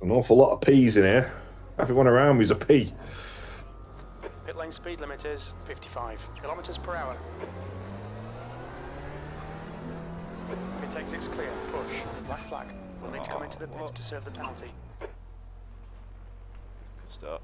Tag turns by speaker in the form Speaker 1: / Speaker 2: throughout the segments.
Speaker 1: An awful lot of P's in here. Everyone around me is a P.
Speaker 2: Pit lane speed limit is 55 kilometers per hour. Pit exit's clear. Push. Black flag. We'll need to come into the pits to serve the penalty.
Speaker 3: Good start.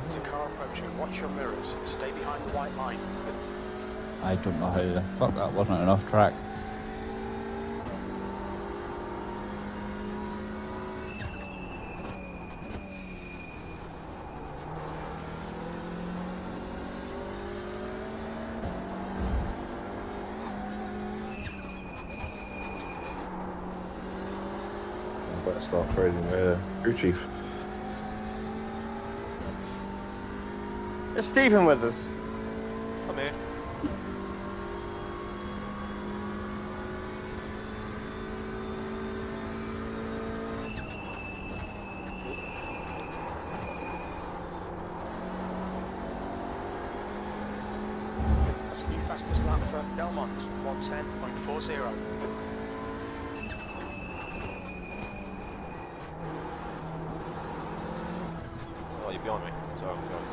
Speaker 2: There's a car approaching. Watch your mirrors. Stay behind the white line.
Speaker 4: I don't know how the fuck that wasn't enough track.
Speaker 1: I better start trading crew chief.
Speaker 5: Is Stephen with us?
Speaker 3: I'm here.
Speaker 2: That's the new fastest lap for Belmont. 110.40.
Speaker 3: Oh, you're behind me. Sorry, sorry.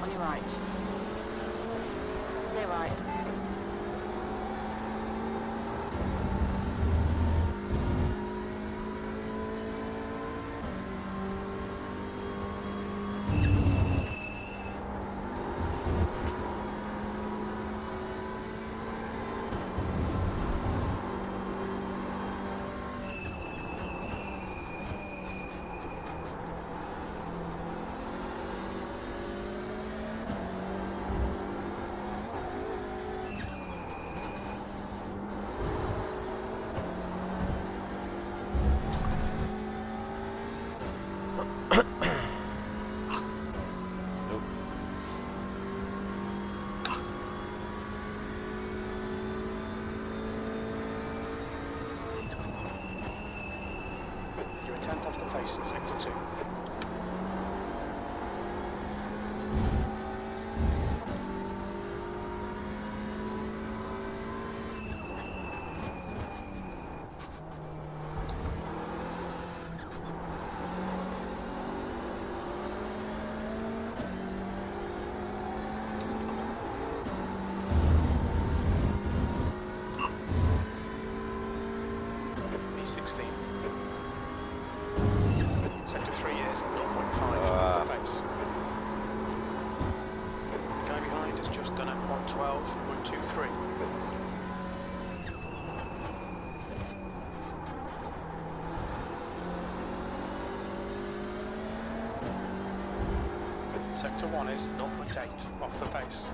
Speaker 6: On your right. Clear right.
Speaker 2: You're a tenth off the pace in sector 2. B16. Sector 3 is 0.5 off the pace. The guy behind has just done at 112.23. Sector 1 is 0.8 off the pace.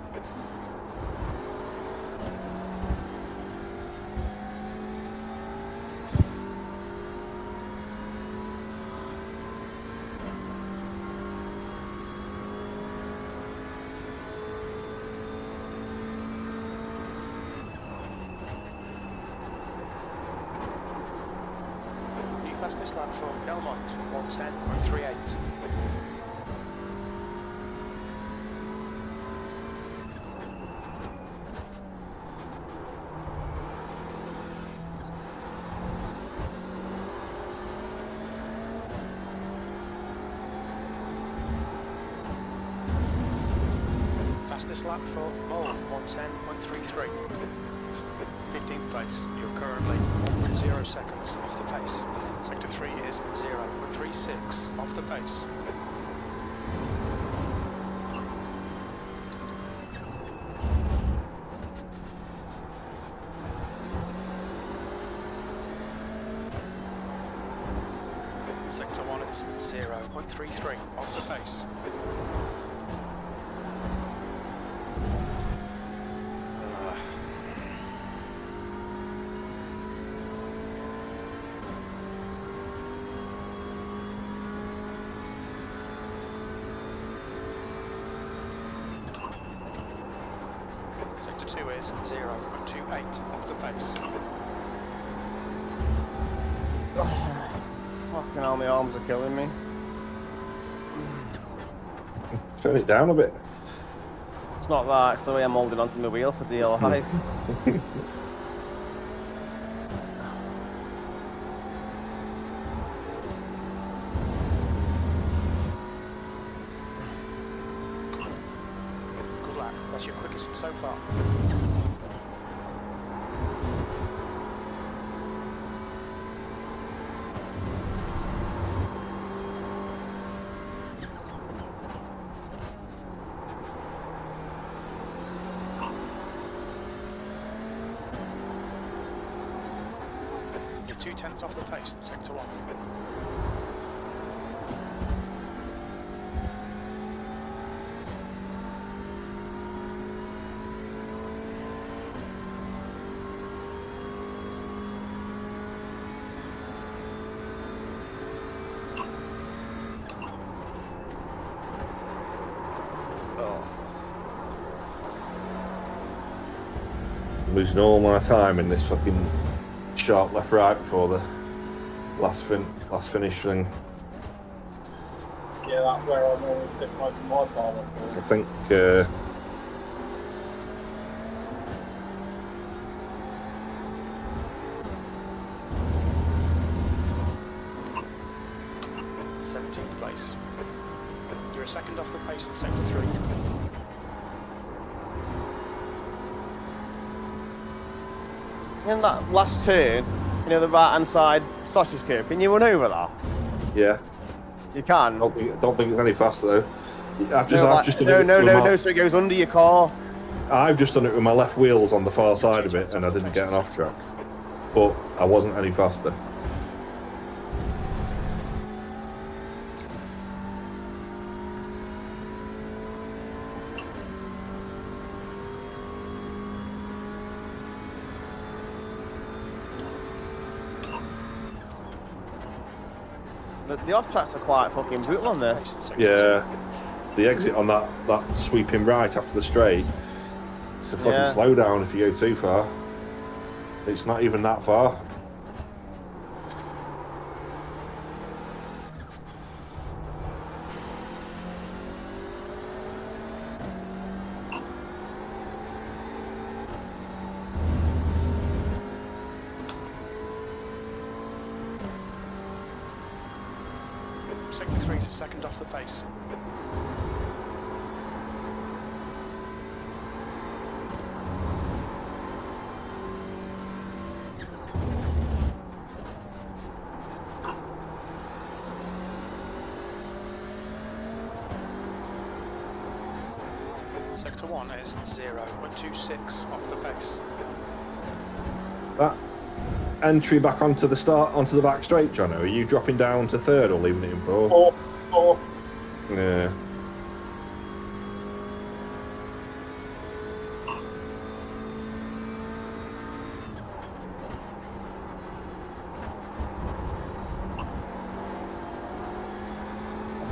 Speaker 2: New fastest lap for Belmont, 110.38. Fastest lap for Mole, 110.33. 15th place. You're currently 1.0 seconds off the pace. Sector 3 is 0.36 off the pace. Sector 1 is 0.33 off the pace. Sector 2 is 0.28 off the pace.
Speaker 5: Fucking hell, my arms are killing me.
Speaker 1: Turn it down a bit.
Speaker 5: It's not that, it's the way I'm holding onto my wheel for dear life.
Speaker 2: Good luck. That's your quickest so far. You're 2/10 off the pace in sector 1.
Speaker 1: Losing all my time in this fucking sharp left right before the last finish thing.
Speaker 6: Yeah, that's where I normally miss most of my time.
Speaker 1: I think
Speaker 2: Place. You're a second off the pace in sector 3.
Speaker 5: In that last turn, you know, the right hand side sausage curve, can you run over that?
Speaker 1: yeah,
Speaker 5: You can.
Speaker 1: don't think it's any faster though. I've just done it
Speaker 5: No, so it goes under your car.
Speaker 1: I've just done it with my left wheels on the far side of it, and I didn't get an off track, but I wasn't any faster.
Speaker 5: The off tracks are quite fucking brutal on this.
Speaker 1: Yeah, the exit on that sweeping right after the straight, it's a fucking slow down if you go too far. It's not even that far.
Speaker 2: Sector 3 is a second off the pace. Sector 1 is 0.26 off the pace.
Speaker 1: That entry back onto the back straight, Jono, are you dropping down to third or leaving it in fourth?
Speaker 6: Fourth.
Speaker 1: Yeah.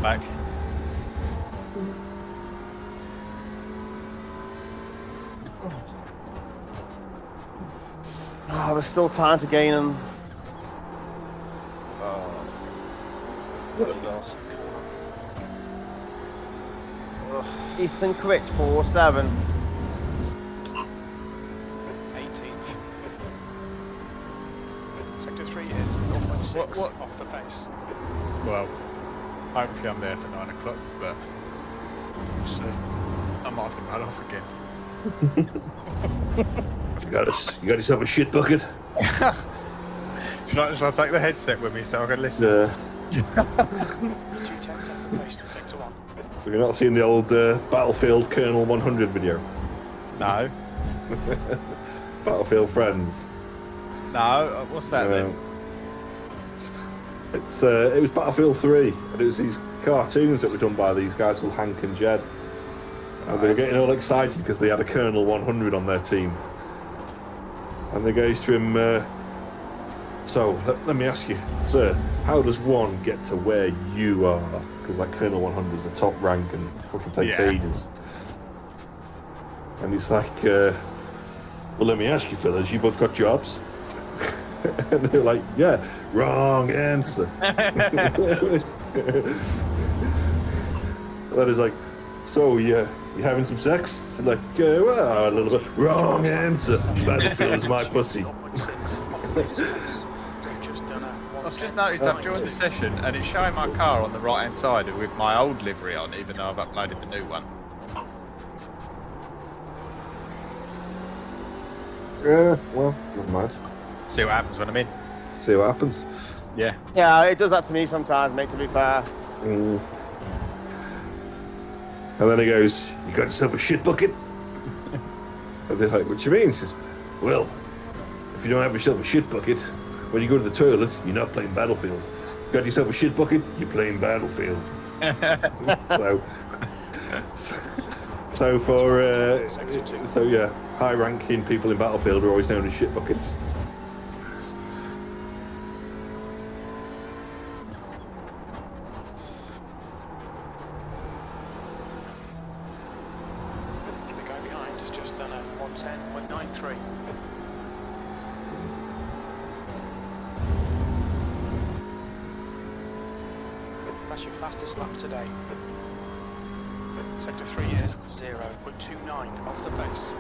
Speaker 4: Back.
Speaker 5: Oh, there's still time to gain them. Ethan Crick 4-7.
Speaker 2: 18th. Sector 3 is 0.6
Speaker 7: What?
Speaker 2: off the pace.
Speaker 7: Well, hopefully I'm there for 9 o'clock, but we'll see. I might have to run off again.
Speaker 1: You got yourself a shit bucket.
Speaker 7: Should I take the headset with me so I can listen?
Speaker 2: 2/10 off the pace in sector 1.
Speaker 1: Have you not seen the old Battlefield Colonel 100 video?
Speaker 7: No.
Speaker 1: Battlefield Friends.
Speaker 7: No, what's that then?
Speaker 1: It was Battlefield 3, and it was these cartoons that were done by these guys called Hank and Jed. And they were getting all excited because they had a Colonel 100 on their team. And they goes to him, so let me ask you, sir, how does one get to where you are? Because like Colonel 100 is the top rank and fucking takes ages. And he's like, well, let me ask you, fellas, you both got jobs? And they're like, yeah, wrong answer. That is like, so you having some sex? Like, well, a little bit. Wrong answer. Battlefield is my pussy.
Speaker 7: I've just noticed I've joined the session and it's showing my car on the right hand side with my old livery on, even though I've uploaded the new one.
Speaker 1: Yeah, well, never mind.
Speaker 7: See what happens when I'm in.
Speaker 1: See what happens.
Speaker 7: Yeah.
Speaker 5: Yeah, it does that to me sometimes, mate, to be fair.
Speaker 1: Mm. And then he goes, you got yourself a shit bucket? And they're like, what do you mean? He says, well, if you don't have yourself a shit bucket, when you go to the toilet, you're not playing Battlefield. You got yourself a shit bucket, you're playing Battlefield. So yeah, high-ranking people in Battlefield are always known as shit buckets.
Speaker 2: The guy behind has just done a 110.93. That's your fastest lap today. Sector 3 is 0.29 off the pace.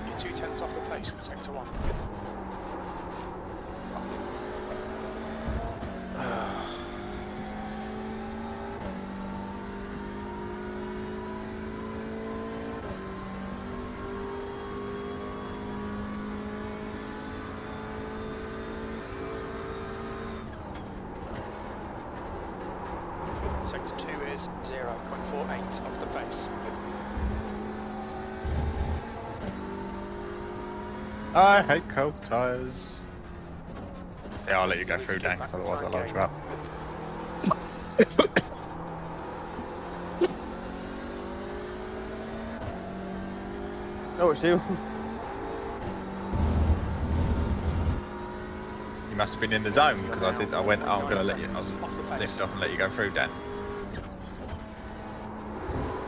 Speaker 2: You're 2/10 off the pace in Sector 1. Sector 2 is 0.48 off the pace.
Speaker 7: I hate cold tyres. Yeah, I'll let you go through, Dan, because otherwise I'll load you up.
Speaker 5: No, it's you.
Speaker 7: You must have been in the zone, because I went, oh, I'm going to let you, I'll lift off and let you go through, Dan.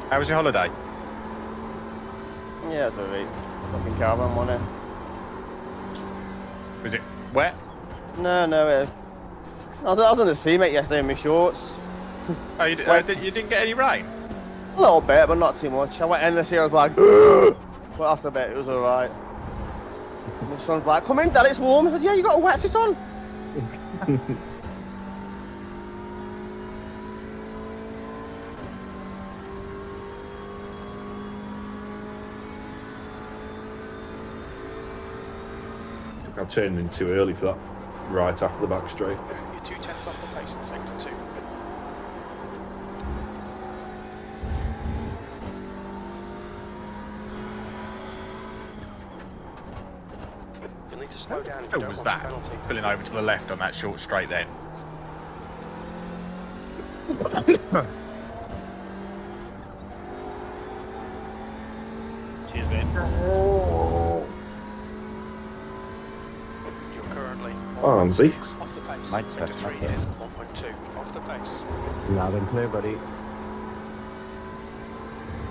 Speaker 7: How was your holiday?
Speaker 5: Yeah, it's alright. Fucking caravan, wasn't it?
Speaker 7: Was it wet?
Speaker 5: No, I was on the sea, mate, yesterday in my shorts.
Speaker 7: Oh, you didn't get any rain?
Speaker 5: A little bit, but not too much. I went in the sea, I was like, ugh! But after a bit, it was alright. My son's like, come in, Dad, it's warm. I said, yeah, you got a wetsuit on.
Speaker 1: I'm turning in too early for that. Right after the back straight.
Speaker 2: You're 2/10 off the pace in Sector 2. You'll need to slow down if you
Speaker 7: What
Speaker 2: don't
Speaker 7: was
Speaker 2: want
Speaker 7: that?
Speaker 2: a penalty.
Speaker 7: Pulling over to the left on that short straight then.
Speaker 3: Cheers, Ben.
Speaker 2: You're currently
Speaker 1: Oh, Anzi.
Speaker 2: off the pace.
Speaker 8: Mike,
Speaker 2: Sector
Speaker 8: that's
Speaker 2: 3
Speaker 8: not
Speaker 2: is 1.2 off the pace.
Speaker 8: Loud and clear, buddy.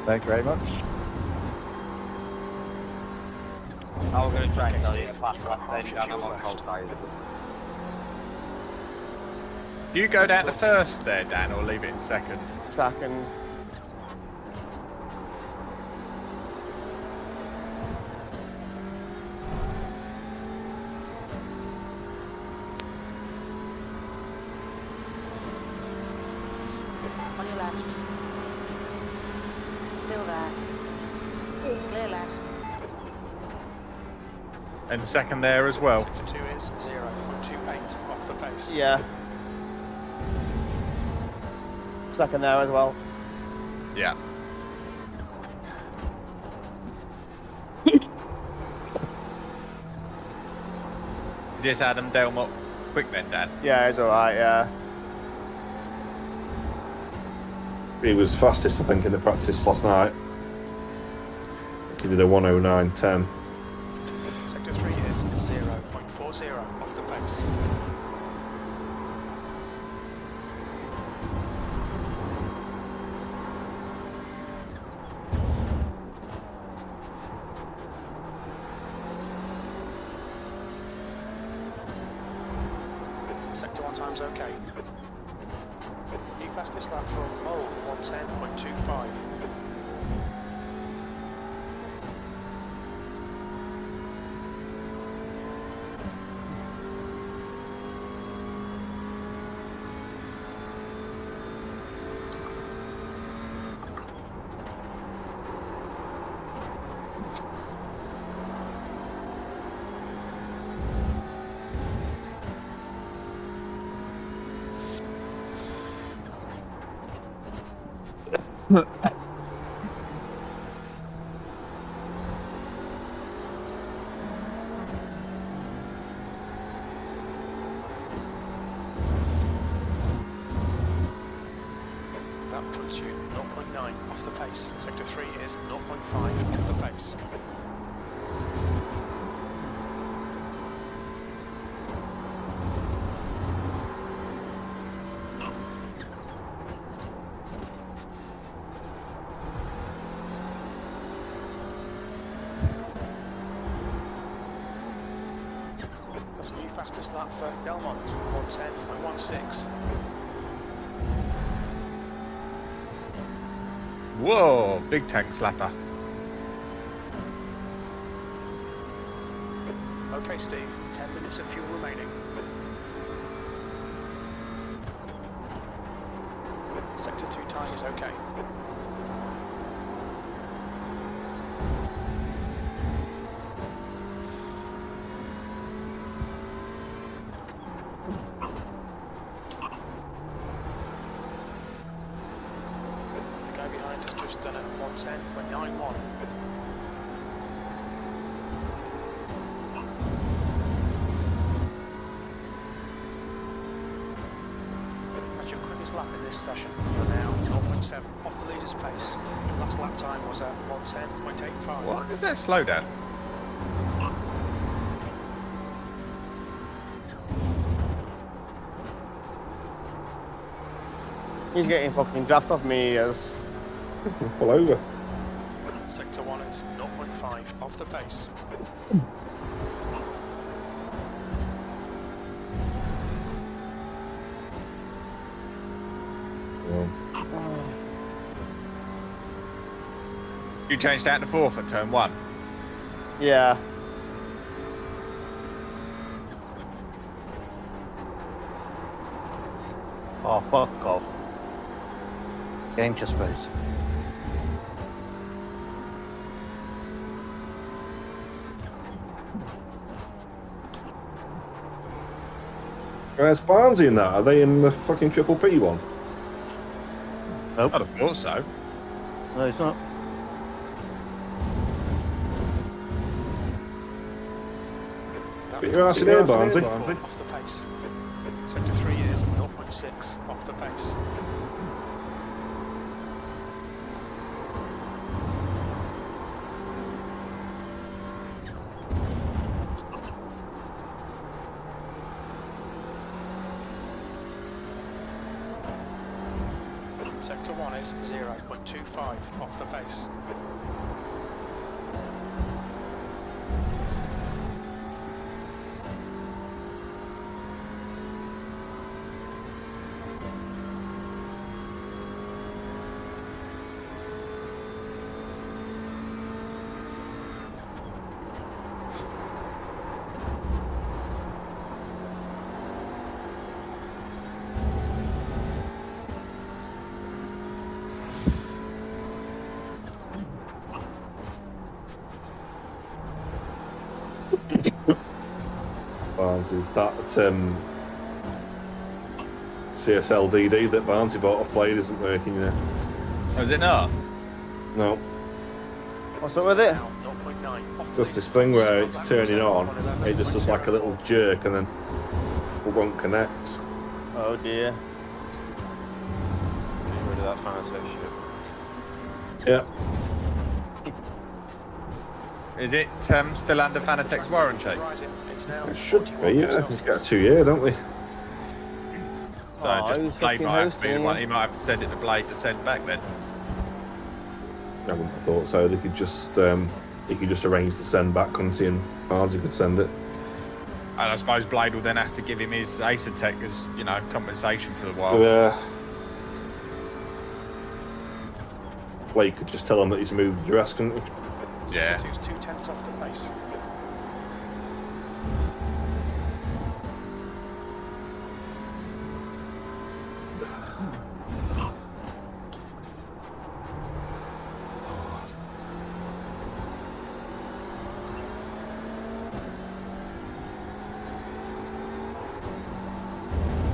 Speaker 8: Thank you very much.
Speaker 9: I was going to try and
Speaker 2: Okay,
Speaker 9: tell you
Speaker 2: Steve,
Speaker 9: fast
Speaker 2: you've
Speaker 9: lap
Speaker 2: got
Speaker 9: then
Speaker 2: half
Speaker 9: you
Speaker 2: your
Speaker 9: don't have
Speaker 2: fuel
Speaker 9: on cold
Speaker 2: left.
Speaker 9: tyres.
Speaker 7: You go down to first there, Dan, or leave it in second?
Speaker 5: Second.
Speaker 10: On your left. Still there. Clear left.
Speaker 7: And second there as well.
Speaker 2: Sector 2 is 0.28 off the pace.
Speaker 5: Yeah. Second there as well.
Speaker 7: Yeah. Is this Adam Delmont quick then, Dan?
Speaker 5: Yeah, it's alright, yeah.
Speaker 1: He was fastest, I think, in the practice last night. He did a 109.10.
Speaker 2: time's okay. New fastest lap for Mole, 110.25. That puts you 0.9 off the pace. Sector 3 is 0.5 off the pace. That's a new fastest lap for Belmont, 110.16.
Speaker 7: Whoa, big tank slapper.
Speaker 2: Okay, Steve, 10 minutes of fuel remaining. Sector 2 time is okay. The guy behind has just done a 110.91. That's your quickest lap in this session. You're now 0.7 off the leader's pace. Your last lap time was at 110.85.
Speaker 7: What is that slowdown?
Speaker 5: He's getting fucking draft off me, he is.
Speaker 1: Pull over.
Speaker 2: Sector 1 is 0.5 off the pace.
Speaker 7: You changed out to 4th at turn 1.
Speaker 5: Yeah.
Speaker 9: Oh, fuck off. Game just froze.
Speaker 1: Where's Barnesy in that? Are they in the fucking Triple P one?
Speaker 7: I'd have thought so.
Speaker 9: No, it's not.
Speaker 1: But you're asking here, Barnesy.
Speaker 2: Off the pace. Sector 3 is 0.6 off the pace. Sector 1 is 0.25 off the pace.
Speaker 1: Barnes is that CSL DD that Barnesy bought off Blade isn't working yet.
Speaker 7: Oh, is it not?
Speaker 1: No.
Speaker 5: What's up with it?
Speaker 2: Now 0.9 off the
Speaker 1: Just this thing where it's turning on, it just does like a little jerk and then it won't connect.
Speaker 5: Oh dear.
Speaker 3: Get rid of that fantasy shit.
Speaker 1: Yeah.
Speaker 7: Is it still under Fanatec's warranty?
Speaker 2: It's now
Speaker 1: It should be,
Speaker 2: 41
Speaker 1: yeah.
Speaker 2: Celsius.
Speaker 1: We've got a 2-year, don't we?
Speaker 7: So
Speaker 5: Oh,
Speaker 7: just
Speaker 5: who's
Speaker 7: Blade
Speaker 5: fucking
Speaker 7: might have to be the
Speaker 5: hosting
Speaker 7: one.
Speaker 5: it?
Speaker 7: He might have to send it to Blade to send back then.
Speaker 1: I wouldn't have thought so. They could just he could just arrange to send back, couldn't he? And Barnesy could send it.
Speaker 7: And I suppose Blade will then have to give him his Acer Tech as, you know, compensation for the while.
Speaker 1: Yeah. Well, you could just tell him that he's moved the dress, couldn't you?
Speaker 7: Yeah.
Speaker 2: 62's 2/10 off the pace.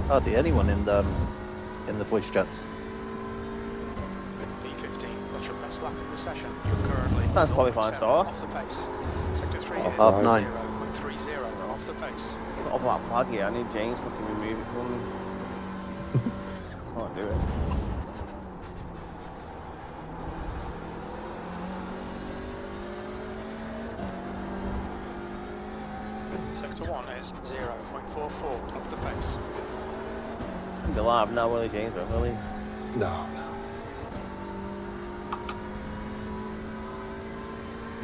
Speaker 9: Hardly anyone in the voice chats.
Speaker 2: P15, that's your best lap in the session. You're currently
Speaker 5: That's qualifying
Speaker 2: 0.7
Speaker 5: start.
Speaker 2: off the pace. Sector 3 is
Speaker 9: Half 9.
Speaker 2: 0.30 off the pace.
Speaker 5: Got a black flag here. I need James to fucking remove it from me. Can't do it.
Speaker 2: Sector 1 is 0.44 off the pace.
Speaker 5: Be alive now, will he, James? But will he?
Speaker 1: No.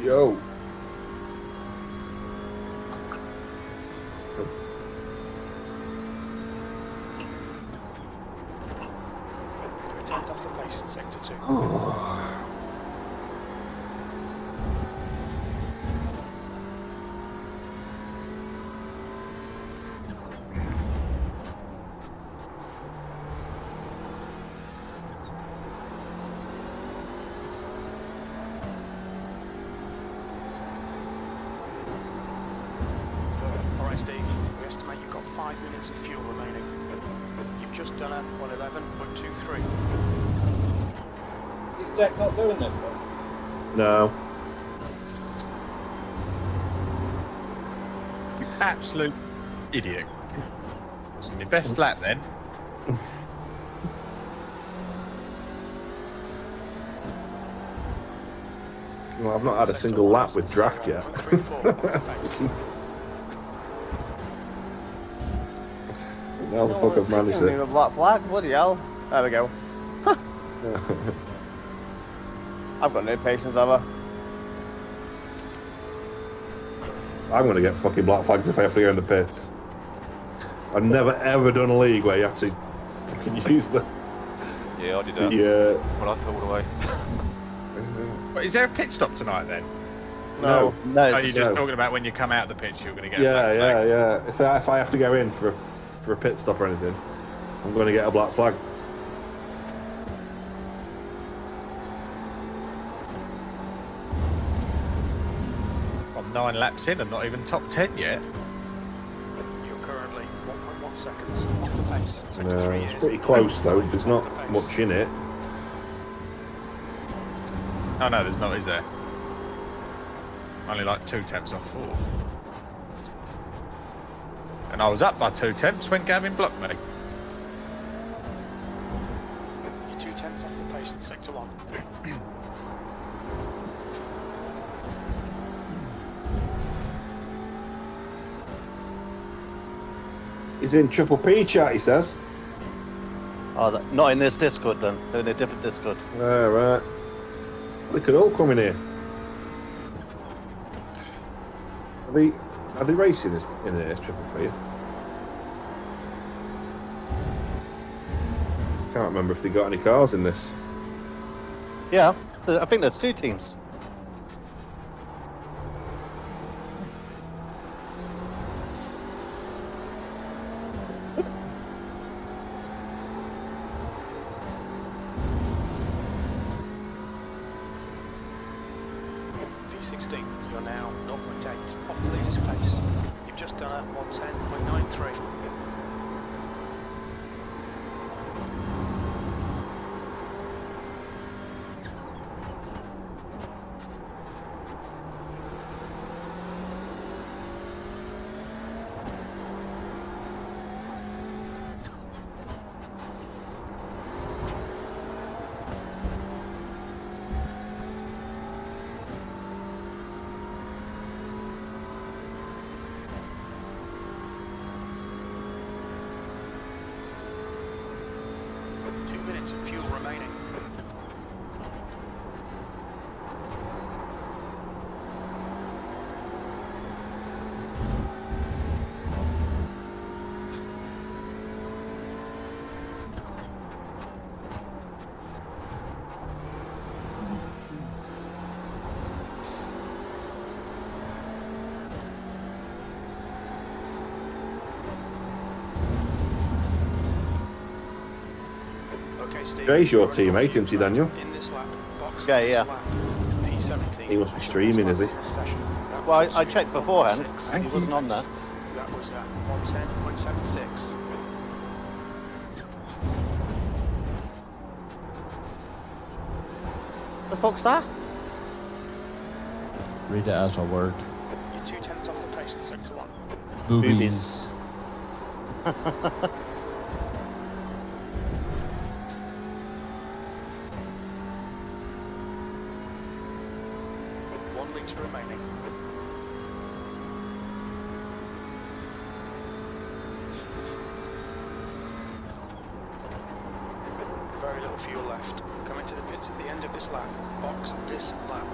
Speaker 1: Yo.
Speaker 2: You're 10th off the pace in Sector 2. Alright, Steve, we estimate you've got 5 minutes of fuel remaining. You've just done a 111.23.
Speaker 6: Is Deck not doing this one?
Speaker 1: No.
Speaker 7: You absolute idiot. Wasn't your best lap then?
Speaker 1: Well, I've not had a single lap with draft yet.
Speaker 2: 0.34 off the pace.
Speaker 1: How the fuck I've managed
Speaker 5: Give me
Speaker 1: it?
Speaker 5: the black flag. Bloody hell. There we go. I've got no patience, have I?
Speaker 1: I'm going to get fucking black flags if I have to go in the pits. I've never ever done a league where you have to fucking use the
Speaker 3: Yeah, I did that. When I fell all the way.
Speaker 7: But is there a pit stop tonight then?
Speaker 1: No.
Speaker 9: No,
Speaker 7: Oh, you're just
Speaker 1: No.
Speaker 7: talking about when you come out of the pitch, you're going to get a
Speaker 1: Yeah,
Speaker 7: black flag.
Speaker 1: yeah. If I have to go in for a pit stop or anything, I'm going to get a black flag.
Speaker 7: I'm 9 laps in and not even top 10 yet.
Speaker 2: You're currently 1.1 seconds off the pace. Sector 3
Speaker 1: It's
Speaker 2: is
Speaker 1: pretty close though. There's not
Speaker 2: off the pace.
Speaker 1: much in it.
Speaker 7: Oh no, there's not, is there? Only like 2/10 off 4th. And I was up by 2/10 when Gavin blocked me.
Speaker 2: You're 2/10 off the pace in Sector 1.
Speaker 1: He's in Triple P chat, he says.
Speaker 9: Oh, not in this Discord then. They're in a different Discord.
Speaker 1: Right. They could all come in here. Are they racing in here, Triple P? Can't remember if they got any cars in this.
Speaker 9: Yeah, I think there's 2 teams.
Speaker 2: P16, you're now 0.8 off the leader's pace. You've just done a 110.93. Okay, Steve.
Speaker 1: Jay's your
Speaker 2: you're in
Speaker 1: teammate, isn't he, Daniel?
Speaker 2: In this lap, box
Speaker 5: Yeah,
Speaker 2: in
Speaker 5: yeah.
Speaker 2: this lap. P17.
Speaker 1: He must be streaming, is he?
Speaker 2: This session. That
Speaker 9: Well,
Speaker 2: was
Speaker 9: I checked beforehand.
Speaker 2: 1.6.
Speaker 9: He wasn't on there.
Speaker 2: That was 110.76.
Speaker 5: The fuck's that?
Speaker 4: Read it as a word.
Speaker 2: You're 2/10 off the pace in sector 1.
Speaker 4: Boobies.
Speaker 2: One litre remaining. Very little fuel left. Coming to the pits at the end of this lap. Box this lap.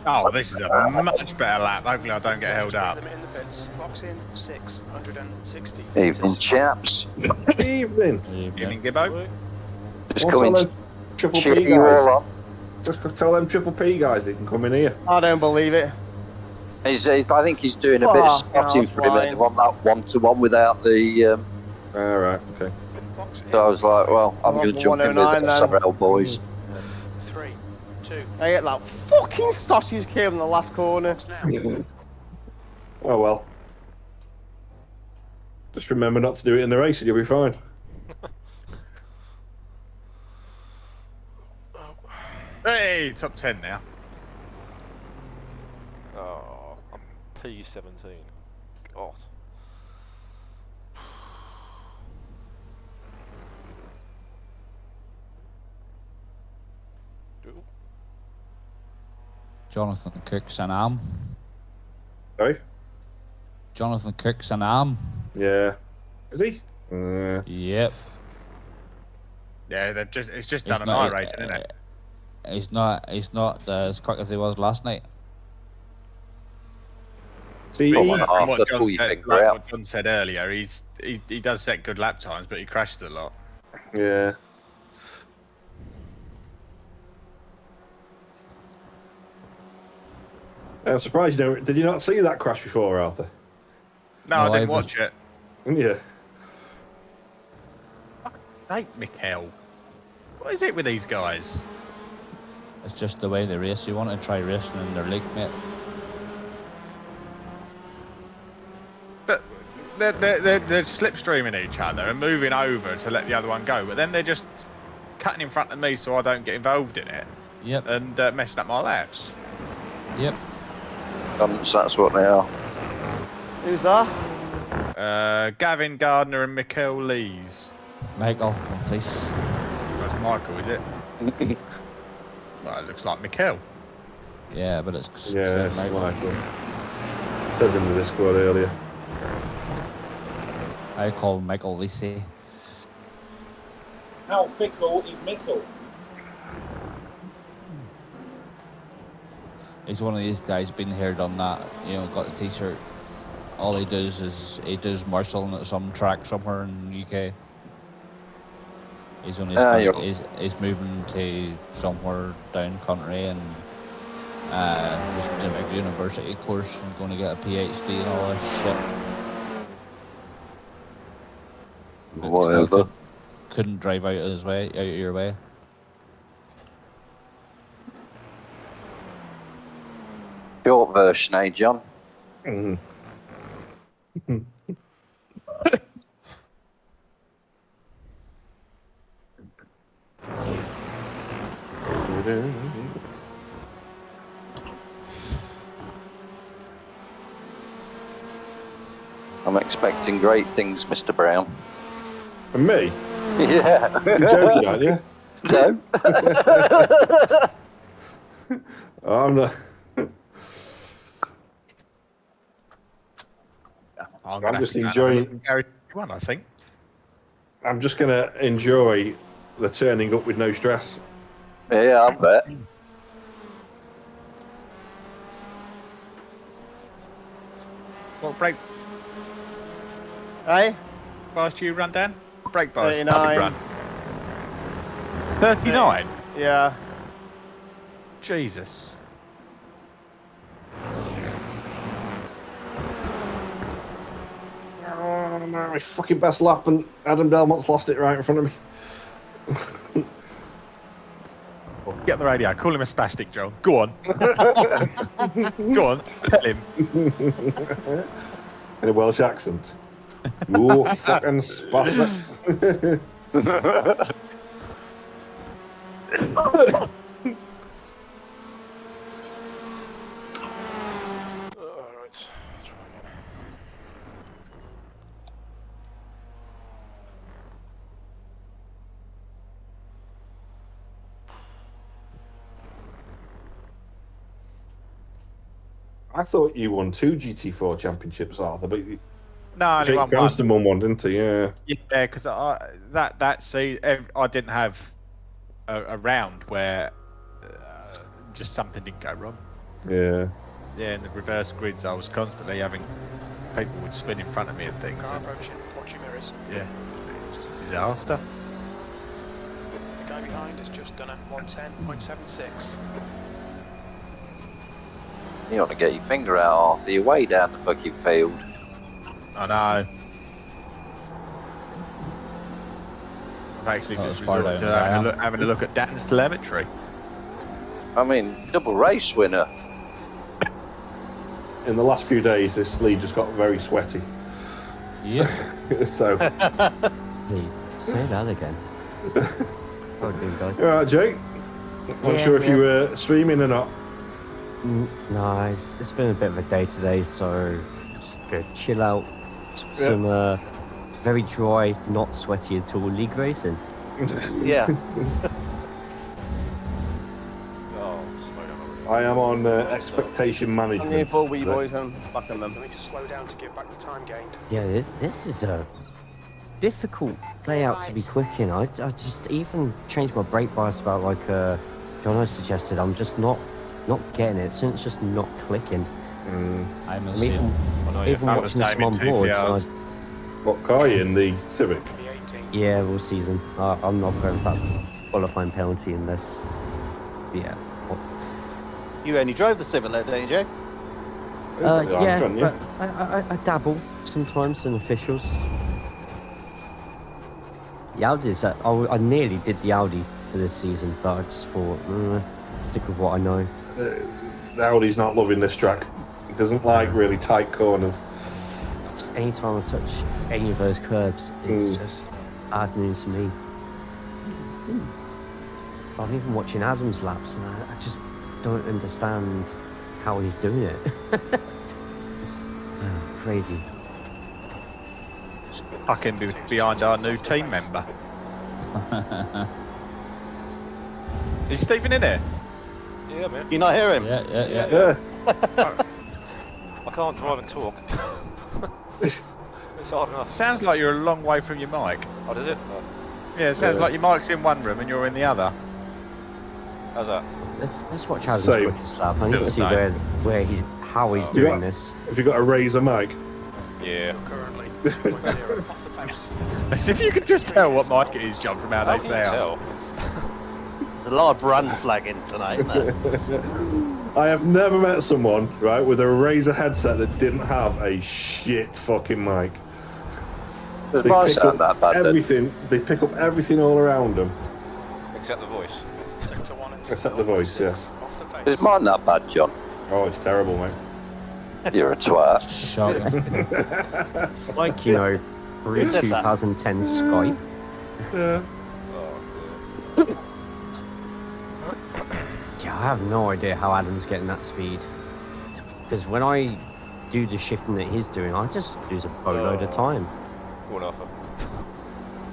Speaker 7: Oh, this is a much better lap. Hopefully I don't get held up.
Speaker 2: Limit in the pits. Box in 660.
Speaker 11: Evening, chaps.
Speaker 1: Evening.
Speaker 7: Evening, Gibbo.
Speaker 11: Just
Speaker 1: What's all
Speaker 11: coming
Speaker 1: them
Speaker 11: to
Speaker 1: Triple
Speaker 11: cheer
Speaker 1: P
Speaker 11: you
Speaker 1: guys?
Speaker 11: all on.
Speaker 1: Just tell them Triple P guys they can come in here.
Speaker 5: I don't believe it.
Speaker 11: I think he's doing a bit of spotting for him on that 1-to-1 without the.
Speaker 1: Alright, okay.
Speaker 2: Box in.
Speaker 11: So I was like, well, I'm
Speaker 5: Well,
Speaker 11: going to jump in with
Speaker 5: 109
Speaker 11: the
Speaker 5: then.
Speaker 11: SRL boys.
Speaker 2: 3, 2.
Speaker 5: I hit that fucking sausage came in the last corner.
Speaker 2: Now.
Speaker 1: Oh well. Just remember not to do it in the race and you'll be fine.
Speaker 7: Hey, top 10 now.
Speaker 3: Oh, I'm P17. God.
Speaker 4: Jonathan Cook's an am.
Speaker 1: Sorry?
Speaker 4: Jonathan Cook's an am.
Speaker 1: Yeah. Is he?
Speaker 4: Yep.
Speaker 7: Yeah, it's just
Speaker 4: He's
Speaker 7: done an
Speaker 4: not-
Speaker 7: iRacing, isn't it?
Speaker 4: He's not as quick as he was last night.
Speaker 1: See,
Speaker 11: Well,
Speaker 1: he-
Speaker 11: one and a
Speaker 7: From
Speaker 11: half,
Speaker 7: what
Speaker 11: that's
Speaker 7: John
Speaker 11: all you
Speaker 7: said,
Speaker 11: figure
Speaker 7: like
Speaker 11: out.
Speaker 7: what John said earlier, he does set good lap times, but he crashes a lot.
Speaker 1: yeah. I'm surprised you don't. Did you not see that crash before, Arthur?
Speaker 7: No,
Speaker 4: No,
Speaker 7: I didn't
Speaker 4: I was-
Speaker 7: watch it.
Speaker 1: Yeah.
Speaker 7: Hey, Mikkel. What is it with these guys?
Speaker 4: It's just the way they race. You want to try racing in their league, mate.
Speaker 7: But they're slipstreaming each other and moving over to let the other one go, but then they're just cutting in front of me so I don't get involved in it
Speaker 4: Yep.
Speaker 7: and messing up my laps.
Speaker 4: Yep.
Speaker 11: That's what they are.
Speaker 5: Who's that?
Speaker 7: Gavin Gardner and Mikkel Lees.
Speaker 4: Michael, please.
Speaker 7: That's Michael, is it? Well, it looks like Mikkel.
Speaker 4: Yeah, but it's
Speaker 1: Yeah, it's
Speaker 4: Michael.
Speaker 1: Michael. Says in the Discord earlier.
Speaker 4: I call him Michael Lisi.
Speaker 6: How fickle is Mickle?
Speaker 4: He's one of these guys been here, done that. You know, got the t-shirt. All he does is he does marshalling at some track somewhere in the UK. He's only he's moving to somewhere down country and he's doing a university course and going to get a PhD and all this shit. But he still
Speaker 11: Whatever.
Speaker 4: couldn't drive out of your way.
Speaker 11: Short version, eh, John?
Speaker 1: Mm.
Speaker 11: I'm expecting great things, Mr. Brown.
Speaker 1: And me?
Speaker 11: Yeah.
Speaker 1: You're joking, aren't you?
Speaker 11: No.
Speaker 1: I'm not.
Speaker 7: I'm
Speaker 1: just
Speaker 7: to go
Speaker 1: enjoying-
Speaker 7: and Gary one, I think.
Speaker 1: I'm just gonna enjoy the turning up with no stress.
Speaker 11: Yeah, I bet.
Speaker 7: What brake
Speaker 5: Hey?
Speaker 7: bars do you run, Dan? Brake bars.
Speaker 5: 39.
Speaker 7: Run. 39?
Speaker 5: Yeah.
Speaker 7: Jesus.
Speaker 1: my fucking best lap, and Adam Delmont's lost it right in front of me.
Speaker 7: Get on the radio. Call him a spastic, John. Go on. Go on. Tell him.
Speaker 1: In a Welsh accent. You fucking spastic. I thought you won 2 GT4 championships, Arthur, but
Speaker 7: No, only
Speaker 1: Jake
Speaker 7: won
Speaker 1: Cranston won one, didn't he? Yeah.
Speaker 7: Yeah, because I didn't have a round where just something didn't go wrong.
Speaker 1: Yeah.
Speaker 7: Yeah, in the reverse grids, I was constantly having people would spin in front of me and things.
Speaker 2: Car approaching, watch your mirrors.
Speaker 7: Yeah, it was a disaster.
Speaker 2: The guy behind has just done a 110.76.
Speaker 11: You want to get your finger out, Arthur. You're way down the fucking field.
Speaker 7: I know. I've actually
Speaker 4: Not
Speaker 7: just
Speaker 4: as far
Speaker 7: resorted to
Speaker 4: down as
Speaker 7: having a look at Dan's telemetry.
Speaker 11: I mean, double race winner.
Speaker 1: In the last few days, this lead just got very sweaty.
Speaker 4: Yeah.
Speaker 1: So.
Speaker 8: Hey, say that again. How are you doing, guys?
Speaker 1: All right, Jake. Not sure if you were streaming or not.
Speaker 8: No, it's been a bit of a day today, so just go chill out. Some very dry, not sweaty at all league racing.
Speaker 9: Yeah.
Speaker 1: I am on expectation management.
Speaker 5: I'm here for wee
Speaker 1: today.
Speaker 5: boys and backing them.
Speaker 2: We need to slow down to give back the time gained.
Speaker 8: Yeah, this is a difficult layout to be quick in. I just even changed my brake bias about like Jono suggested. I'm just not getting it. So it's just not clicking.
Speaker 4: I'm a
Speaker 8: Even watching this on boards.
Speaker 1: What car are you in? The Civic?
Speaker 8: Yeah, all season. I'm not going for that qualifying penalty in this. Yeah.
Speaker 9: You only drove the Civic there, don't you, Jay?
Speaker 8: Yeah, but I dabble sometimes in officials. The Audis, I nearly did the Audi for this season, but I just thought, stick with what I know.
Speaker 1: The Audi's not loving this track. He doesn't like really tight corners.
Speaker 8: Anytime I touch any of those curbs, it's just bad news for me. I'm even watching Adam's laps, and I just don't understand how he's doing it. It's crazy.
Speaker 7: Fucking behind our new team member. Is Stephen in here?
Speaker 3: Yeah, man.
Speaker 9: You not hear him?
Speaker 4: Yeah.
Speaker 3: I can't drive and talk. It's hard enough.
Speaker 7: Sounds like you're a long way from your mic.
Speaker 3: Oh, does it?
Speaker 7: Yeah, it sounds like your mic's in one room and you're in the other.
Speaker 3: How's that?
Speaker 8: Let's watch Adam's
Speaker 1: Same.
Speaker 8: rookie stuff. I need to
Speaker 7: Still
Speaker 8: see
Speaker 7: the
Speaker 8: how he's doing this.
Speaker 1: Have you got a Razor mic?
Speaker 3: Yeah.
Speaker 2: Currently 0.0 off the pace.
Speaker 7: As if you could just tell what mic it is, John, from how they sound.
Speaker 9: There's a lot of brand slagging tonight, isn't there?
Speaker 1: I have never met someone, right, with a Razor headset that didn't have a shit fucking mic.
Speaker 11: Does mine sound that bad then?
Speaker 1: everything. They pick up everything all around them.
Speaker 3: Except the voice.
Speaker 2: Sector 1 and
Speaker 1: Except the voice, yeah.
Speaker 2: off the pace.
Speaker 11: Is mine that bad, John?
Speaker 1: Oh, it's terrible, mate.
Speaker 11: You're a twat.
Speaker 4: Shocking.
Speaker 8: It's like, pre-2010 Skype.
Speaker 1: Yeah.
Speaker 8: Yeah, I have no idea how Adam's getting that speed. Because when I do the shifting that he's doing, I just lose a boatload of time.
Speaker 3: Go on, Arthur.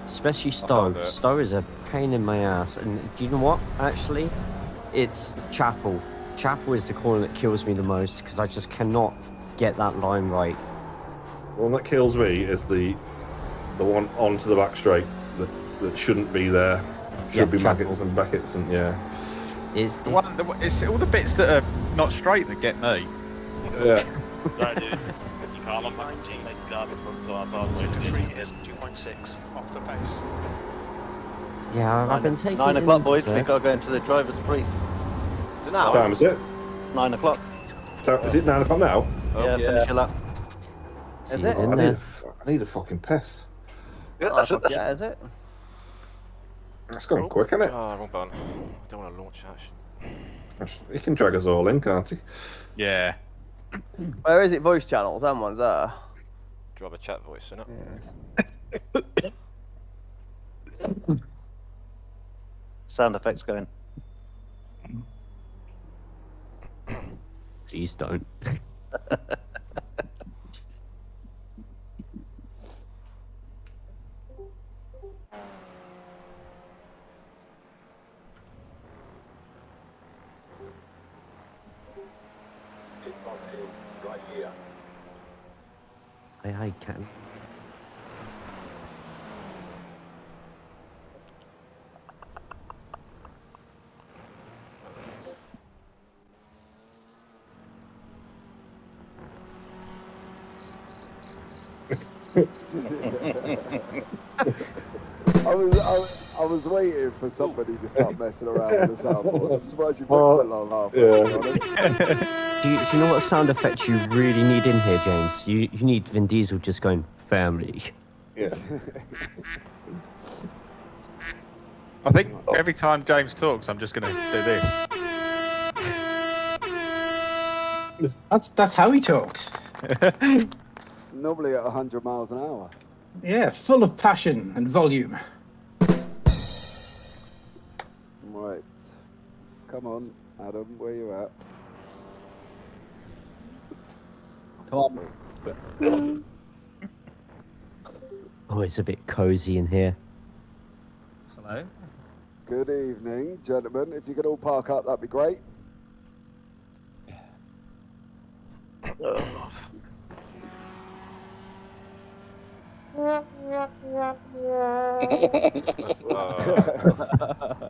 Speaker 8: Especially
Speaker 3: can't
Speaker 8: Stowe.
Speaker 3: do it.
Speaker 8: Stowe is a pain in my ass. And do you know what? Actually, it's Chapel. Chapel is the corner that kills me the most because I just cannot get that line right.
Speaker 1: The one that kills me is the one onto the back straight that shouldn't be there. Should be
Speaker 8: Chapel.
Speaker 1: maggots and Beckett's and yeah.
Speaker 8: It's
Speaker 7: It's all the bits that are not straight that get me.
Speaker 1: Yeah.
Speaker 9: No, dude. You can't on my team, make the garbage from
Speaker 2: Sector 3 is 2.6 off the pace.
Speaker 8: yeah, I've been taking
Speaker 9: 9
Speaker 8: it
Speaker 9: o'clock,
Speaker 8: in
Speaker 9: boys.
Speaker 8: there.
Speaker 9: We gotta go into the driver's brief. Is it now?
Speaker 1: What time is it?
Speaker 9: 9 o'clock.
Speaker 1: So, is it 9 o'clock now?
Speaker 9: Yeah, finish your lap.
Speaker 8: He's
Speaker 5: it?
Speaker 8: in
Speaker 1: I
Speaker 8: there.
Speaker 1: need a fucking piss.
Speaker 11: Yeah,
Speaker 5: Oh,
Speaker 11: that's it. That's
Speaker 5: yeah, is it?
Speaker 1: That's going quick, isn't it?
Speaker 3: Oh, wrong button. I don't want to launch that.
Speaker 1: He can drag us all in, can't he?
Speaker 7: Yeah.
Speaker 5: Where is it? Voice channels. That one's there.
Speaker 3: Do you have a chat voice, innit?
Speaker 5: Yeah.
Speaker 11: Sound effects going.
Speaker 8: Please don't.
Speaker 6: Right here.
Speaker 8: I can.
Speaker 12: I was waiting for somebody to start messing around with the soundboard. I'm surprised you took so long after.
Speaker 8: Do you know what sound effect you really need in here, James? You need Vin Diesel just going, family.
Speaker 1: Yeah.
Speaker 7: I think every time James talks, I'm just going to do this.
Speaker 13: That's how he talks.
Speaker 12: Normally at 100 miles an hour.
Speaker 13: Yeah, full of passion and volume.
Speaker 12: Right. Come on, Adam, where you at?
Speaker 13: Come on.
Speaker 8: Oh, it's a bit cozy in here.
Speaker 14: Hello.
Speaker 12: Good evening, gentlemen. If you could all park up, that'd be great.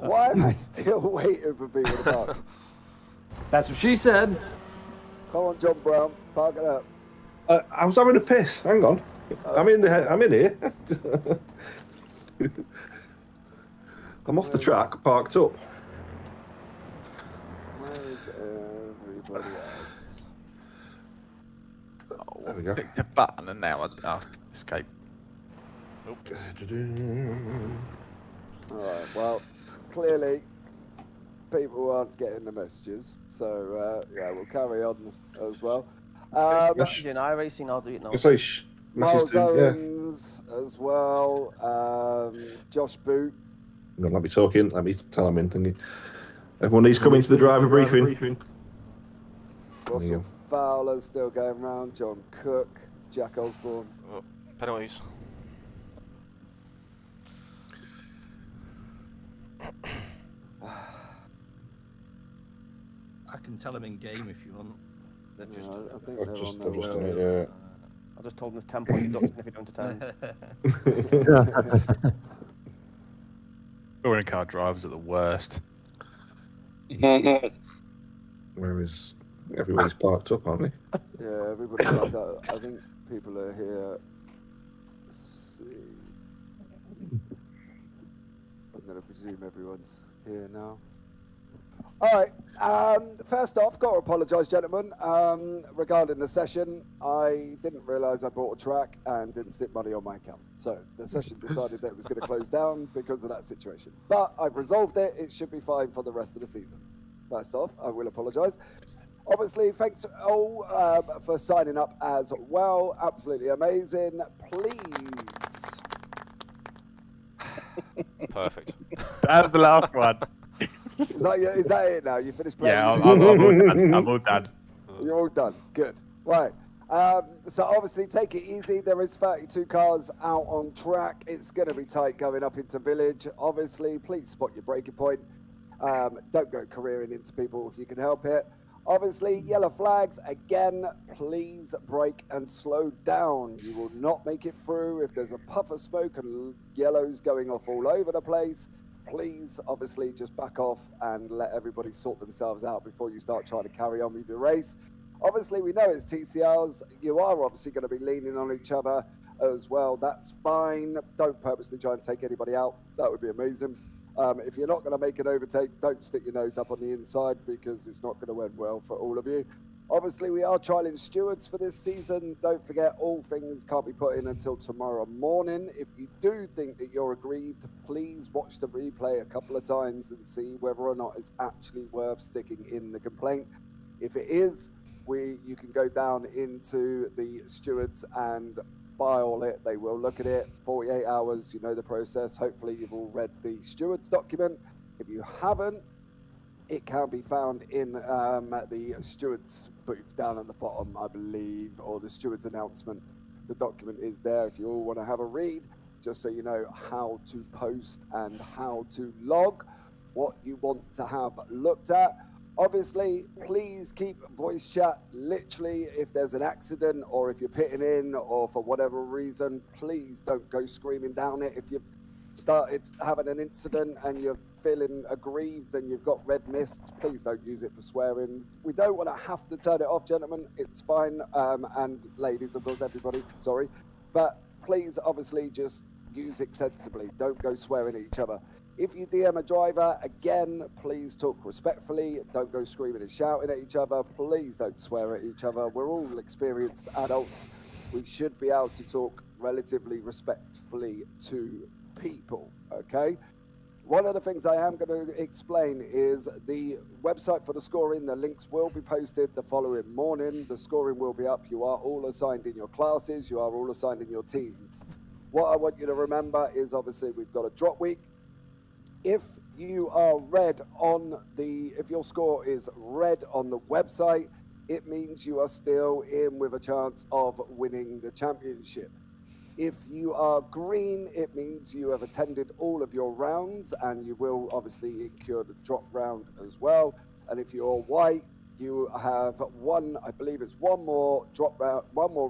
Speaker 12: Why am I still waiting for people to park?
Speaker 14: That's what she said.
Speaker 12: Come on, John Brown, park it up.
Speaker 1: I was having a piss. Hang on. I'm in here. I'm off the track, parked up.
Speaker 12: Where's everybody else?
Speaker 7: Oh,
Speaker 1: there we go.
Speaker 7: Click the button and now I'll escape.
Speaker 12: Alright, well, clearly people aren't getting the messages, so yeah, we'll carry on as well.
Speaker 5: In iRacing, I'll do it now.
Speaker 12: Miles Owens as well, Josh Boot.
Speaker 1: No, let me talk in. Let me tell him in thingy. Everyone needs to come into the driver briefing.
Speaker 12: Russell Fowler still going round. John Cook, Jack Osborne.
Speaker 3: Oh, penalties.
Speaker 14: I can tell them in game if you want. They're just.
Speaker 12: I think
Speaker 1: I've
Speaker 12: they're
Speaker 1: just,
Speaker 12: on their
Speaker 1: I've just
Speaker 12: way.
Speaker 1: done it, yeah.
Speaker 5: I just told them there's 10 point deduction if you don't attend.
Speaker 7: Touring car drivers are the worst.
Speaker 1: Whereas everybody's parked up, aren't they?
Speaker 12: Yeah, everybody parked out. I think people are here. Let's see. I'm going to presume everyone's here now. All right. First off, got to apologise, gentlemen. Regarding the session, I didn't realise I bought a track and didn't stick money on my account. So the session decided that it was going to close down because of that situation. But I've resolved it. It should be fine for the rest of the season. First off, I will apologise. Obviously, thanks all for signing up as well. Absolutely amazing. Please.
Speaker 3: Perfect.
Speaker 7: That's the last one.
Speaker 12: Is that it now? You finished playing?
Speaker 7: Yeah, I'm all done. I'm all done.
Speaker 12: You're all done. Good. Right. So obviously, take it easy. There is 32 cars out on track. It's going to be tight going up into Village. Obviously, please spot your braking point. Don't go careering into people if you can help it. Obviously, yellow flags. Again, please brake and slow down. You will not make it through. If there's a puff of smoke and yellows going off all over the place, please, obviously, just back off and let everybody sort themselves out before you start trying to carry on with your race. Obviously, we know it's TCRs. You are obviously going to be leaning on each other as well. That's fine. Don't purposely try and take anybody out. That would be amazing. If you're not going to make an overtake, don't stick your nose up on the inside because it's not going to end well for all of you. Obviously, we are trialing stewards for this season. Don't forget, all things can't be put in until tomorrow morning. If you do think that you're aggrieved, please watch the replay a couple of times and see whether or not it's actually worth sticking in the complaint. If it is, you can go down into the stewards and file it. They will look at it. 48 hours, you know the process. Hopefully, you've all read the stewards document. If you haven't, it can be found in the steward's booth down at the bottom, I believe, or the steward's announcement. The document is there if you all want to have a read, just so you know how to post and how to log what you want to have looked at. Obviously, please keep voice chat. Literally, if there's an accident or if you're pitting in or for whatever reason, please don't go screaming down it. If you've started having an incident and you're feeling aggrieved and you've got red mist, please don't use it for swearing. We don't want to have to turn it off, gentlemen. It's fine. And ladies, of course, everybody, sorry. But please, obviously, just use it sensibly. Don't go swearing at each other. If you DM a driver, again, please talk respectfully. Don't go screaming and shouting at each other. Please don't swear at each other. We're all experienced adults. We should be able to talk relatively respectfully to people, okay? One of the things I am going to explain is the website for the scoring. The links will be posted the following morning. The scoring will be up. You are all assigned in your classes. You are all assigned in your teams. What I want you to remember is obviously we've got a drop week. If you are red on if your score is red on the website, it means you are still in with a chance of winning the championship. If you are green, it means you have attended all of your rounds and you will obviously incur the drop round as well. And if you're white, you have I believe it's one more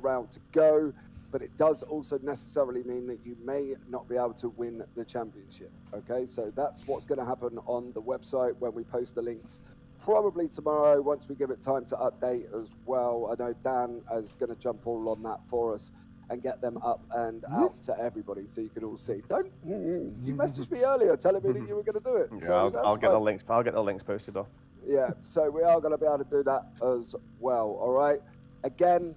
Speaker 12: round to go, but it does also necessarily mean that you may not be able to win the championship. Okay, so that's what's going to happen on the website when we post the links. Probably tomorrow, once we give it time to update as well. I know Dan is going to jump all on that for us and get them up and out to everybody so you can all see. You messaged me earlier telling me that you were going to do it.
Speaker 5: Yeah,
Speaker 12: So
Speaker 5: I'll get the links. I'll get the links posted up.
Speaker 12: Yeah, so we are going to be able to do that as well. All right. Again,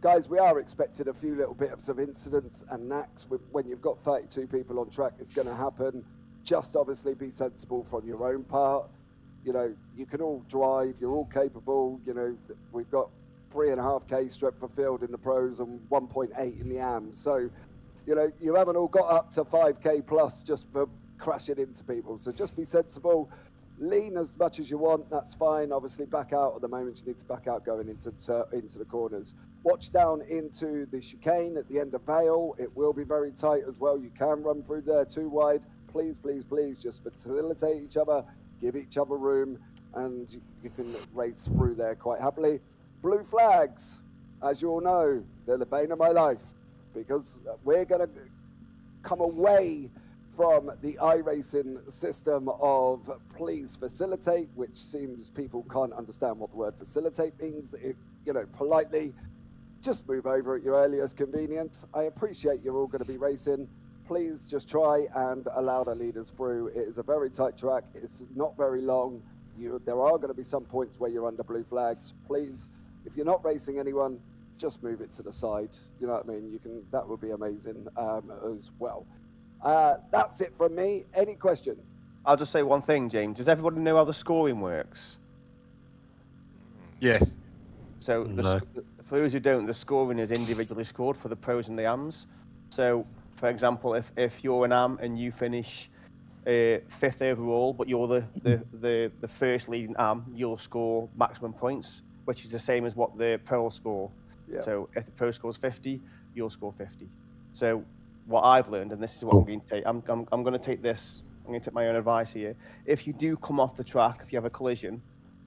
Speaker 12: guys, we are expecting a few little bits of incidents and knacks. When you've got 32 people on track, it's going to happen. Just obviously be sensible from your own part. You know, you can all drive. You're all capable. You know, we've got 3.5K strength for field in the pros and 1.8 in the AMs. So, you know, you haven't all got up to 5K plus just for crashing into people. So just be sensible. Lean as much as you want. That's fine. Obviously, back out at the moment. You need to back out going into the corners. Watch down into the chicane at the end of Vale. It will be very tight as well. You can run through there too wide. Please, please, please just facilitate each other. Give each other room. And you can race through there quite happily. Blue flags, as you all know, they're the bane of my life because we're going to come away from the iRacing system of please facilitate, which seems people can't understand what the word facilitate means. You know, politely, just move over at your earliest convenience. I appreciate you're all going to be racing. Please just try and allow the leaders through. It is a very tight track. It's not very long. There are going to be some points where you're under blue flags. Please, if you're not racing anyone, just move it to the side. You know what I mean? That would be amazing as well. That's it from me. Any questions?
Speaker 5: I'll just say one thing, James. Does everybody know how the scoring works?
Speaker 7: Yes.
Speaker 5: So, for those who don't, the scoring is individually scored for the pros and the AMs. So, for example, if you're an AM and you finish 5th overall, but you're the first leading AM, you'll score maximum points, which is the same as what the pro will score. Yeah. So if the pro scores 50, you'll score 50. So what I've learned, and this is what I'm going to take, I'm going to take this. I'm going to take my own advice here. If you do come off the track, if you have a collision,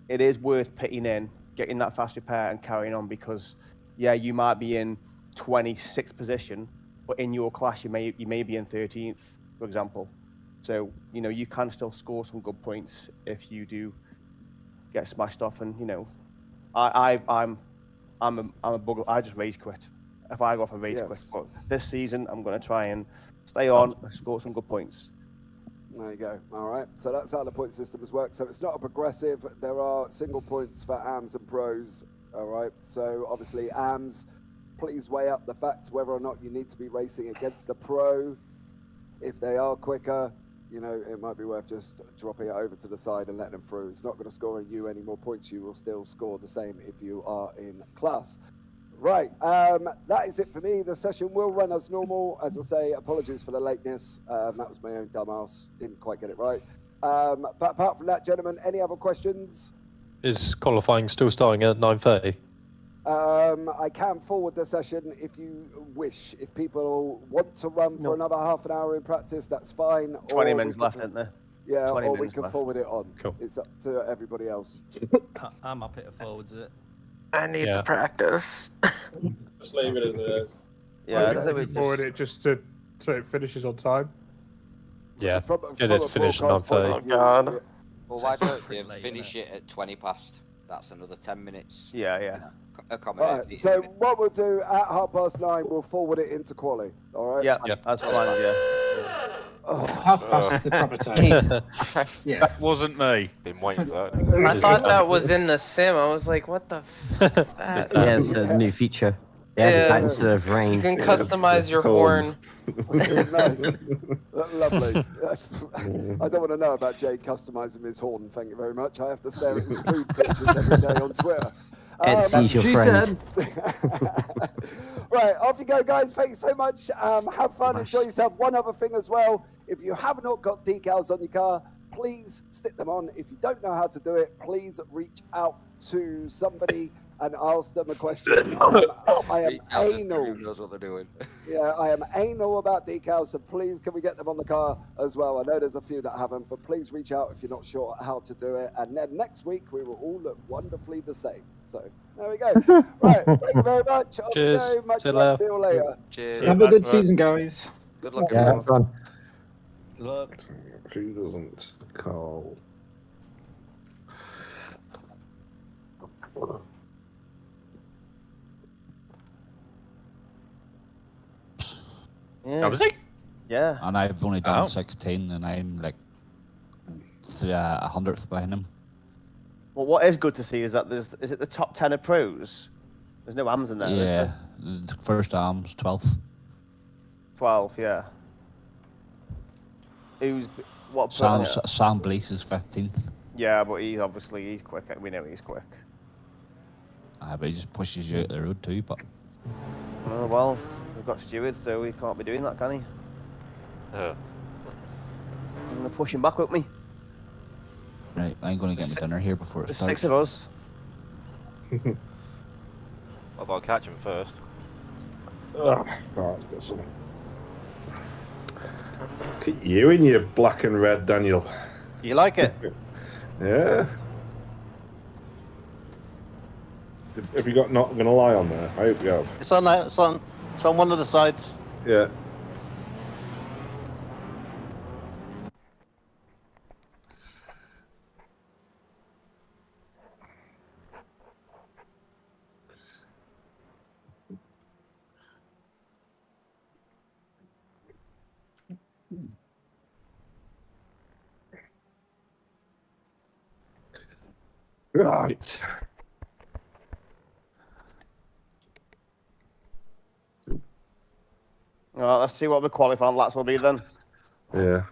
Speaker 5: it is worth pitting in, getting that fast repair, and carrying on because, yeah, you might be in 26th position, but in your class you may be in 13th, for example. So you know you can still score some good points if you do get smashed off. And you know, I'm a bug. I just rage quit. If I go off, I rage quit. But this season, I'm going to try and stay on and score some good points.
Speaker 12: There you go. All right. So that's how the point systems work. So it's not a progressive. There are single points for AMs and pros. All right. So obviously AMs, please weigh up the fact whether or not you need to be racing against a pro. If they are quicker, you know, it might be worth just dropping it over to the side and letting them through. It's not going to score you any more points. You will still score the same if you are in class. Right, that is it for me. The session will run as normal. As I say, apologies for the lateness. That was my own dumbass. Didn't quite get it right. But apart from that, gentlemen, any other questions?
Speaker 15: Is qualifying still starting at 9:30?
Speaker 12: I can forward the session if you wish. If people want to run for another half an hour in practice, that's fine.
Speaker 5: 20 minutes left, isn't there?
Speaker 12: Yeah,
Speaker 5: 20
Speaker 12: or we
Speaker 5: minutes
Speaker 12: can
Speaker 5: left.
Speaker 12: forward it on.
Speaker 15: Cool.
Speaker 12: It's up to everybody else.
Speaker 14: I'm happy to forwards it.
Speaker 16: I need the practice.
Speaker 17: Just leave it as it is.
Speaker 5: Yeah, I
Speaker 18: think we forward it just so it finishes on time.
Speaker 15: Yeah,
Speaker 12: from
Speaker 15: get it finished at
Speaker 12: broadcast point
Speaker 15: 9:30.
Speaker 12: of view,
Speaker 16: God.
Speaker 19: Well, why don't you
Speaker 14: Pretty late,
Speaker 19: finish it at 20 past? That's another 10 minutes.
Speaker 5: Yeah, yeah.
Speaker 19: Accommodate.
Speaker 12: Alright, so what we'll do at 9:30, we'll forward it into quali. All right.
Speaker 5: Yeah, that's fine. Yeah.
Speaker 13: Half past the proper time. Yeah.
Speaker 7: That wasn't me.
Speaker 3: Been waiting for that.
Speaker 16: I thought that was in the sim. I was like, what the f is that?
Speaker 8: Yeah, it's a new feature. Yeah,
Speaker 16: Yeah.
Speaker 8: instead of rain.
Speaker 16: You can customize your horn.
Speaker 12: Nice. Lovely. I don't want to know about Jay customizing his horn. Thank you very much. I have to stare at his food pictures every day on Twitter.
Speaker 8: Etsy's your friend.
Speaker 12: Right, off you go, guys. Thanks so much. Have fun. Enjoy yourself. One other thing as well. If you have not got decals on your car, please stick them on. If you don't know how to do it, please reach out to somebody and ask them a question. I am anal.
Speaker 19: Who knows what they're doing?
Speaker 12: Yeah, I am anal about decals, so please can we get them on the car as well? I know there's a few that haven't, but please reach out if you're not sure how to do it. And then next week, we will all look wonderfully the same. So there we go. Right, thank you very much. Off you
Speaker 15: Cheers.
Speaker 12: go. Much
Speaker 15: See you
Speaker 12: love.
Speaker 15: later.
Speaker 12: See you later.
Speaker 19: Cheers.
Speaker 13: Have a good season, guys.
Speaker 19: Good luck,
Speaker 8: Yeah,
Speaker 19: everyone.
Speaker 8: have fun.
Speaker 14: Look.
Speaker 1: Who doesn't call?
Speaker 5: Yeah.
Speaker 7: That was it.
Speaker 5: Yeah.
Speaker 4: And I've only done
Speaker 7: Oh.
Speaker 4: 16, and I'm like 100th behind him.
Speaker 5: Well, what is good to see is that is it the top 10 of pros? There's no AMs in there. is
Speaker 4: Yeah,
Speaker 5: there?
Speaker 4: the first arm's 12th.
Speaker 5: 12, yeah. What?
Speaker 4: Sam,
Speaker 5: yeah.
Speaker 4: Sam Blease is 15th.
Speaker 5: Yeah, but he's quick. We know he's quick.
Speaker 4: But he just pushes you out the road too. But
Speaker 5: Oh, well, we've got stewards, so we can't be doing that, can he? I'm gonna push him back with me.
Speaker 4: right, I'm going to get my dinner here before it
Speaker 5: There's
Speaker 4: starts.
Speaker 5: 6 of us.
Speaker 3: I've got to catch him first.
Speaker 1: Oh, right, got some. Look at you in your black and red, Daniel.
Speaker 9: You like it?
Speaker 1: Yeah. Have you got Not Gonna Lie on there? I hope you have.
Speaker 9: It's on that. It's on one of the sides.
Speaker 1: Yeah. Right.
Speaker 5: Alright, let's see what the qualifying laps will be then.
Speaker 1: Yeah.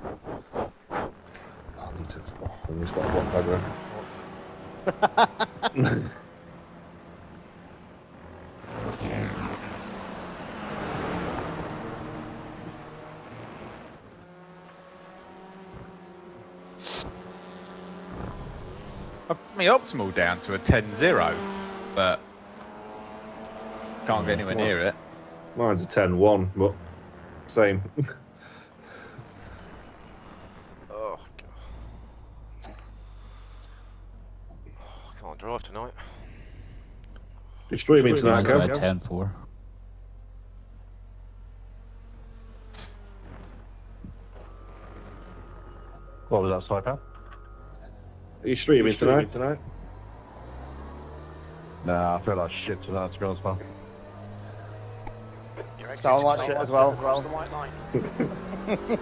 Speaker 1: I need to. Oh, I almost got a block pedal.
Speaker 7: I put my optimal down to a 10-0, but can't get anywhere near it.
Speaker 1: Mine's a 10-1, but same.
Speaker 3: Oh, God. I can't drive tonight.
Speaker 1: You're streaming tonight,
Speaker 4: Mine's
Speaker 1: Kev?
Speaker 4: a 10-4.
Speaker 17: What was that, Swiper?
Speaker 1: Are you streaming tonight?
Speaker 17: Nah, I feel like shit tonight, to be honest, man.
Speaker 5: Sound like shit as well.
Speaker 2: Across the white line.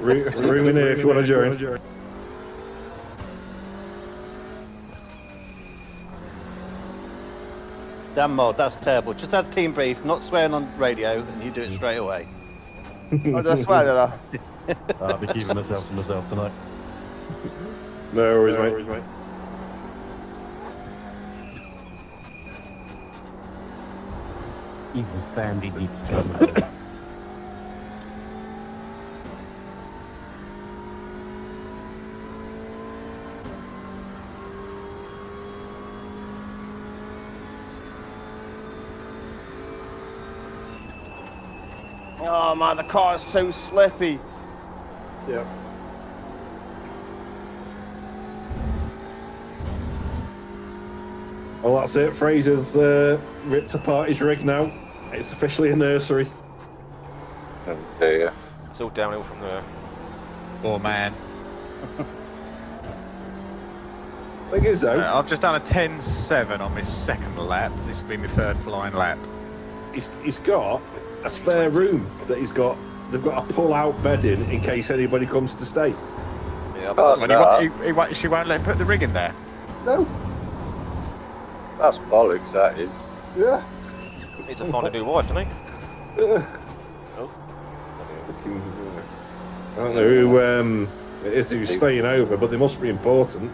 Speaker 1: Room in here if you want to join.
Speaker 9: Damn mod, that's terrible. Just have team brief, not swearing on radio, and you do it straight away.
Speaker 5: Oh, did I swear, did I?
Speaker 17: I'll be keeping myself to myself tonight.
Speaker 1: No worries, mate.
Speaker 17: Even Sandy needs to come.
Speaker 5: Oh man, the car is so slippy.
Speaker 1: Yeah. Well, that's it. Fraser's ripped apart his rig now. It's officially a nursery.
Speaker 3: Yeah. It's all downhill from there.
Speaker 7: Poor man.
Speaker 1: Thing is, though,
Speaker 7: I've just done a 10.7 on my second lap. This will be my third flying lap.
Speaker 1: he's got a spare room that they've got a pull-out bed in case anybody comes to stay.
Speaker 3: Yeah,
Speaker 7: but she won't let him put the rig in there.
Speaker 1: No.
Speaker 11: That's bollocks, that is.
Speaker 1: Yeah.
Speaker 3: Needs to find a new wife, doesn't he? Oh.
Speaker 1: I don't know who it is who's staying over, but they must be important.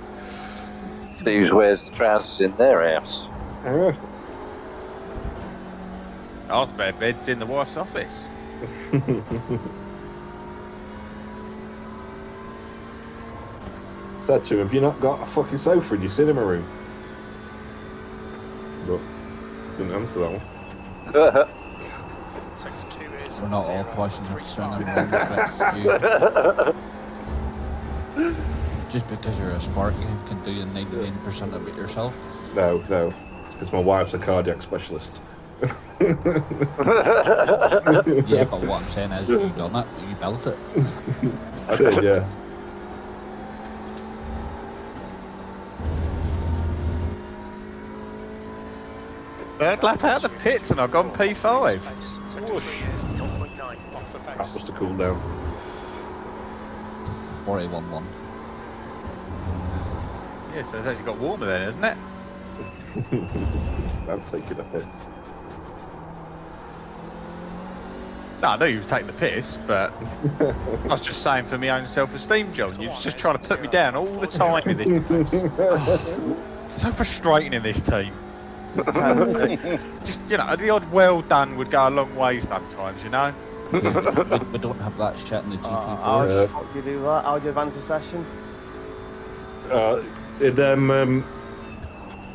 Speaker 11: See who wears the trousers in their house.
Speaker 1: Yeah.
Speaker 7: Our spare bed's in the wife's office.
Speaker 1: Said to him, have you not got a fucking sofa in your cinema room? But didn't answer that one.
Speaker 2: Sector 2 is
Speaker 4: We're not all pushing the cinema room. Just because you're a Spark, you can do 99% of it yourself.
Speaker 1: No, because my wife's a cardiac specialist.
Speaker 4: Yeah, but what I'm saying is, you done it, you built it.
Speaker 1: I did, yeah.
Speaker 7: Third lap out of the pits and I've gone P5.
Speaker 2: Sector 3 is 0.9 off the pace.
Speaker 1: That was to cool down.
Speaker 4: 41-1.
Speaker 7: Yeah, so it's actually got warmer then, isn't it?
Speaker 1: I'm taking a piss.
Speaker 7: No, I knew you was taking the piss, but I was just saying for my own self-esteem, John. You're just trying to put me down all the time in this. So frustrating in this team. Just, you know, the odd well done would go a long way sometimes, you know?
Speaker 4: We don't have that shit in the GT4.
Speaker 5: How the fuck do you do that? How do you advance a session?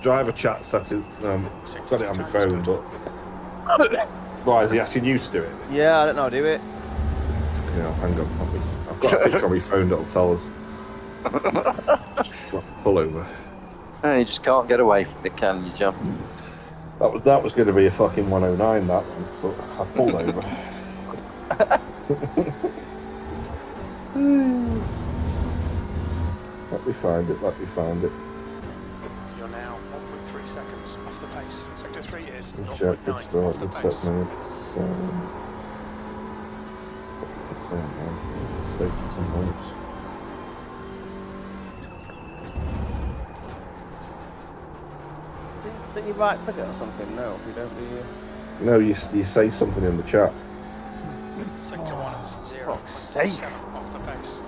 Speaker 1: Driver chat set it. Got it on my phone, but why is he asking you to do it?
Speaker 5: Yeah, I don't know how to do it.
Speaker 1: Fucking hell, hang on, I've got a picture on my phone that'll tell us. Pull over.
Speaker 11: No, you just can't get away from it, can you, John?
Speaker 1: That was going to be a fucking 109, that one, but I pulled over. Let me find it.
Speaker 2: You're now 1.3 seconds off the pace. Sector 3 is
Speaker 1: Check,
Speaker 2: 0.9 off the pace.
Speaker 1: Save some notes.
Speaker 5: Didn't you right click it or something? No, if you don't do you?
Speaker 1: No, you say something in the chat.
Speaker 2: Sector 1 is 0.7 off the pace.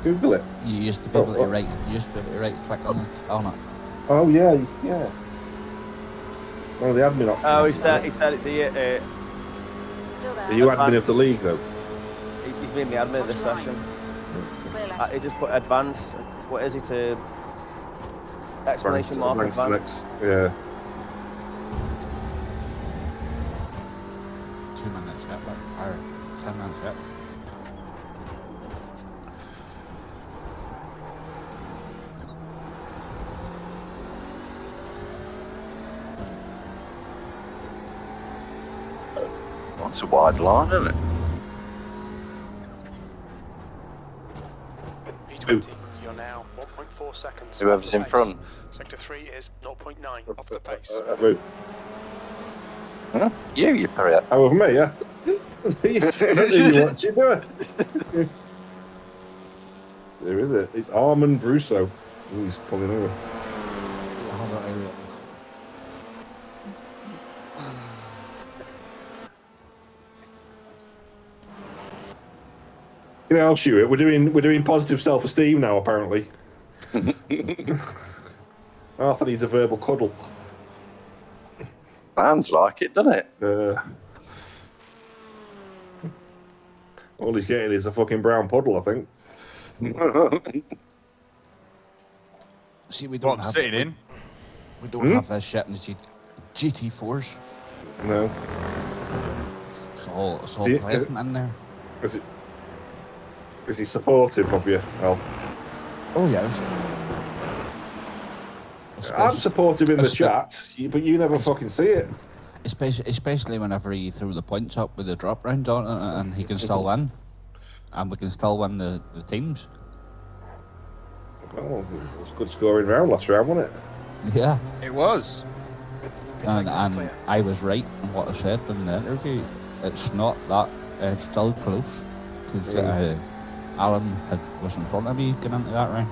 Speaker 1: Google it.
Speaker 4: You used to be able to right. You used to be able to right click on it.
Speaker 1: Oh yeah. Oh, the admin option.
Speaker 5: Oh, he said it's here.
Speaker 1: Are you admin of the league though?
Speaker 5: He's been the admin of this session. He just put advance. What is it? Explanation mark advance.
Speaker 1: Yeah.
Speaker 4: 2 minutes yet, or 10 minutes yet.
Speaker 11: It's a wide line, isn't it?
Speaker 2: P20, you're now 1.4 seconds.
Speaker 11: Whoever's in front.
Speaker 2: Sector 3 is 0.9 off the pace.
Speaker 11: Huh? You period.
Speaker 1: Oh, with me, yeah. You watch it, do it. There is it. It's Armand Brusso. Ooh, he's pulling over. You know, I'll shoot it. We're doing positive self-esteem now, apparently. Arthur needs a verbal cuddle.
Speaker 11: Sounds like it, doesn't it?
Speaker 1: All he's getting is a fucking brown puddle, I think.
Speaker 4: See, we don't have
Speaker 7: sitting in.
Speaker 4: We don't have that shit in the GT4s.
Speaker 1: No.
Speaker 4: It's all pleasant in there.
Speaker 1: Is he supportive of you, Al?
Speaker 4: Oh yes.
Speaker 1: I'm supportive in the chat, but you never fucking see it.
Speaker 4: Especially whenever he threw the points up with the drop round on it, and he can still win, and we can still win the teams.
Speaker 1: Oh, it was a good scoring round last round, wasn't it?
Speaker 4: Yeah.
Speaker 7: It was.
Speaker 4: And I was right in what I said in the interview. It's not that. It's still close because Alan was in front of me getting into that round.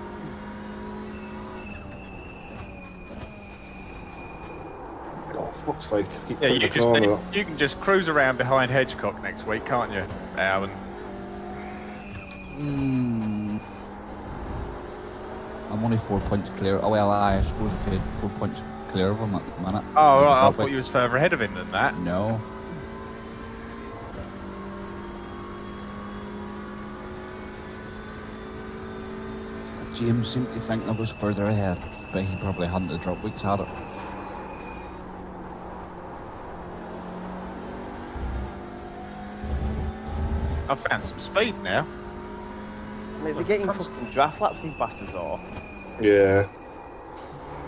Speaker 1: Looks like
Speaker 7: Yeah, you can just cruise around behind Hedgecock next week, can't you, Alan?
Speaker 4: I'm only 4 points clear. Oh well, I suppose I could 4 points clear of him at the minute.
Speaker 7: Oh, right, I thought you was further ahead of him than that.
Speaker 4: No. James seemed to think I was further ahead, but he probably hadn't the drop weeks had it.
Speaker 7: I've found some speed now.
Speaker 5: I mean, they're getting fucking draft laps, these bastards are.
Speaker 1: Yeah.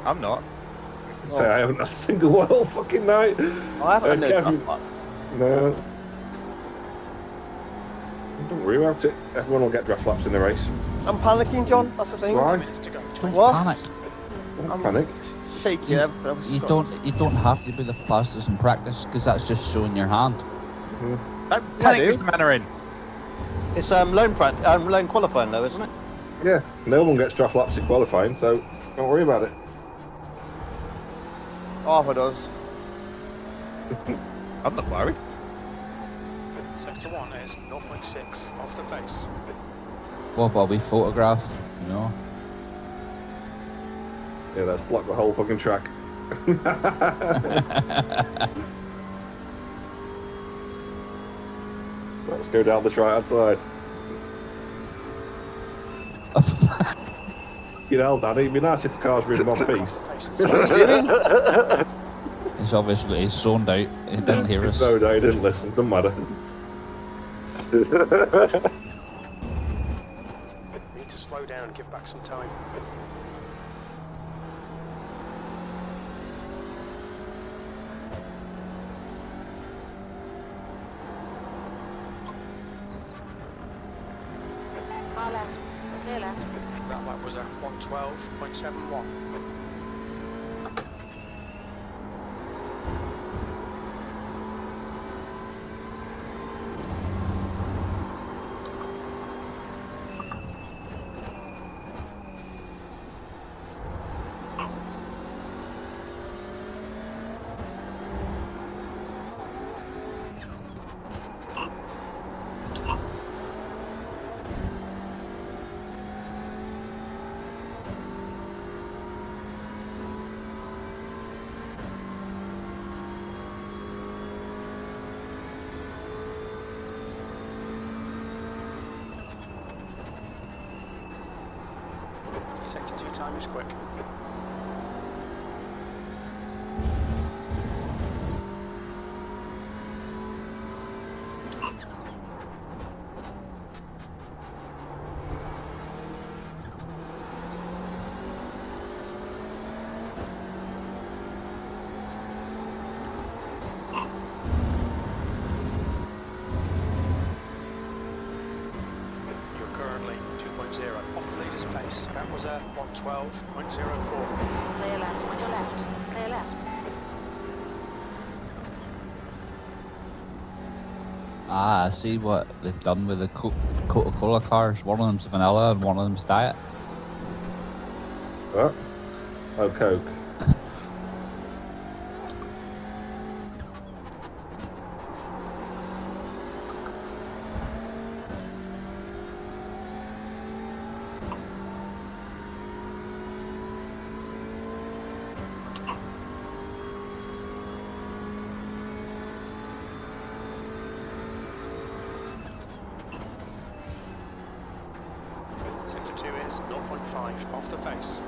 Speaker 7: I'm not.
Speaker 1: Say I haven't had a single one all fucking night.
Speaker 5: I haven't had no draft laps.
Speaker 1: No. Don't worry about it. Everyone will get draft laps in the race.
Speaker 5: I'm panicking, John. That's the thing.
Speaker 1: Why?
Speaker 4: Don't
Speaker 5: What?
Speaker 4: panic.
Speaker 1: Don't panic.
Speaker 5: Shaky.
Speaker 4: You don't have to be the fastest in practice because that's just showing your hand.
Speaker 7: Don't panic, Mr. Mandarin.
Speaker 9: It's lone qualifying though, isn't it?
Speaker 1: Yeah. No one gets draft laps in qualifying, so don't worry about it.
Speaker 5: Arthur does.
Speaker 7: I'm not worried.
Speaker 2: Sector 1 is 0.6 off the pace.
Speaker 4: Well, Bobby, photograph, you know.
Speaker 1: Yeah, that's blocked the whole fucking track. Let's go down this right hand side. You know, Daddy, it'd be nice if the cars were in one piece.
Speaker 4: He's obviously zoned out. He didn't hear us.
Speaker 1: He's zoned out, he didn't listen, doesn't matter.
Speaker 2: Need to slow down and give back some time.
Speaker 10: Far left, clear left.
Speaker 2: That lap was at 112.71. Sector 2 time is quick. You're currently 2.0 off the leader's pace. That was at 112.04.
Speaker 10: Clear left, on your left, clear left.
Speaker 4: Ah, I see what they've done with the Coca-Cola cars. One of them's vanilla and one of them's diet.
Speaker 1: What? Oh, Coke.
Speaker 2: Sector 2 is 0.5 off the pace.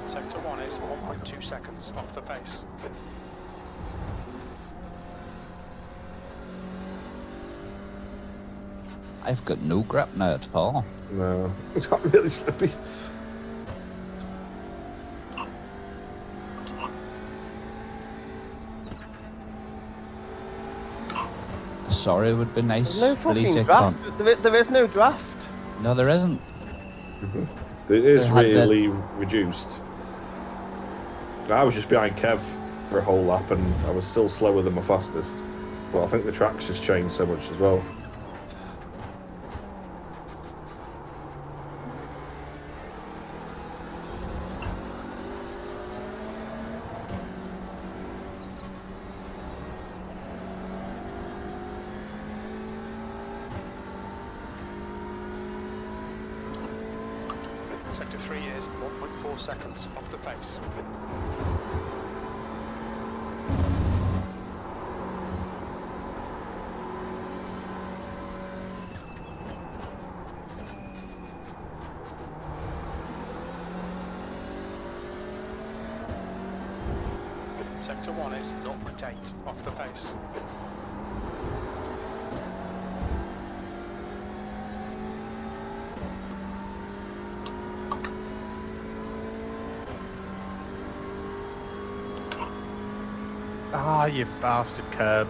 Speaker 2: Sector 1 is 1.2 seconds off the pace.
Speaker 4: I've got no grip now at all.
Speaker 1: No, it's not really slippy.
Speaker 4: Sorry would be nice.
Speaker 5: There's no fucking draft. There is no draft.
Speaker 4: No, there isn't.
Speaker 1: It is
Speaker 4: They had
Speaker 1: really reduced. I was just behind Kev for a whole lap and I was still slower than my fastest. But I think the track's just changed so much as well.
Speaker 2: Sector 3 is 1.4 seconds off the pace. Sector 1 is 0.8 off the pace.
Speaker 7: Ah, you bastard curb.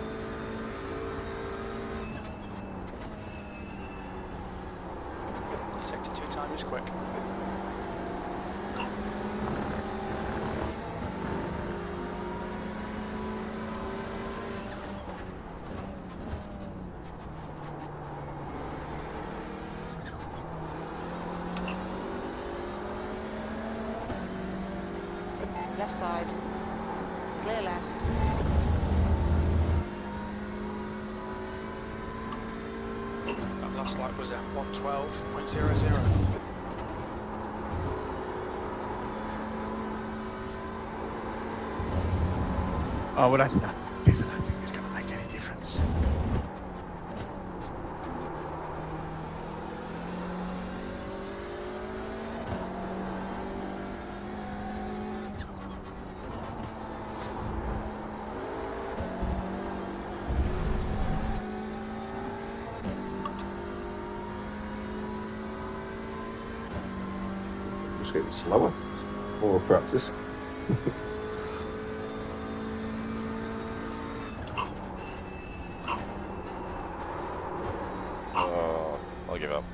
Speaker 2: Sector 2 time is quick.
Speaker 10: Left side. Clear left.
Speaker 2: That last lap was at 112.00.
Speaker 7: Oh, well, I guess I don't think it's going to make any difference.
Speaker 1: Just getting slower. More practice.
Speaker 3: I'll give up.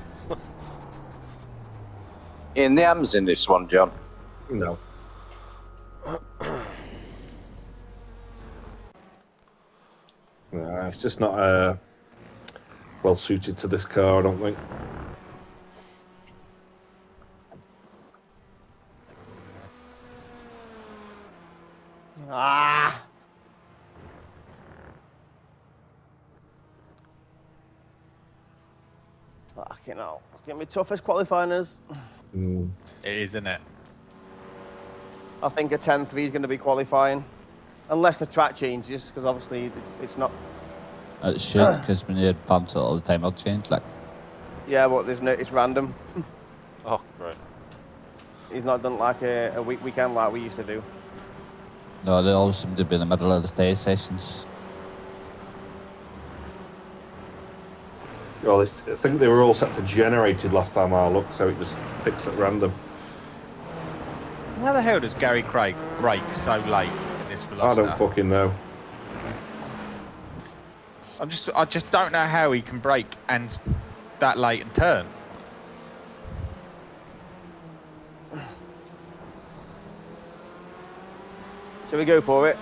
Speaker 11: In the AMs in this one, John?
Speaker 1: No. It's just not well suited to this car, I don't think.
Speaker 5: Ah! Fucking hell. It's going to be tough as qualifiers.
Speaker 1: Mm.
Speaker 7: It is, isn't it?
Speaker 5: I think a 10.3 is going to be qualifying. Unless the track changes, because obviously it's not
Speaker 4: It should, because when you advance it all the time, it'll change. Like,
Speaker 5: Yeah, but there's no. It's random.
Speaker 3: Oh, right.
Speaker 5: He's not done like a weekend like we used to do.
Speaker 4: no, they all seem to be in the middle of the day sessions.
Speaker 1: Well, I think they were all set to generated last time I looked, so it just picks at random.
Speaker 7: How the hell does Gary Craig brake so late in this velocity?
Speaker 1: I don't fucking know.
Speaker 7: I just don't know how he can brake and that late and turn.
Speaker 5: Shall we go for it?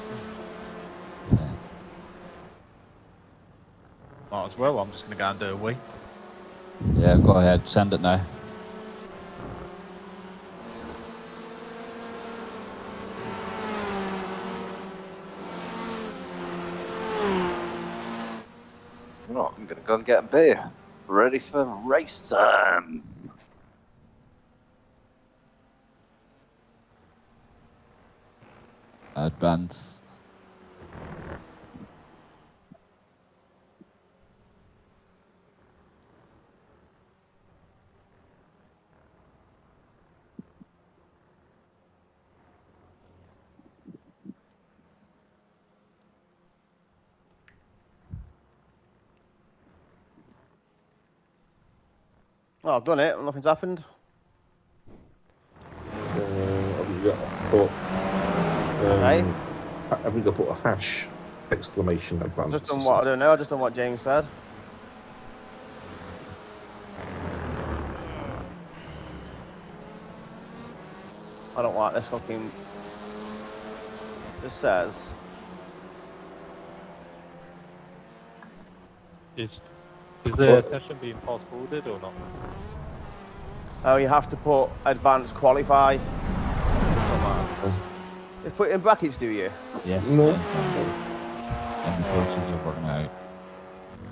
Speaker 7: Might as well. I'm just going to go and do a wee.
Speaker 4: Yeah, go ahead, send it now.
Speaker 11: Right, I'm gonna go and get a beer. Ready for race time.
Speaker 4: Advance.
Speaker 5: Oh, I've done it. Nothing's happened.
Speaker 1: Have you got put? Have you got put a hash exclamation advance?
Speaker 5: Just done what I don't know. I just done what James said. I don't like this fucking. It says.
Speaker 17: Is the session being fast forwarded or not?
Speaker 5: Oh, you have to put advanced qualify. Just put it in brackets, do you?
Speaker 4: Yeah.
Speaker 1: No.
Speaker 4: And the process of working out.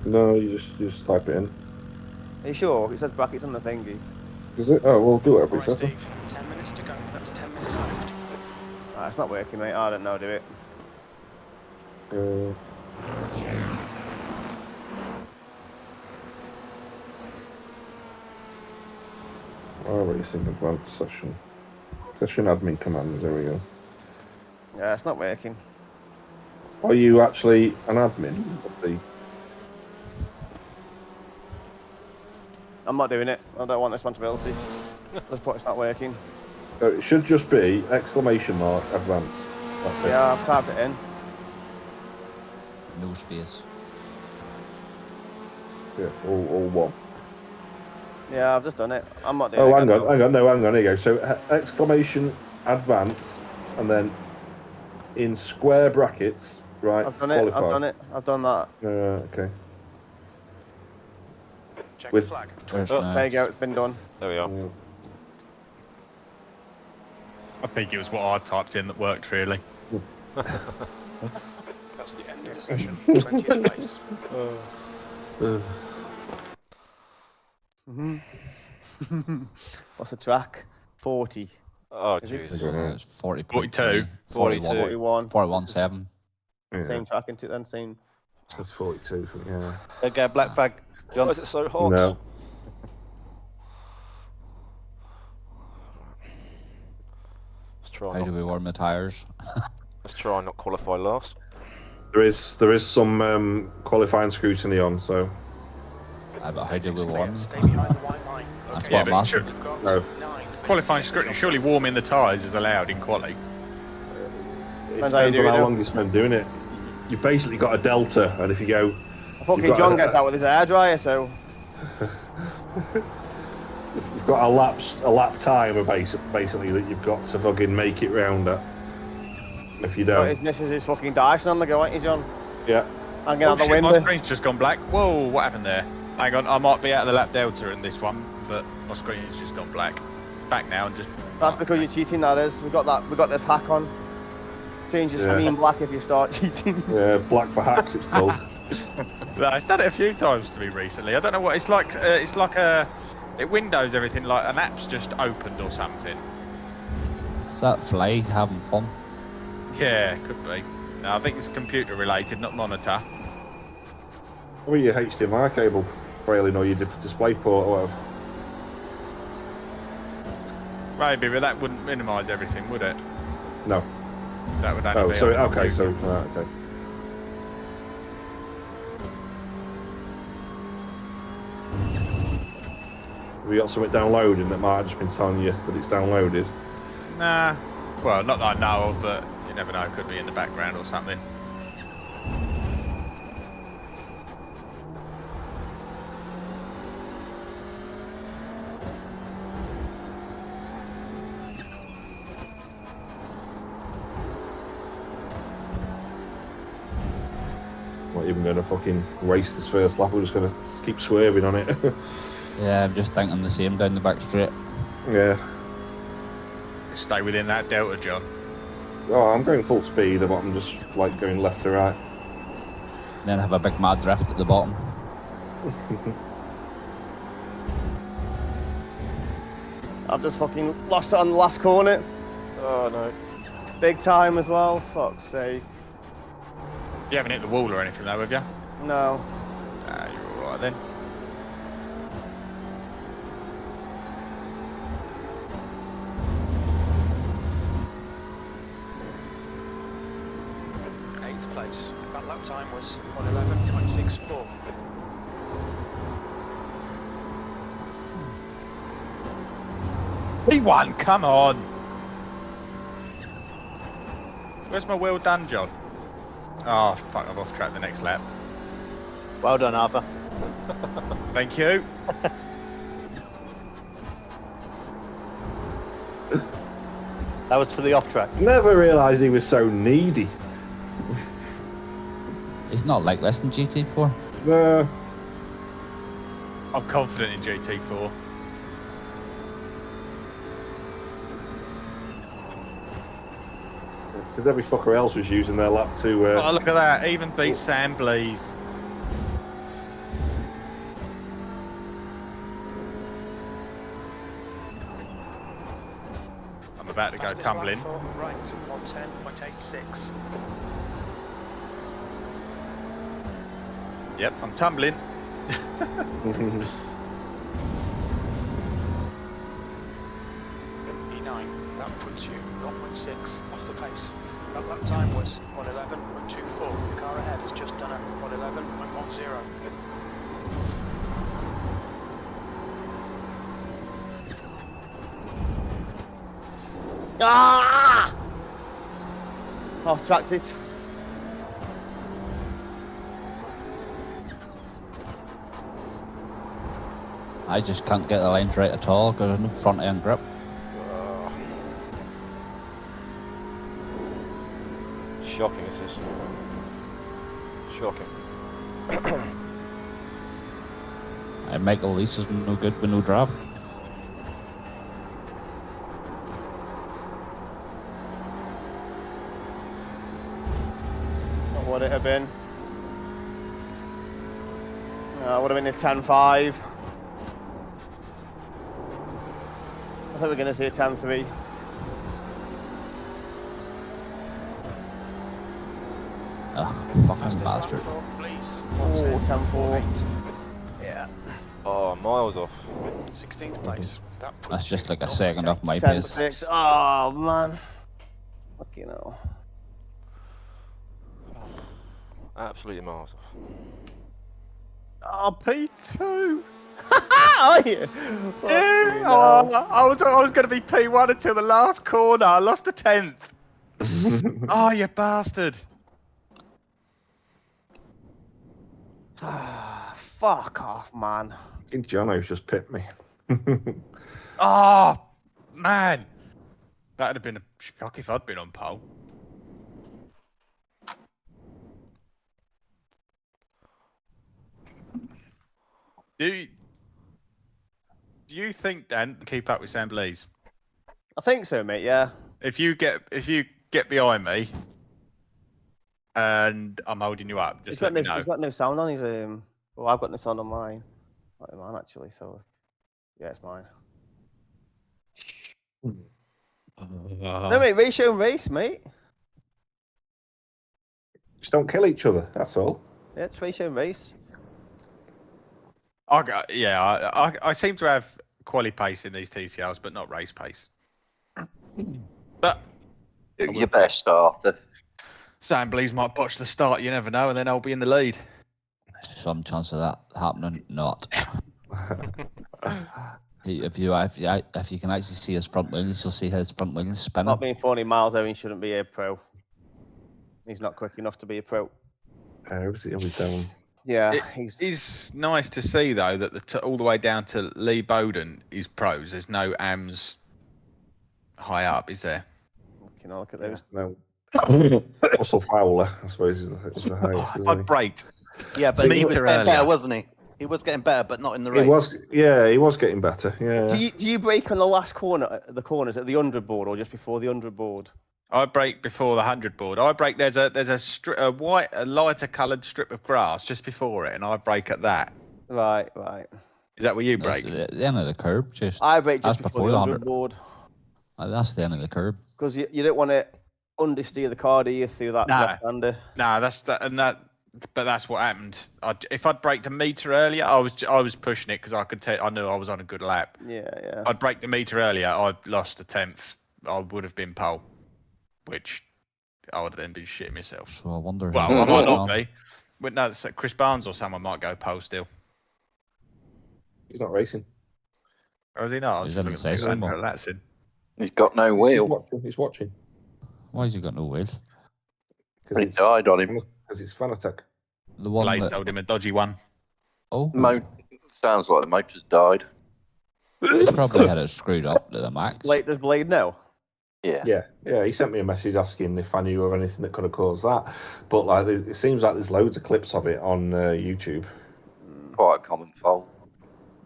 Speaker 1: No, you just type it in.
Speaker 5: Are you sure? It says brackets on the thingy.
Speaker 1: Is it? Oh, we'll do it every
Speaker 2: Right,
Speaker 1: session.
Speaker 2: Steve, 10 minutes to go. That's 10 minutes left.
Speaker 5: Ah, it's not working, mate. I don't know, do it.
Speaker 1: iRacing advanced session. Session admin commands, there we go.
Speaker 5: Yeah, it's not working.
Speaker 1: Are you actually an admin of the...
Speaker 5: I'm not doing it. I don't want responsibility. Just put it's not working.
Speaker 1: So it should just be exclamation mark advanced. That's it.
Speaker 5: Yeah, I've typed it in.
Speaker 4: No space.
Speaker 1: Yeah, all one.
Speaker 5: Yeah, I've just done it. I'm not doing
Speaker 1: Oh,
Speaker 5: it.
Speaker 1: hang on, here you go. So exclamation advance, and then in square brackets, right?
Speaker 5: I've done it. I've done it. I've done that.
Speaker 1: Okay.
Speaker 2: Check
Speaker 1: With
Speaker 2: the flag.
Speaker 5: There you go. It's been done.
Speaker 3: There we are.
Speaker 7: I think it was what I typed in that worked, really.
Speaker 2: That's the end of the session. 20th place.
Speaker 5: What's the track? 40.
Speaker 3: Oh,
Speaker 5: Is it?
Speaker 3: jeez.
Speaker 4: It's 40.
Speaker 7: 42.
Speaker 5: 41.
Speaker 4: 41.7.
Speaker 1: Yeah.
Speaker 5: Same track into it then, same.
Speaker 1: That's 42, yeah.
Speaker 9: Okay, black bag. John.
Speaker 3: Why is it so hot?
Speaker 1: No.
Speaker 3: Let's try.
Speaker 4: How do we warm the tyres?
Speaker 3: Let's try and not qualify last.
Speaker 1: There is some qualifying scrutiny on, so...
Speaker 4: But how do we warm them?
Speaker 2: Stay behind the white line.
Speaker 4: That's
Speaker 2: Okay,
Speaker 4: what I'm asking.
Speaker 2: you've got
Speaker 1: No.
Speaker 2: 9.
Speaker 7: Qualifying scrutiny, surely warming the tyres is allowed in quali.
Speaker 1: It
Speaker 5: Depends how you
Speaker 1: depends
Speaker 5: do
Speaker 1: on
Speaker 5: it,
Speaker 1: how
Speaker 5: though.
Speaker 1: long you spend doing it. You've basically got a delta, and if you go...
Speaker 5: Fucking
Speaker 1: got
Speaker 5: John
Speaker 1: a-
Speaker 5: gets out with his hairdryer, so.
Speaker 1: You've got a lap timer, basically, that you've got to fucking make it round at. If you
Speaker 5: Got
Speaker 1: don't...
Speaker 5: his missus is fucking Dyson on the go, ain't you, John?
Speaker 1: Yeah.
Speaker 5: Hanging out the
Speaker 7: Shit, my
Speaker 5: window.
Speaker 7: screen's just gone black. Whoa, what happened there? Hang on, I might be out of the lap delta in this one, but my screen's just gone black. Back now and just...
Speaker 5: That's because you're cheating, that is. We got this hack on. Change your
Speaker 1: Yeah.
Speaker 5: screen black if you start cheating.
Speaker 1: Yeah, black for hacks, it's called.
Speaker 7: No, it's done it a few times to me recently. I don't know what it's like. It's like it windows everything like an app's just opened or something.
Speaker 4: Is that fly having fun?
Speaker 7: Yeah, could be. No, I think it's computer related, not monitor.
Speaker 1: Or your HDMI cable failing or your display port or whatever.
Speaker 7: Maybe, but that wouldn't minimise everything, would it?
Speaker 1: No.
Speaker 7: That would only
Speaker 1: Oh,
Speaker 7: be
Speaker 1: so
Speaker 7: on the
Speaker 1: okay, so
Speaker 7: computer.
Speaker 1: okay. Have you got something downloading that might have just been telling you that it's downloaded?
Speaker 7: Nah. Well, not that I know of, but you never know. It could be in the background or something.
Speaker 1: Not even going to fucking race this first lap. We're just going to keep swerving on it.
Speaker 4: Yeah, I'm just thinking the same down the back straight.
Speaker 1: Yeah.
Speaker 7: Just stay within that delta, John.
Speaker 1: Oh, I'm going full speed, but I'm just like going left to right.
Speaker 4: And then have a big mad drift at the bottom.
Speaker 5: I've just fucking lost it on the last corner.
Speaker 3: Oh no.
Speaker 5: Big time as well, fuck's sake.
Speaker 7: You haven't hit the wall or anything though, have you?
Speaker 5: No.
Speaker 7: Ah, you're alright then.
Speaker 2: Eighth place. That lap time was 1:11.26.4.
Speaker 7: P1, come on! Where's my well done, John? Oh, fuck, I've off track the next lap.
Speaker 9: Well done, Arthur.
Speaker 7: Thank you.
Speaker 9: That was for the off track.
Speaker 1: Never realised he was so needy.
Speaker 4: He's not like this in GT4.
Speaker 1: No.
Speaker 7: I'm confident in GT4.
Speaker 1: Because every fucker else was using their lap to...
Speaker 7: Oh, look at that. Even beat Sam Blees. I'm about to go
Speaker 2: Fastest
Speaker 7: tumbling.
Speaker 2: lap for right, 1:10.86.
Speaker 7: Yep, I'm tumbling.
Speaker 2: E9, that puts you 0.6 off the pace. That lap time was 1:11.24. The car ahead has just done a 1:11.10.
Speaker 5: Ah! Off tracked it.
Speaker 4: I just can't get the lines right at all because of no front end grip.
Speaker 3: Shocking, is this? Shocking.
Speaker 4: And Michael Lease is no good with no draft.
Speaker 5: Not what it have been. Would have been a 10.5. I think we're going to see a 10.3.
Speaker 4: Ugh, fucking bastard.
Speaker 5: Oh, 10.4. Yeah.
Speaker 3: Oh, miles off.
Speaker 2: 16th place.
Speaker 4: That's just like a second off my pace.
Speaker 5: 10.6. Oh, man. Fucking hell.
Speaker 3: Absolutely miles off.
Speaker 5: Oh, P2. Are you?
Speaker 7: Yeah. Oh, I was going to be P1 until the last corner. I lost a 10th. Oh, you bastard.
Speaker 5: Fuck off, man.
Speaker 1: I think Jono's just pipped me.
Speaker 7: Oh, man. That'd have been a shock if I'd been on pole. Do you think Dan can keep up with Sam Blees?
Speaker 5: I think so, mate. Yeah.
Speaker 7: If you get behind me and I'm holding you up, just let me know.
Speaker 5: He's got no sound on his well, I've got no sound on mine. Not mine actually. So yeah, it's mine. No, mate. Ratio and race, mate.
Speaker 1: Just don't kill each other. That's all.
Speaker 5: Yeah, it's ratio and race.
Speaker 7: I seem to have quali pace in these TCRs, but not race pace. But
Speaker 11: your best, Arthur.
Speaker 7: Sam Blees might botch the start. You never know, and then I'll be in the lead.
Speaker 4: Some chance of that happening. Not. If you can actually see his front wings, you'll see his front wings spinning.
Speaker 5: Not being 40 miles over, he shouldn't be a pro. He's not quick enough to be a pro.
Speaker 1: Was he always down?
Speaker 5: Yeah,
Speaker 7: It's nice to see though that all the way down to Lee Bowden is pros. There's no AMs high up, is there?
Speaker 5: Can I look at those?
Speaker 1: No. Russell Fowler, I suppose, is the highest.
Speaker 7: If I'd braked.
Speaker 9: Yeah, but he was
Speaker 7: Meter
Speaker 9: getting better,
Speaker 7: earlier.
Speaker 9: wasn't he? He was getting better, but not in the race.
Speaker 1: He was getting better. Yeah.
Speaker 5: Do you brake on the last corner, the corners at the 100 board, or just before the 100 board?
Speaker 7: I brake before the 100 board. I brake. There's a lighter coloured strip of grass just before it, and I brake at that.
Speaker 5: Right.
Speaker 7: Is that where you brake?
Speaker 4: The end of the curb.
Speaker 5: I brake just before the 100 board.
Speaker 4: That's the end of the curb.
Speaker 5: Because you don't want to understeer the car, do you, through that left-hander?
Speaker 7: No, but that's what happened. If I'd braked a metre earlier, I was pushing it because I knew I was on a good lap.
Speaker 5: Yeah.
Speaker 7: I'd braked a metre earlier, I'd lost a tenth. I would have been pole, which I would have then been shitting myself.
Speaker 4: So I wonder.
Speaker 7: Well, I might not be. But no, Chris Barnes or someone might go pole still.
Speaker 1: He's not racing.
Speaker 7: Or is he not? I was just looking at that.
Speaker 11: He's got no wheel.
Speaker 1: He's watching.
Speaker 4: Why has he got no wheels?
Speaker 11: He died on him.
Speaker 1: Because it's Fanatec.
Speaker 4: The one
Speaker 7: Blade
Speaker 4: that...
Speaker 7: sold him a dodgy one.
Speaker 4: Oh.
Speaker 11: Sounds like the motor's died.
Speaker 4: He probably had it screwed up to the max.
Speaker 5: Does Blade know?
Speaker 11: Yeah.
Speaker 1: He sent me a message asking if I knew of anything that could have caused that. But like, it seems like there's loads of clips of it on YouTube.
Speaker 11: Quite a common fault.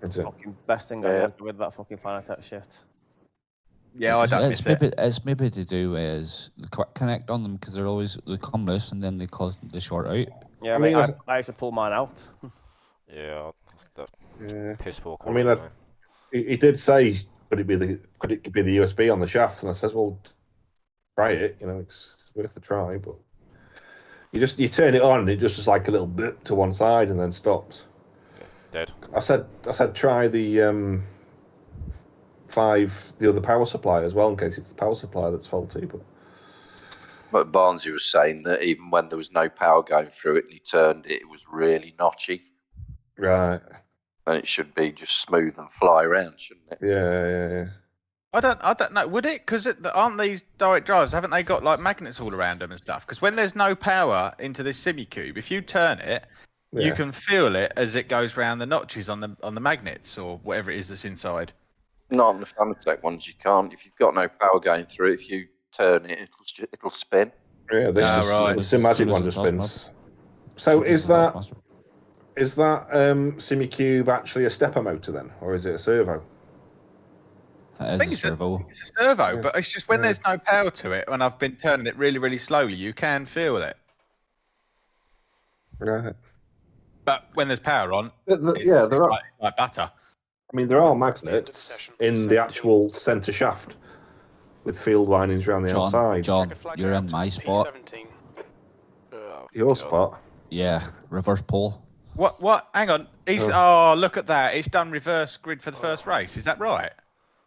Speaker 5: Fucking best thing I ever with that fucking Fanatec shit.
Speaker 7: Yeah, I don't miss it.
Speaker 4: It's maybe to do with the quick connect on them because they come loose and then they cause the short out.
Speaker 5: Yeah, I used to pull mine out.
Speaker 3: Yeah, piss poor.
Speaker 1: I mean, he did say, could it be the USB on the shaft? And I says, well, try it. It's worth a try. But you turn it on, and it just is like a little bit to one side and then stops.
Speaker 3: Dead.
Speaker 1: I said try the the other power supply as well in case it's the power supply that's faulty.
Speaker 11: But Barnesy was saying that even when there was no power going through it and he turned it, it was really notchy.
Speaker 1: Right.
Speaker 11: And it should be just smooth and fly around, shouldn't it?
Speaker 1: Yeah.
Speaker 7: I don't know. Would it? Because aren't these direct drives? Haven't they got like magnets all around them and stuff? Because when there's no power into this semi-cube, if you turn it, you can feel it as it goes round the notches on the magnets or whatever it is that's inside.
Speaker 11: Not on the Fanatec ones, you can't. If you've got no power going through, if you turn it, it'll spin.
Speaker 1: Yeah, the Simagic one just spins. So is that Simicube actually a stepper motor then, or is it a servo?
Speaker 7: I think it's a servo, but it's just when there's no power to it, and I've been turning it really, really slowly, you can feel it.
Speaker 1: Right.
Speaker 7: But when there's power on,
Speaker 1: there are
Speaker 7: like butter.
Speaker 1: I mean, there are magnets in the actual centre shaft with field windings around the outside.
Speaker 4: John, you're in my spot.
Speaker 1: Your spot?
Speaker 4: Yeah, reverse pole.
Speaker 7: What? Hang on. Look at that. It's done reverse grid for the first race. Is that right?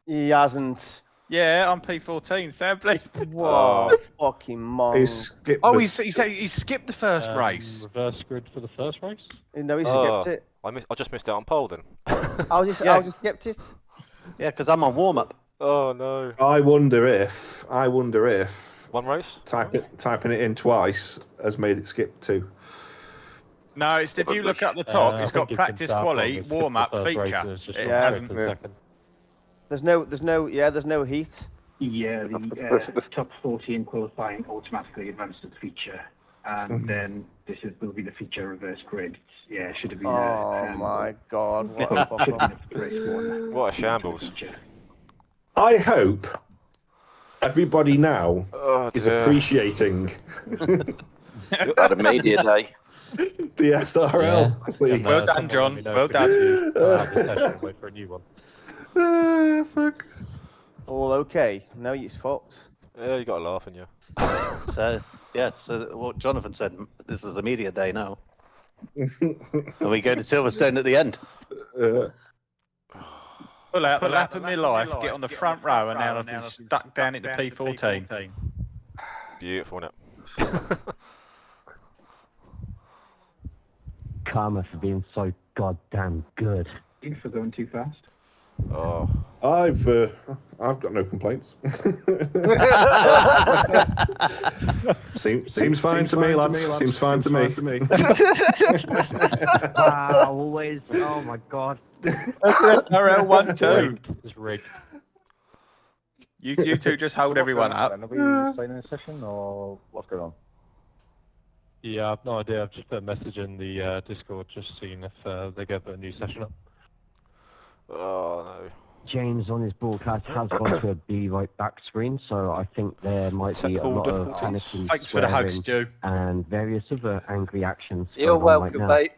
Speaker 5: He hasn't.
Speaker 7: Yeah, on P14, sadly.
Speaker 5: Whoa, fucking mon.
Speaker 7: He skipped the first race.
Speaker 17: Reverse grid for the first race?
Speaker 5: No, he skipped it.
Speaker 3: I just missed out on pole then.
Speaker 5: I just skipped it.
Speaker 9: Yeah, because I'm on warm up.
Speaker 3: Oh no.
Speaker 1: I wonder if
Speaker 3: one race
Speaker 1: typing it in twice has made it skip 2.
Speaker 7: No, it's if you look at the top, it's got practice quali, warm up feature. It hasn't.
Speaker 5: There's no heat.
Speaker 13: Yeah, the top 14 qualifying automatically advanced to the feature, and then will be the feature reverse grid. Yeah, should have been.
Speaker 5: Oh my god! What a
Speaker 3: what a shambles!
Speaker 1: I hope everybody now is appreciating
Speaker 11: Had a media day.
Speaker 1: The SRL. Please.
Speaker 7: Well done, John. Well done.
Speaker 17: Wait for a new one.
Speaker 1: Fuck.
Speaker 5: All okay. No use, Fox.
Speaker 3: Yeah, you got a laugh in you.
Speaker 9: So what Jonathan said, this is a media day now. And we go to Silverstone at the end.
Speaker 7: Pull out the lap of my life, get on the front row, and now I've been stuck down into P14.
Speaker 3: Beautiful, isn't it?
Speaker 8: Karma for being so goddamn good.
Speaker 13: You for going too fast.
Speaker 3: Oh.
Speaker 1: I've got no complaints. Seems fine to me, lads. Seems fine to me.
Speaker 8: Wow, always. Oh my god.
Speaker 7: RL1-2.
Speaker 17: It's rigged.
Speaker 7: You two just hold everyone up.
Speaker 17: Are we playing in a session or what's going on? Yeah, I've no idea. I've just put a message in the Discord, just seeing if they get a new session up.
Speaker 3: Oh no.
Speaker 8: James on his broadcast has gone to a be right back screen, so I think there might be a lot of panicking,
Speaker 7: Thanks for the hugs, Stu.
Speaker 8: and various other angry actions.
Speaker 11: You're
Speaker 8: going on right
Speaker 11: welcome,
Speaker 8: now.
Speaker 11: mate.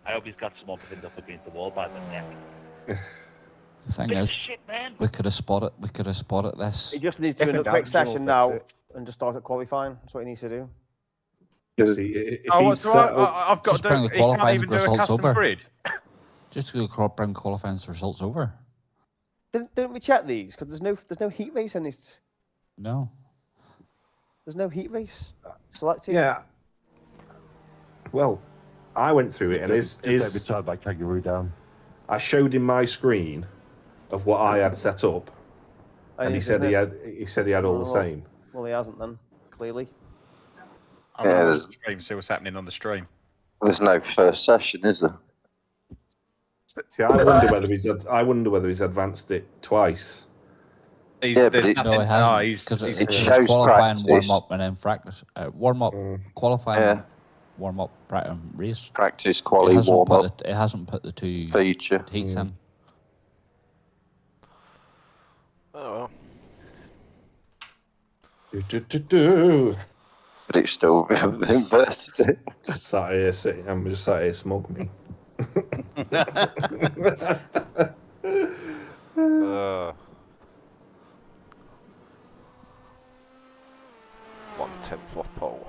Speaker 9: I hope he's got someone pinned up against the wall by the neck.
Speaker 4: The thing is, we could have spotted this.
Speaker 5: He just needs to do a quick session now and just start at qualifying. That's what he needs to do.
Speaker 7: What's right? I've got
Speaker 4: Just
Speaker 7: to
Speaker 4: bring
Speaker 7: do.
Speaker 4: the
Speaker 7: He can't
Speaker 4: qualifying
Speaker 7: even do a
Speaker 4: results
Speaker 7: custom
Speaker 4: over.
Speaker 7: grid.
Speaker 4: Just to bring qualifying results over.
Speaker 5: Didn't we check these? Because there's no heat race in it.
Speaker 4: No.
Speaker 5: There's no heat race selected.
Speaker 1: Yeah. Well, I went through it, and
Speaker 8: by Kangaroo down.
Speaker 1: I showed him my screen of what I had set up, and he said he had all the same.
Speaker 5: Well, he hasn't then, clearly.
Speaker 7: I'm on the stream. See what's happening on the stream.
Speaker 11: There's no first session, is there?
Speaker 1: See, I wonder whether he's advanced it twice.
Speaker 7: There's
Speaker 4: No,
Speaker 7: nothing.
Speaker 4: it hasn't.
Speaker 7: He's
Speaker 11: it
Speaker 4: It's
Speaker 11: shows
Speaker 4: qualifying,
Speaker 11: practice.
Speaker 4: warm up, and then practice. Warm up, qualifying, warm up, race.
Speaker 11: Practice, quality, warm up.
Speaker 4: It hasn't put the two
Speaker 11: feature
Speaker 4: heats in.
Speaker 3: Oh well.
Speaker 11: But it's still inverted.
Speaker 1: Just sat here sitting. I'm just sat here smoking.
Speaker 3: 1/10 off pole.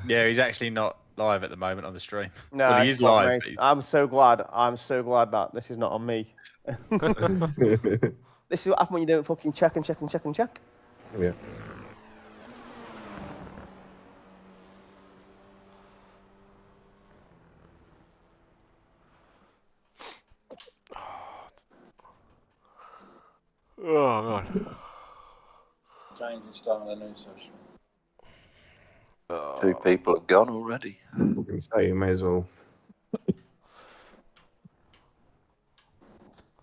Speaker 7: Yeah, he's actually not live at the moment on the stream.
Speaker 5: No,
Speaker 7: well, he is live.
Speaker 5: Mate. I'm so glad. I'm so glad that this is not on me. This is what happens when you don't fucking check and check and check and check.
Speaker 1: Yeah.
Speaker 3: Oh god.
Speaker 14: James is starting a new session.
Speaker 11: Two people have gone already.
Speaker 1: I'm going to say you may as well.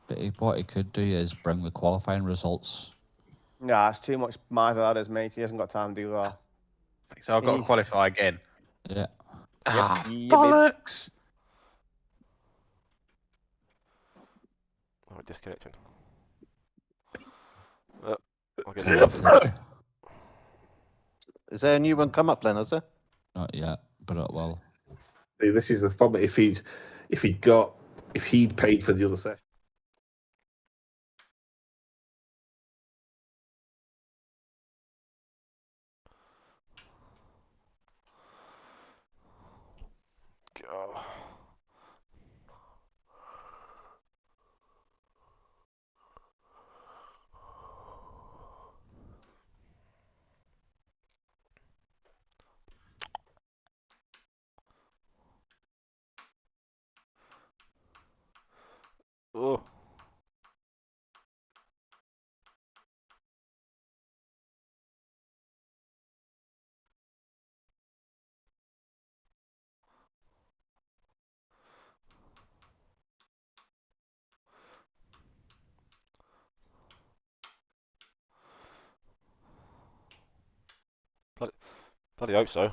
Speaker 4: But what he could do is bring the qualifying results.
Speaker 5: Nah, it's too much Martha, that is, mate. He hasn't got time to do that.
Speaker 7: So I've got to qualify again.
Speaker 4: Yeah.
Speaker 7: Ah,
Speaker 5: Yeah,
Speaker 7: bollocks!
Speaker 3: Oh, we're disconnecting. I'll get it.
Speaker 9: Is there a new one come up then, is there?
Speaker 4: Not yet, but it will.
Speaker 1: See, this is the problem. If he'd paid for the other session.
Speaker 3: Go. Oh. Bloody hope so.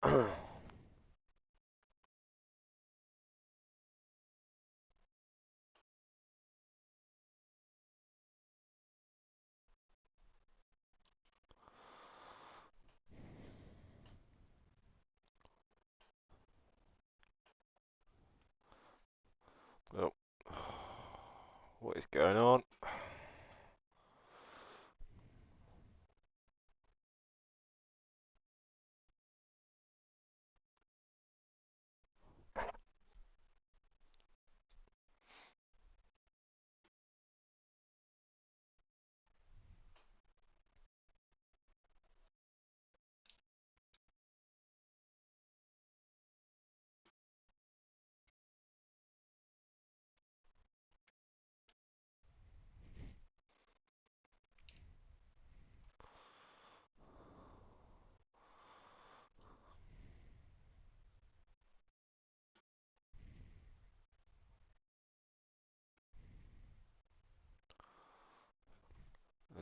Speaker 3: Oh. What is going on?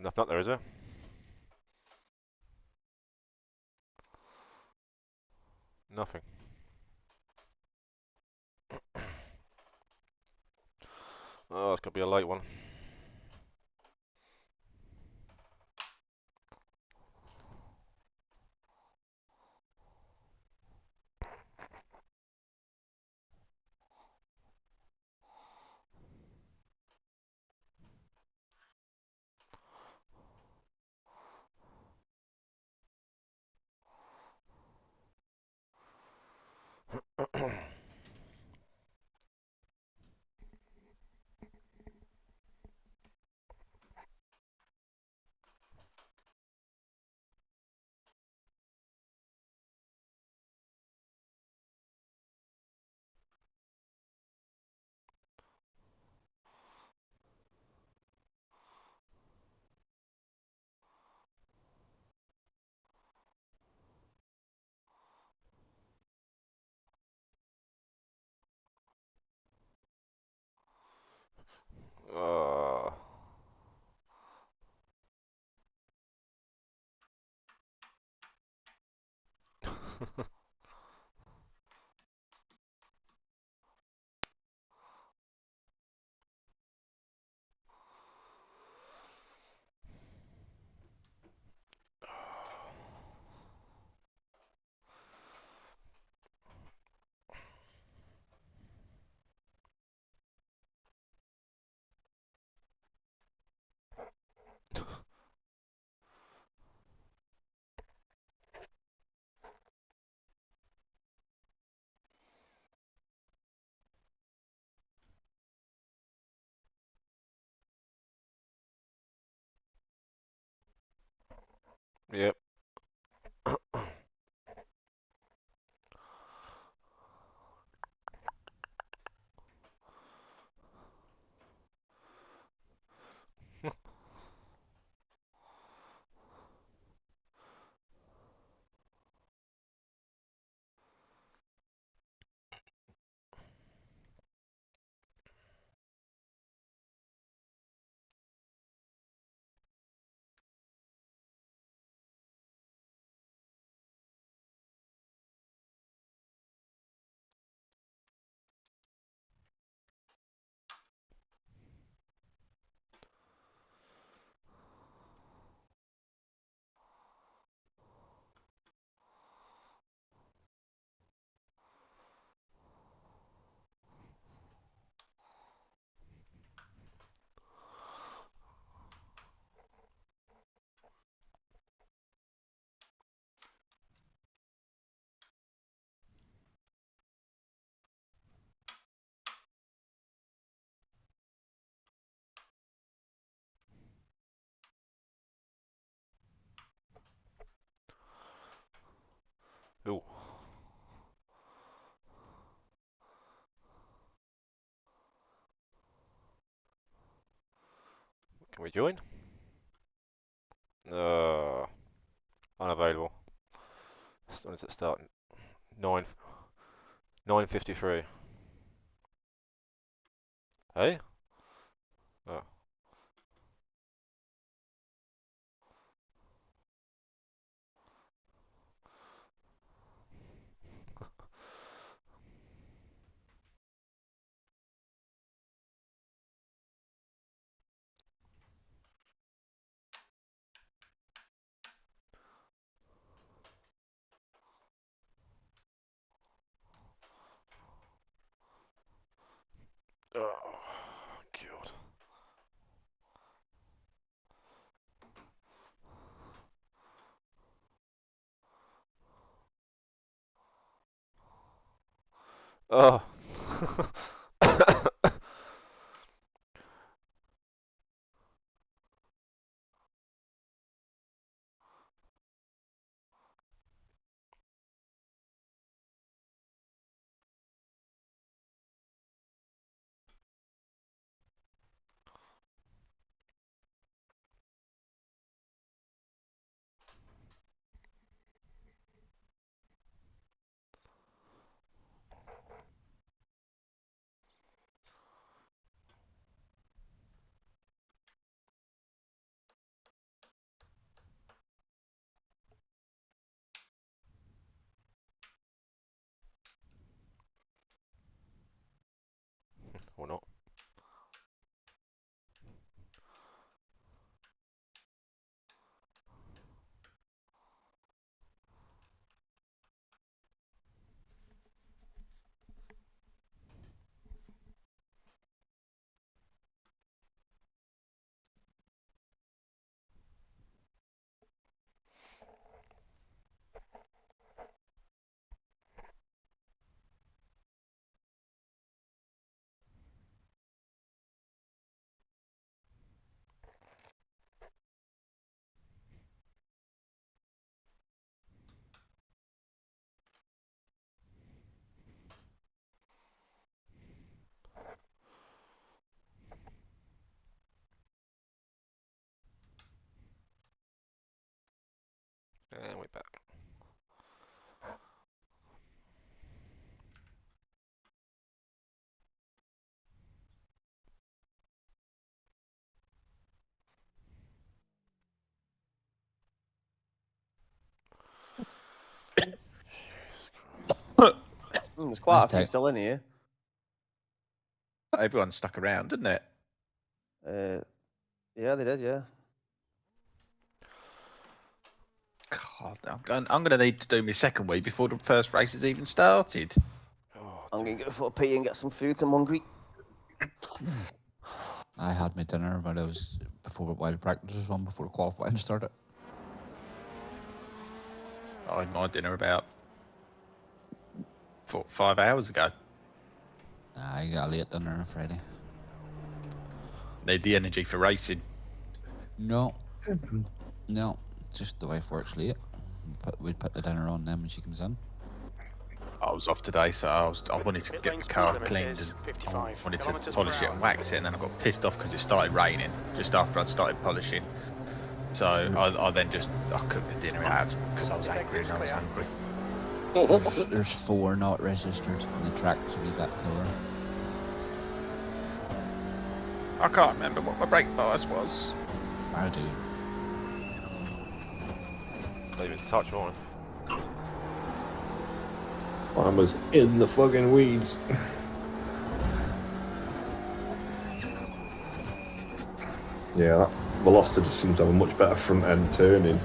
Speaker 3: Nothing up there, is there? Nothing. Oh, it's gonna be a late one. Uh, yep. Ooh. Can we join? Unavailable. When does it start? 9:53. Hey? Oh. Oh, God. Oh. bet.
Speaker 5: There's quite
Speaker 4: Nice
Speaker 5: a few
Speaker 4: take.
Speaker 5: still in here.
Speaker 7: Everyone stuck around, didn't it?
Speaker 5: Yeah, they did, yeah.
Speaker 7: God, I'm gonna need to do my second week before the first race has even started.
Speaker 5: I'm going to go for a pee and get some food, 'cause I'm hungry.
Speaker 4: I had my dinner while the practice was on before the qualifying started.
Speaker 7: I had my dinner about 5 hours ago.
Speaker 4: Nah, I got a late dinner on a Friday.
Speaker 7: Need the energy for racing.
Speaker 4: No, just the wife works late. We'd put the dinner on then when she comes in.
Speaker 7: I was off today, so I wanted to get the car cleaned and I wanted to polish it and wax it, and then I got pissed off because it started raining just after I'd started polishing. So I then just cooked the dinner out because I was angry and I was hungry.
Speaker 4: There's 4 not registered, and the track's a wee bit cooler.
Speaker 7: I can't remember what my brake bias was.
Speaker 4: I do.
Speaker 3: Not even touch on.
Speaker 1: Mine was in the fucking weeds. Yeah, that Velocity seems to have a much better front end turning.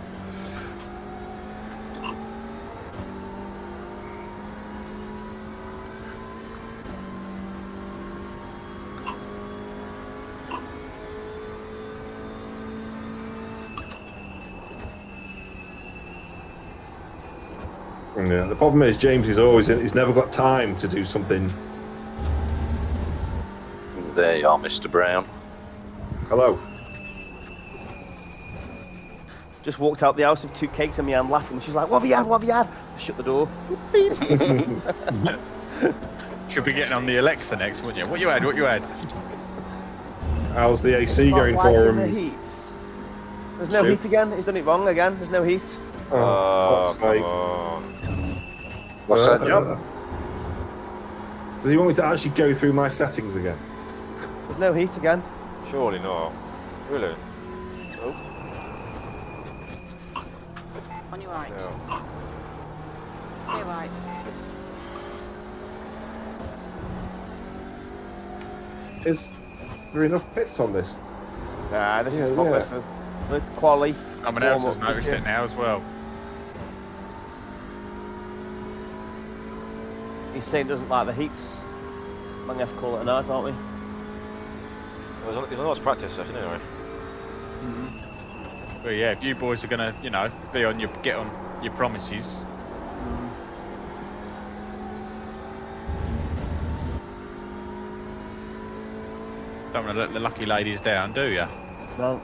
Speaker 1: Yeah, the problem is James is he's never got time to do something.
Speaker 11: There you are, Mr. Brown.
Speaker 1: Hello.
Speaker 5: Just walked out the house with 2 cakes in my hand laughing. She's like, what have you had? What have you had? I shut the door.
Speaker 7: Should be getting on the Alexa next, wouldn't you? What you had? What you had?
Speaker 1: How's the AC going for him?
Speaker 5: The heat. There's no heat again. He's done it wrong again. There's no heat.
Speaker 1: Oh, fuck's sake.
Speaker 11: What's that, John?
Speaker 1: Does he want me to actually go through my settings again?
Speaker 5: There's no heat again.
Speaker 3: Surely not. Really?
Speaker 5: Oh.
Speaker 10: On your right.
Speaker 3: Yeah.
Speaker 10: Clear right.
Speaker 1: Is there enough pits on this?
Speaker 5: Nah, this is what this is. The quality.
Speaker 7: Someone else has noticed it now as well.
Speaker 5: He's saying he doesn't like the heats. I'm going to have to call it a night, aren't we?
Speaker 3: There's a lot of practice session anyway.
Speaker 7: But yeah, if you boys are gonna, get on your promises. Don't want to let the lucky ladies down, do you?
Speaker 5: No.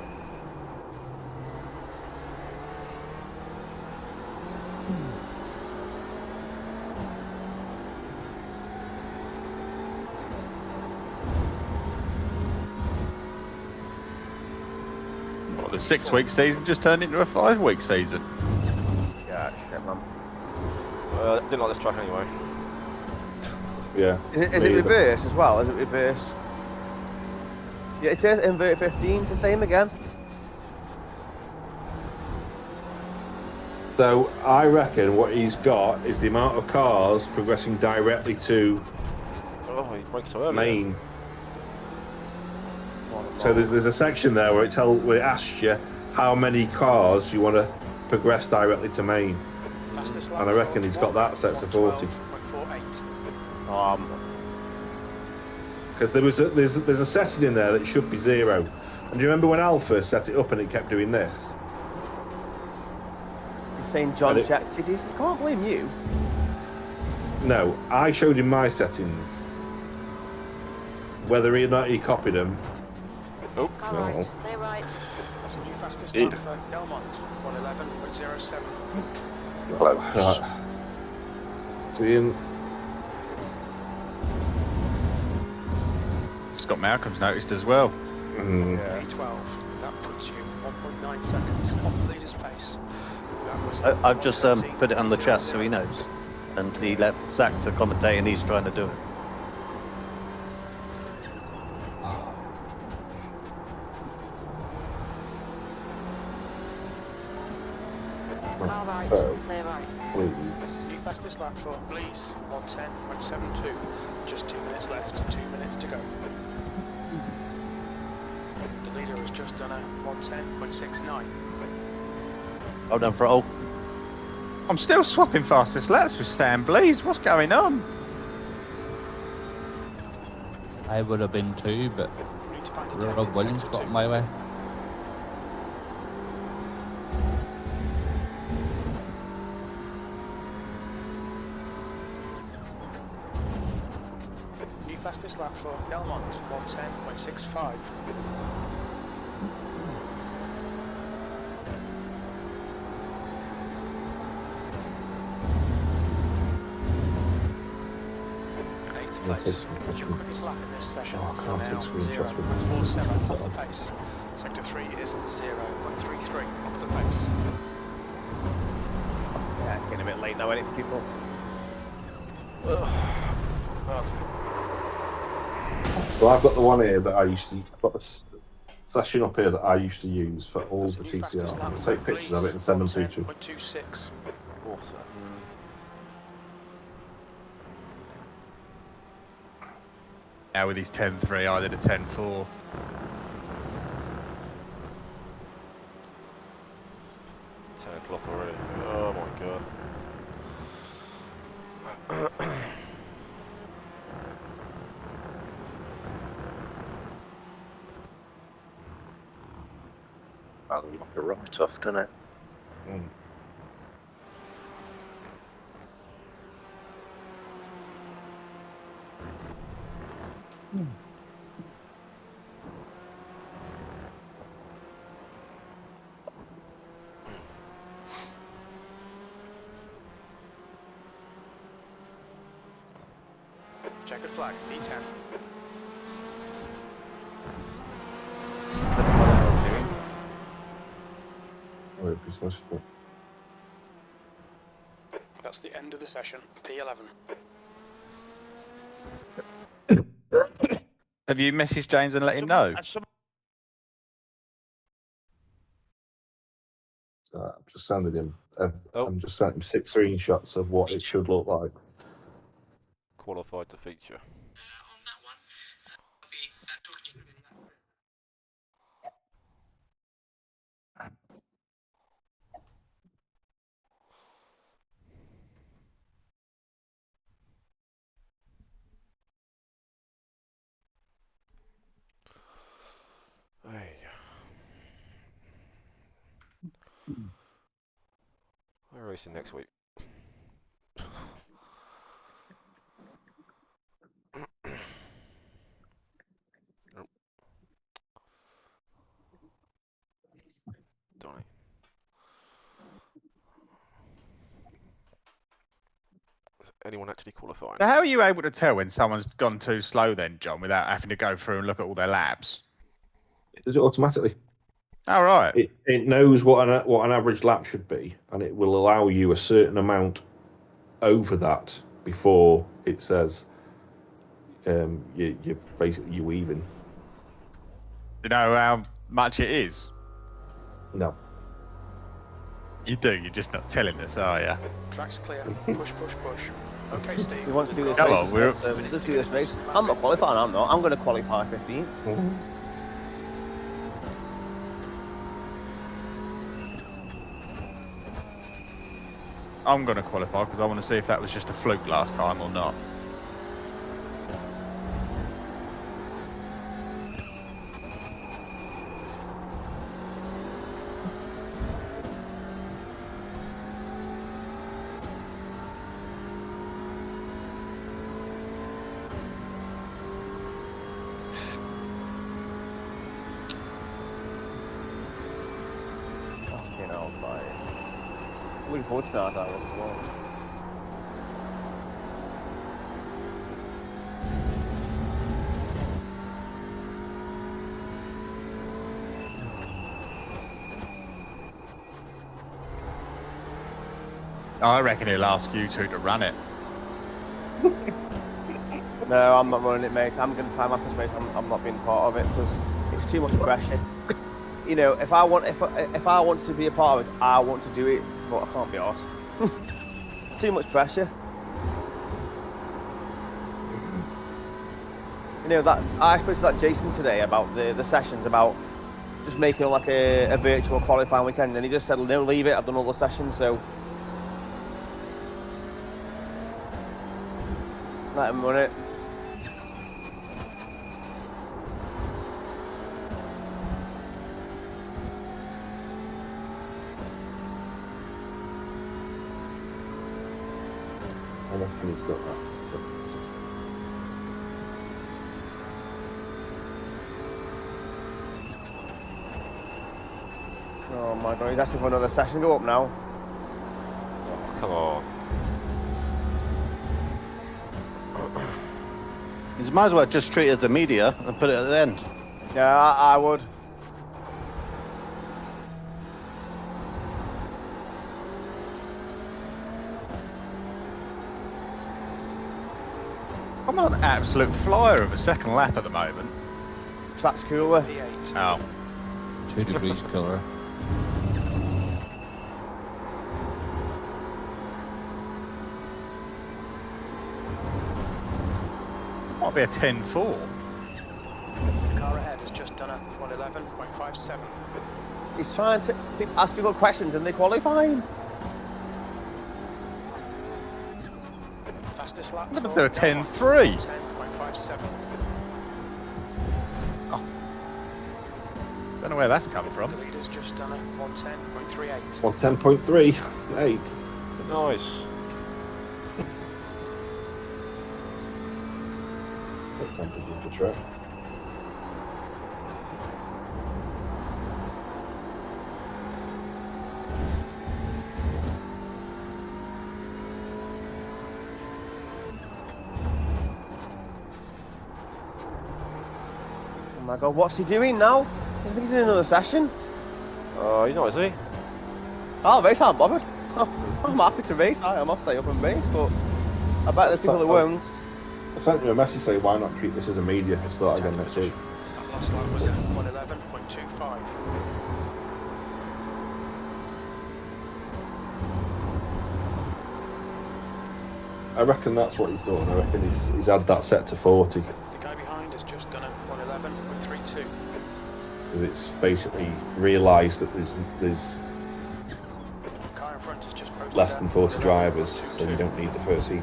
Speaker 7: Well, the 6-week season just turned into a 5-week season.
Speaker 5: Yeah, shit, man.
Speaker 3: I didn't like this track anyway.
Speaker 1: Yeah.
Speaker 5: Is it reverse as well? Is it reverse? Yeah, it is. Invert 15's the same again.
Speaker 1: So I reckon what he's got is the amount of cars progressing directly to main. So there's a section there where it asks you how many cars you want to progress directly to main, and I reckon he's got that set to 40. Because there's a setting in there that should be 0. And do you remember when Alpha set it up and it kept doing this?
Speaker 5: You're saying John checked it. You can't blame you.
Speaker 1: No, I showed him my settings. Whether or not he copied them.
Speaker 10: Oh. Right. Clear right.
Speaker 2: That's a new fastest lap for Belmont. 111.07.
Speaker 1: Hello. Right. Seeing.
Speaker 7: Scott Malcolm's noticed as well.
Speaker 2: B12. That puts you 1.9 seconds off the leader's pace. That was
Speaker 9: I've just put it on the chat so he knows. And he left Zach to commentate and he's trying to do it.
Speaker 10: Car right,
Speaker 1: So,
Speaker 10: clear right.
Speaker 1: please.
Speaker 2: New fastest lap for Blees, 110.72. Just 2 minutes left, 2 minutes to go. The leader has just done a 110.69.
Speaker 9: Well done, Throttle.
Speaker 7: I'm still swapping fastest laps with Sam Blees. What's going on?
Speaker 4: I would have been too, but Rob Williams got in my way.
Speaker 2: New fastest lap for Belmont, 110.65. Place. Your quickest lap in this session.
Speaker 1: Oh, I can't take
Speaker 2: now
Speaker 1: screenshots with
Speaker 2: 0.47 off the pace. Sector 3 is 0.33 off the pace.
Speaker 5: Yeah, it's getting a bit late now, isn't it, for people?
Speaker 1: Well, I've got the one here that I used to. I've got this session up here that I used to use for all the TCR. I'll take pictures of it and send them to you.
Speaker 2: 110.26.
Speaker 7: Now with his 10.3, I did a 10.4.
Speaker 3: 10 o'clock already. Oh my god.
Speaker 11: That looks like a write-off, doesn't it?
Speaker 2: Checkered flag, E10. That's the end of the session, P11.
Speaker 7: Have you messaged James and let him know?
Speaker 1: I'm just sending him. I'm just sending him 6 screenshots of what it should look like.
Speaker 3: Qualified to feature. We're racing next week. Donnie. Is anyone actually qualifying?
Speaker 7: Now, how are you able to tell when someone's gone too slow then, John, without having to go through and look at all their laps?
Speaker 1: It does it automatically.
Speaker 7: All right.
Speaker 1: It knows what an average lap should be, and it will allow you a certain amount over that before it says you're basically even.
Speaker 7: You know how much it is?
Speaker 1: No.
Speaker 7: You do, you're just not telling us, are you?
Speaker 2: Track's clear. Push, push, push. Okay, Steve.
Speaker 5: We want to do this
Speaker 7: Come
Speaker 5: race.
Speaker 7: on,
Speaker 5: Let's do this race. I'm not qualifying, I'm not. I'm going to qualify 15th.
Speaker 7: I'm going to qualify because I want to see if that was just a fluke last time or not.
Speaker 5: Fucking hell, buddy. Looking forward to start that as well.
Speaker 7: I reckon he'll ask you two to run it.
Speaker 5: No, I'm not running it, mate. I'm going to time after race. I'm not being part of it because it's too much pressure. You know, if I want to be a part of it, I want to do it, but I can't be asked. It's too much pressure. You know that I spoke to that Jason today about the sessions, about just making like a virtual qualifying weekend, and he just said, "No, leave it. I've done all the sessions, so let him run it."
Speaker 1: I reckon he's got that.
Speaker 5: Oh my god, he's asking for another session. Go up now.
Speaker 3: Oh, come on.
Speaker 9: You might as well just treat it as a media and put it at the end.
Speaker 5: Yeah, I would.
Speaker 7: I'm on an absolute flyer of a second lap at the moment.
Speaker 5: Track's cooler.
Speaker 7: Oh.
Speaker 4: 2 degrees cooler.
Speaker 7: Might be a 10-4.
Speaker 2: The car ahead has just done a 111.57.
Speaker 5: He's trying to ask people questions and they're qualifying.
Speaker 2: Fastest lap.
Speaker 7: I'm going to do a 10-3.
Speaker 2: 10.57.
Speaker 7: Don't know where that's come from.
Speaker 2: The leader's just done a 110.38.
Speaker 1: 110.38.
Speaker 3: Nice.
Speaker 1: What temperature is the track?
Speaker 5: Oh my god, what's he doing now? I think he's in another session.
Speaker 3: Oh, he's not, is he?
Speaker 5: I'll race, I'm bothered. I'm happy to race, I must stay up and race, but I bet there's people that won't.
Speaker 1: I sent you a message saying why not treat this as a media and start again next week.
Speaker 2: That last lap was a 111.25.
Speaker 1: I reckon that's what he's done. I reckon he's had that set to 40.
Speaker 2: The guy behind has just done a 111.32.
Speaker 1: Because it's basically realised that there's
Speaker 2: Car in front has just posted
Speaker 1: less than 40 drivers, so you don't need the first heat.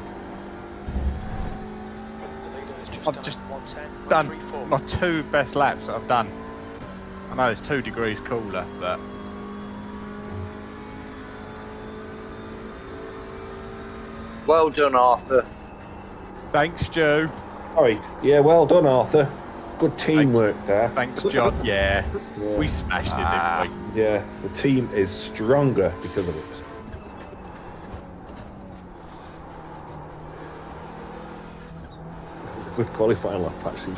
Speaker 7: I've just done my 2 best laps that I've done. I know it's 2 degrees cooler, but
Speaker 11: Well done, Arthur.
Speaker 7: thanks, Joe.
Speaker 1: Sorry. Yeah, well done, Arthur. Good teamwork there.
Speaker 7: Thanks, John. Yeah, we smashed it, didn't we?
Speaker 1: Yeah, the team is stronger because of it. It was a good qualifying lap, actually.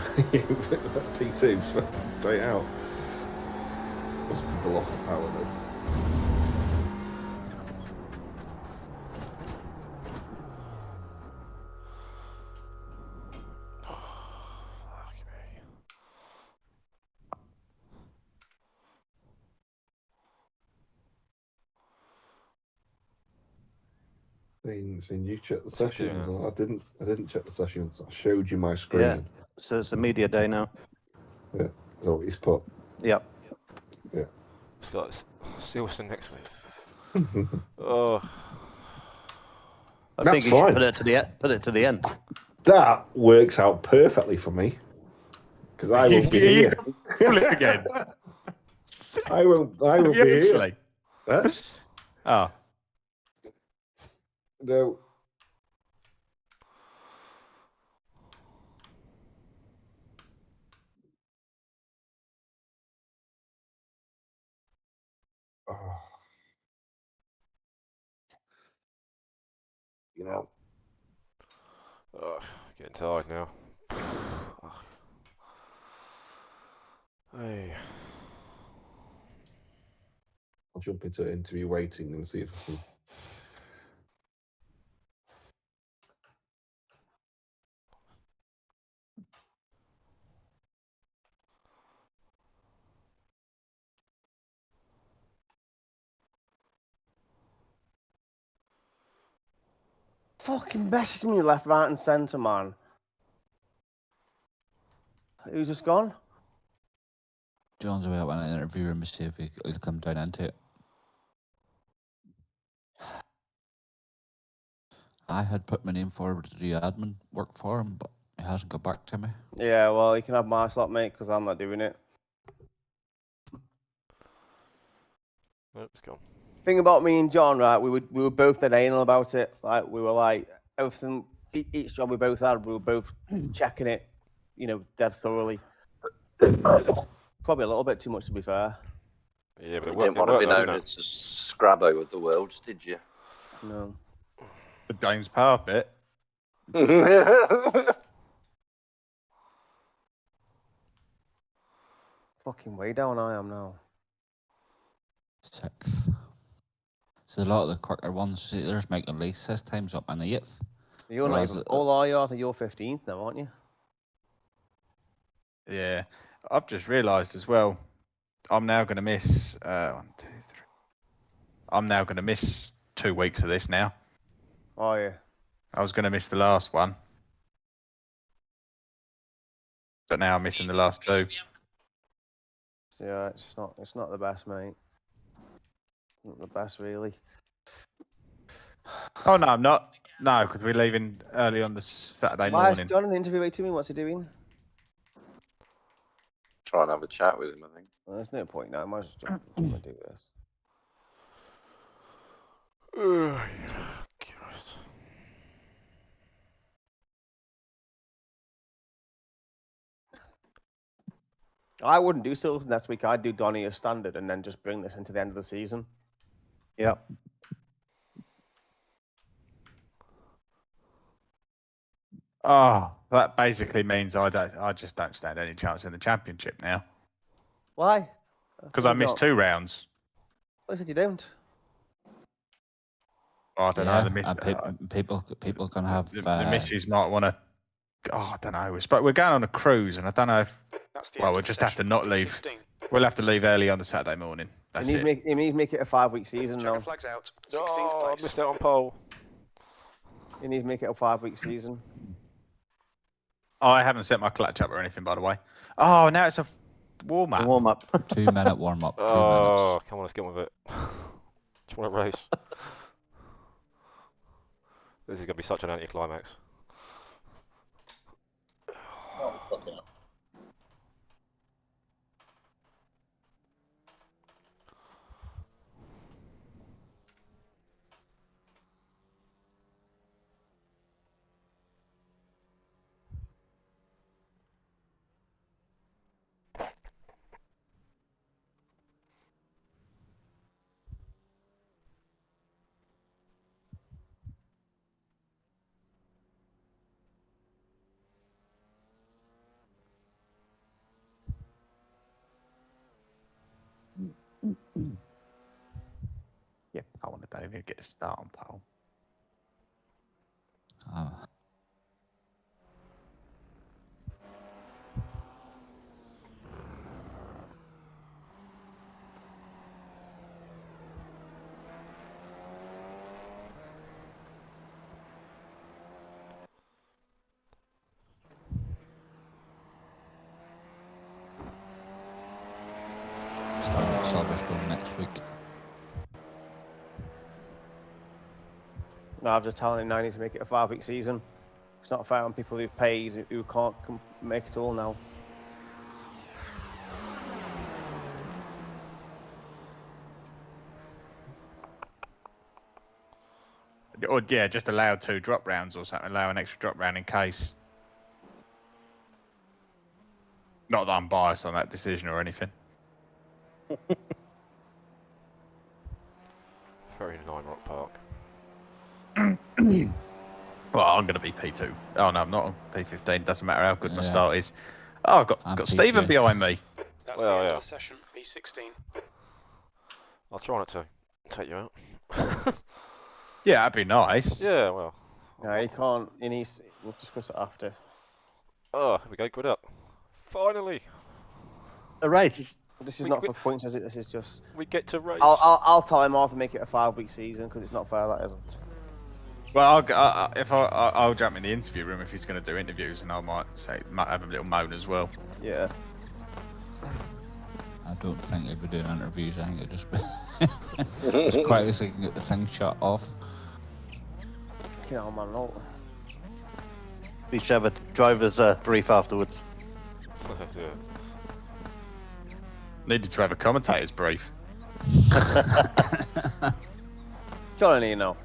Speaker 1: P2 straight out. Must be the loss of power, though. So you checked the sessions. I didn't check the sessions. I showed you my screen.
Speaker 9: Yeah. So it's a media day now.
Speaker 1: Yeah. That's what he's put.
Speaker 9: Yep.
Speaker 1: Yeah.
Speaker 3: It's like Silverstone next week. Oh.
Speaker 9: I
Speaker 1: That's
Speaker 9: think you
Speaker 1: fine.
Speaker 9: should put it to the end.
Speaker 1: That works out perfectly for me. Because I won't be here.
Speaker 7: Flip again.
Speaker 1: I won't be here. Huh?
Speaker 7: Oh.
Speaker 1: No. Oh. You know.
Speaker 3: Oh, getting tired now. Hey.
Speaker 1: I'll jump into interview waiting and see if I can
Speaker 5: fucking message me left, right, and centre, man. Who's just gone?
Speaker 4: John's away up in an interview room to see if he'll come down into it. I had put my name forward to do admin work for him, but he hasn't got back to me.
Speaker 5: Yeah, well, you can have my slot, mate, because I'm not doing it.
Speaker 3: Oops, gone.
Speaker 5: Thing about me and John, right? We were both dead anal about it. Like we were like everything, each job we both had, we were both checking it, you know, dead thoroughly. Probably a little bit too much, to be fair.
Speaker 3: Yeah, but
Speaker 11: You didn't want to be known as a Scrabbo of the world, did you?
Speaker 5: No.
Speaker 7: The James Power bit.
Speaker 5: Fucking way down I am now.
Speaker 4: 6th. So a lot of the quicker ones, there's Michael Lease, his time's up in the 8th.
Speaker 5: You're not even all are you? I think you're 15th now, aren't you?
Speaker 7: Yeah, I've just realised as well. I'm now going to miss 1, 2, 3. I'm now going to miss 2 weeks of this now.
Speaker 5: Oh yeah.
Speaker 7: I was going to miss the last one, but now I'm missing the last 2.
Speaker 5: Yeah, it's not the best, mate. Not the best, really.
Speaker 7: Oh no, I'm not. No, because we're leaving early on the Saturday
Speaker 5: Why is
Speaker 7: morning.
Speaker 5: John in the interview to me? What's he doing?
Speaker 11: Try and have a chat with him, I think.
Speaker 5: Well, there's no point now. I might as well jump and do this. I wouldn't do Silverstone next week. I'd do Donny as standard and then just bring this into the end of the season.
Speaker 9: Yep.
Speaker 7: Oh, that basically means I just don't stand any chance in the championship now.
Speaker 5: Why?
Speaker 7: Because I missed 2 rounds.
Speaker 5: I said you don't.
Speaker 7: Oh, I don't know. The miss,
Speaker 4: people can have.
Speaker 7: The missus might want to. Oh, I don't know. But we're going on a cruise, and I don't know if. Well, we'll just have to not leave. 16. We'll have to leave early on the Saturday morning. That's it.
Speaker 5: You need to make it a 5-week season now.
Speaker 2: Flags out.
Speaker 3: 16th place. I missed out on pole.
Speaker 5: You need to make it a 5-week season.
Speaker 7: Oh, I haven't set my clutch up or anything, by the way. Oh, now it's a warm up.
Speaker 9: Warm up.
Speaker 4: 2-minute warm up. 2 minutes.
Speaker 3: Oh, come on, let's get on with it. Just want to race. This is going to be such an anticlimax.
Speaker 14: Oh, fucking hell.
Speaker 7: Yeah, I want to don't even get a start on pole.
Speaker 4: Starting at Silverstone next week.
Speaker 5: No, I'm just telling him now he needs to make it a 5-week season. It's not fair on people who've paid who can't make it all now.
Speaker 7: Or yeah, just allow 2 drop rounds or something. Allow an extra drop round in case. Not that I'm biased on that decision or anything.
Speaker 3: Very Nine Rock Park.
Speaker 7: Well, I'm going to be P2. Oh no, I'm not on P15. Doesn't matter how good my start is. Oh, I've got Stephen behind me.
Speaker 2: That's the end of the session. P16.
Speaker 3: I'll try not to take you out.
Speaker 7: Yeah, that'd be nice.
Speaker 3: Yeah, well.
Speaker 5: No, he can't. He needs. We'll discuss it after.
Speaker 3: Oh, here we go. Good up. Finally.
Speaker 9: A race.
Speaker 5: This is not for points, is it? This is just.
Speaker 3: We get to race.
Speaker 5: I'll tell him off and make it a 5-week season because it's not fair. That isn't.
Speaker 7: Well, I'll jump in the interview room if he's going to do interviews, and I might have a little moan as well.
Speaker 5: Yeah.
Speaker 4: I don't think they'd be doing interviews. I think it'd just be as quiet as they can get the thing shut off.
Speaker 5: Okay, oh man, no.
Speaker 9: We should have a driver's brief afterwards.
Speaker 3: Yeah.
Speaker 7: Needed to have a commentator's brief.
Speaker 5: John, I need to know.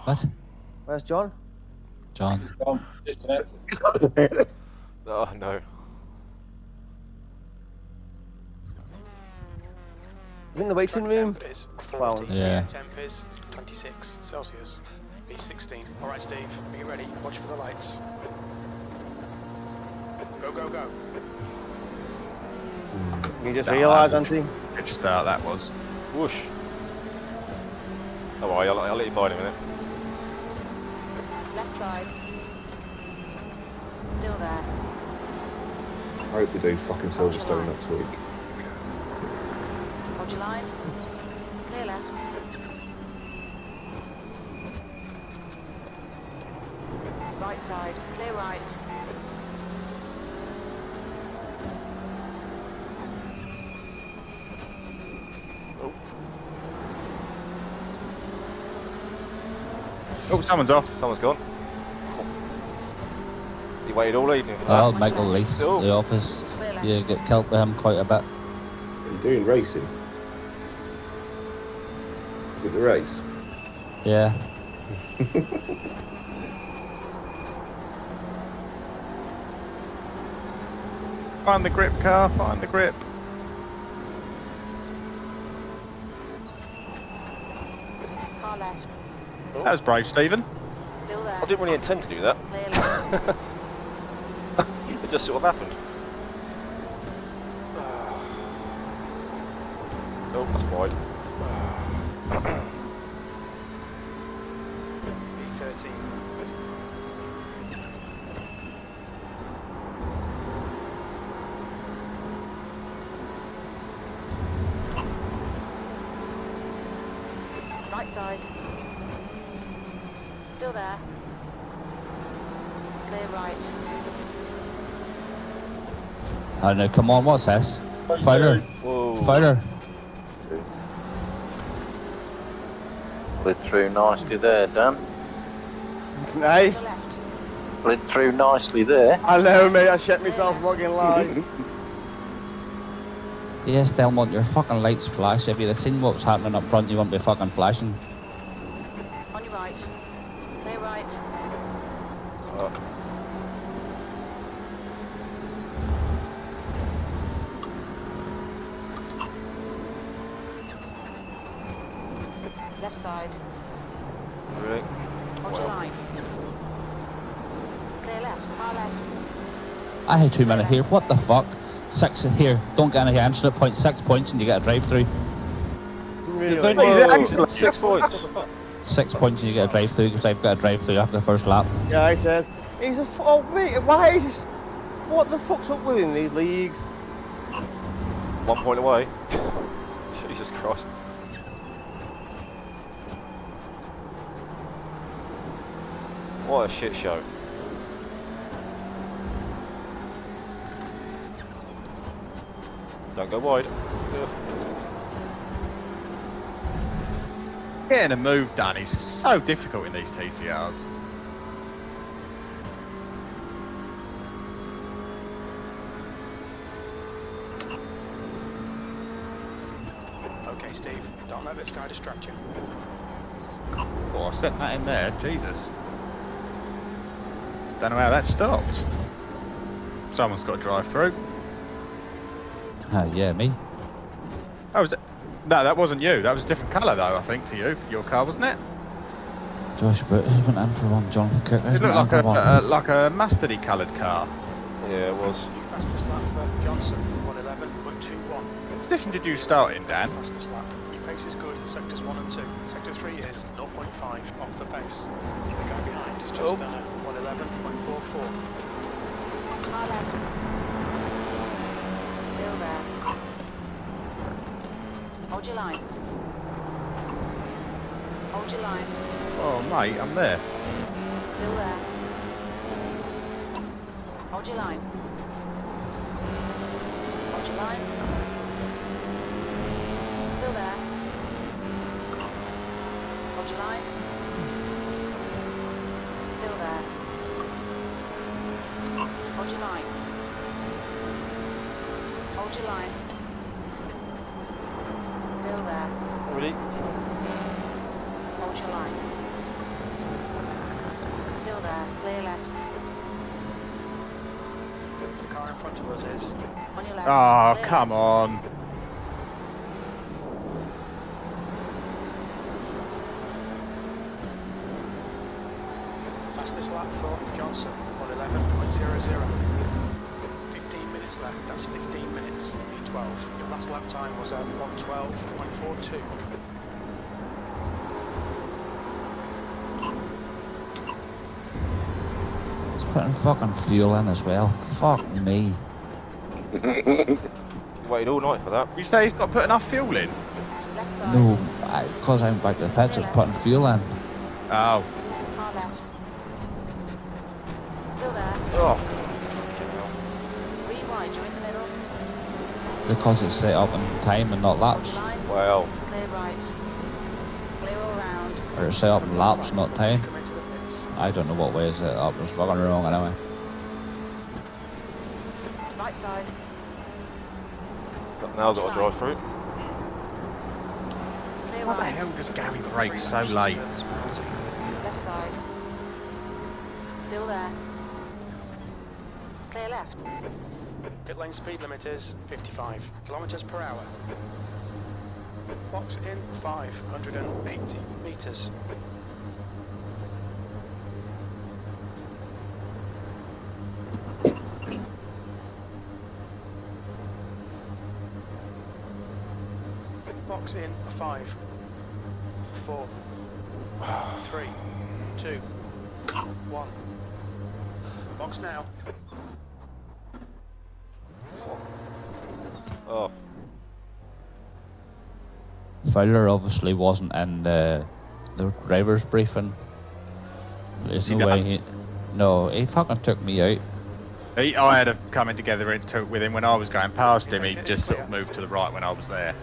Speaker 4: What?
Speaker 5: Where's John?
Speaker 4: John.
Speaker 6: Disconnected.
Speaker 3: Oh no.
Speaker 5: In the waiting room?
Speaker 2: Temp is
Speaker 5: Wow.
Speaker 2: 40.
Speaker 4: Yeah.
Speaker 2: Temp is 26 Celsius. B16. Alright, Steve, are you ready? Watch for the lights. Go, go, go.
Speaker 5: You just realised, Auntie?
Speaker 7: Good start that was.
Speaker 3: Whoosh. Oh, well, I'll let you buy in a minute.
Speaker 10: Left side. Still there.
Speaker 1: I hope they do fucking Silverstone next week.
Speaker 10: Hold your line. Clear left. Right side. Clear right.
Speaker 7: Oh, someone's off.
Speaker 3: Someone's gone. He waited all evening for that.
Speaker 4: Well, Michael Lease, the office, you get killed by him quite a bit.
Speaker 1: Are you doing racing? Is it the race?
Speaker 4: Yeah.
Speaker 7: Find the grip, car. Find the grip.
Speaker 10: Car left.
Speaker 7: That was brave, Stephen.
Speaker 10: Still there.
Speaker 3: I didn't really intend to do that.
Speaker 10: Clear left.
Speaker 3: It just sort of happened. Oh, that's wide.
Speaker 2: B13.
Speaker 10: Right side. Still there. Clear right.
Speaker 4: I know, come on, what's this? Fighter.
Speaker 3: Whoa.
Speaker 4: Fighter.
Speaker 11: Slid through nicely there, Dan.
Speaker 5: Hey?
Speaker 11: Slid through nicely there.
Speaker 5: I know, mate, I shit myself fucking line.
Speaker 4: Yes, Delmont, your fucking lights flash. If you'd have seen what's happening up front, you wouldn't be fucking flashing.
Speaker 10: On your right. Clear right. Left side.
Speaker 3: Really?
Speaker 10: Hold your line. Clear left. Car left.
Speaker 4: I had 2 minutes here. What the fuck? 6 here. Don't get any answer at point. 6 points and you get a drive through.
Speaker 5: Really?
Speaker 3: Whoa. 6 points.
Speaker 4: 6 points and you get a drive through because I've got a drive through after the first lap.
Speaker 5: Yeah, it says. He's a oh wait, why is this? What the fuck's up with in these leagues?
Speaker 3: 1 point away. Jesus Christ. What a shit show. Don't go wide.
Speaker 7: Getting a move done is so difficult in these TCRs.
Speaker 2: Okay, Steve, don't let this guy distract you.
Speaker 7: Oh, I sent that in there. Jesus. Don't know how that stopped. Someone's got to drive through.
Speaker 4: Yeah, me.
Speaker 7: Oh, was it? No, that wasn't you. That was a different colour, though, I think, to you. Your car, wasn't it?
Speaker 4: Josh Brutus went in for one. Jonathan Cook
Speaker 7: It
Speaker 4: went
Speaker 7: looked
Speaker 4: in
Speaker 7: like
Speaker 4: for one.
Speaker 7: like a mustardy coloured car.
Speaker 3: Yeah, it was.
Speaker 2: Fastest lap for Johnson, 111.21.
Speaker 7: What position did you start in, Dan?
Speaker 2: Fastest lap. Your pace is good in sectors 1 and 2. Sector 3 is 0.5 off the pace. The guy behind is just done a 111.44.
Speaker 10: Car left. Still there. Hold your line. Hold your line.
Speaker 7: Oh, mate, I'm there.
Speaker 10: Still there. Hold your line. Hold your line. Still there. Hold your line. Still there. Hold your line. Hold your line. Still there.
Speaker 3: Ready?
Speaker 10: Hold your line. Still there. Clear left.
Speaker 2: The car in front of us is.
Speaker 10: On your left.
Speaker 7: Oh,
Speaker 10: Clear
Speaker 7: come
Speaker 10: left.
Speaker 7: on.
Speaker 2: Fastest lap for Johnson, 1:11.00. 15 minutes left, that's 15 minutes, E12. Your last lap time was at 1:12.42.
Speaker 4: He's putting fucking fuel in as well. Fuck me.
Speaker 3: Waited all night for that.
Speaker 7: You say he's not put enough fuel in?
Speaker 10: Left side.
Speaker 4: No, because I'm back to the pits, it's putting fuel in.
Speaker 7: Oh.
Speaker 10: Car left. Still there.
Speaker 3: Oh.
Speaker 10: Rewind, you're in the middle.
Speaker 4: Because it's set up in time and not laps.
Speaker 10: Line.
Speaker 3: Well.
Speaker 10: Clear right. Clear all round.
Speaker 4: Or it's set up in laps, not time.
Speaker 2: Come into the pits.
Speaker 4: I don't know what way it's set up, it's fucking wrong anyway.
Speaker 10: Right side.
Speaker 3: Now I've got to drive through.
Speaker 10: Clear
Speaker 7: Why the
Speaker 10: right.
Speaker 7: hell does Gary brake so late?
Speaker 10: Left side. Still there. Clear left.
Speaker 2: Pit lane speed limit is 55 kilometers per hour. Box in 580 meters. Box in 5, 4, 3, 2, 1. Box now.
Speaker 3: Oh.
Speaker 4: Fowler obviously wasn't in the driver's briefing. There's no way he... No, he fucking took me out.
Speaker 7: I had a coming together with him when I was going past him. He just sort of moved to the right when I was there.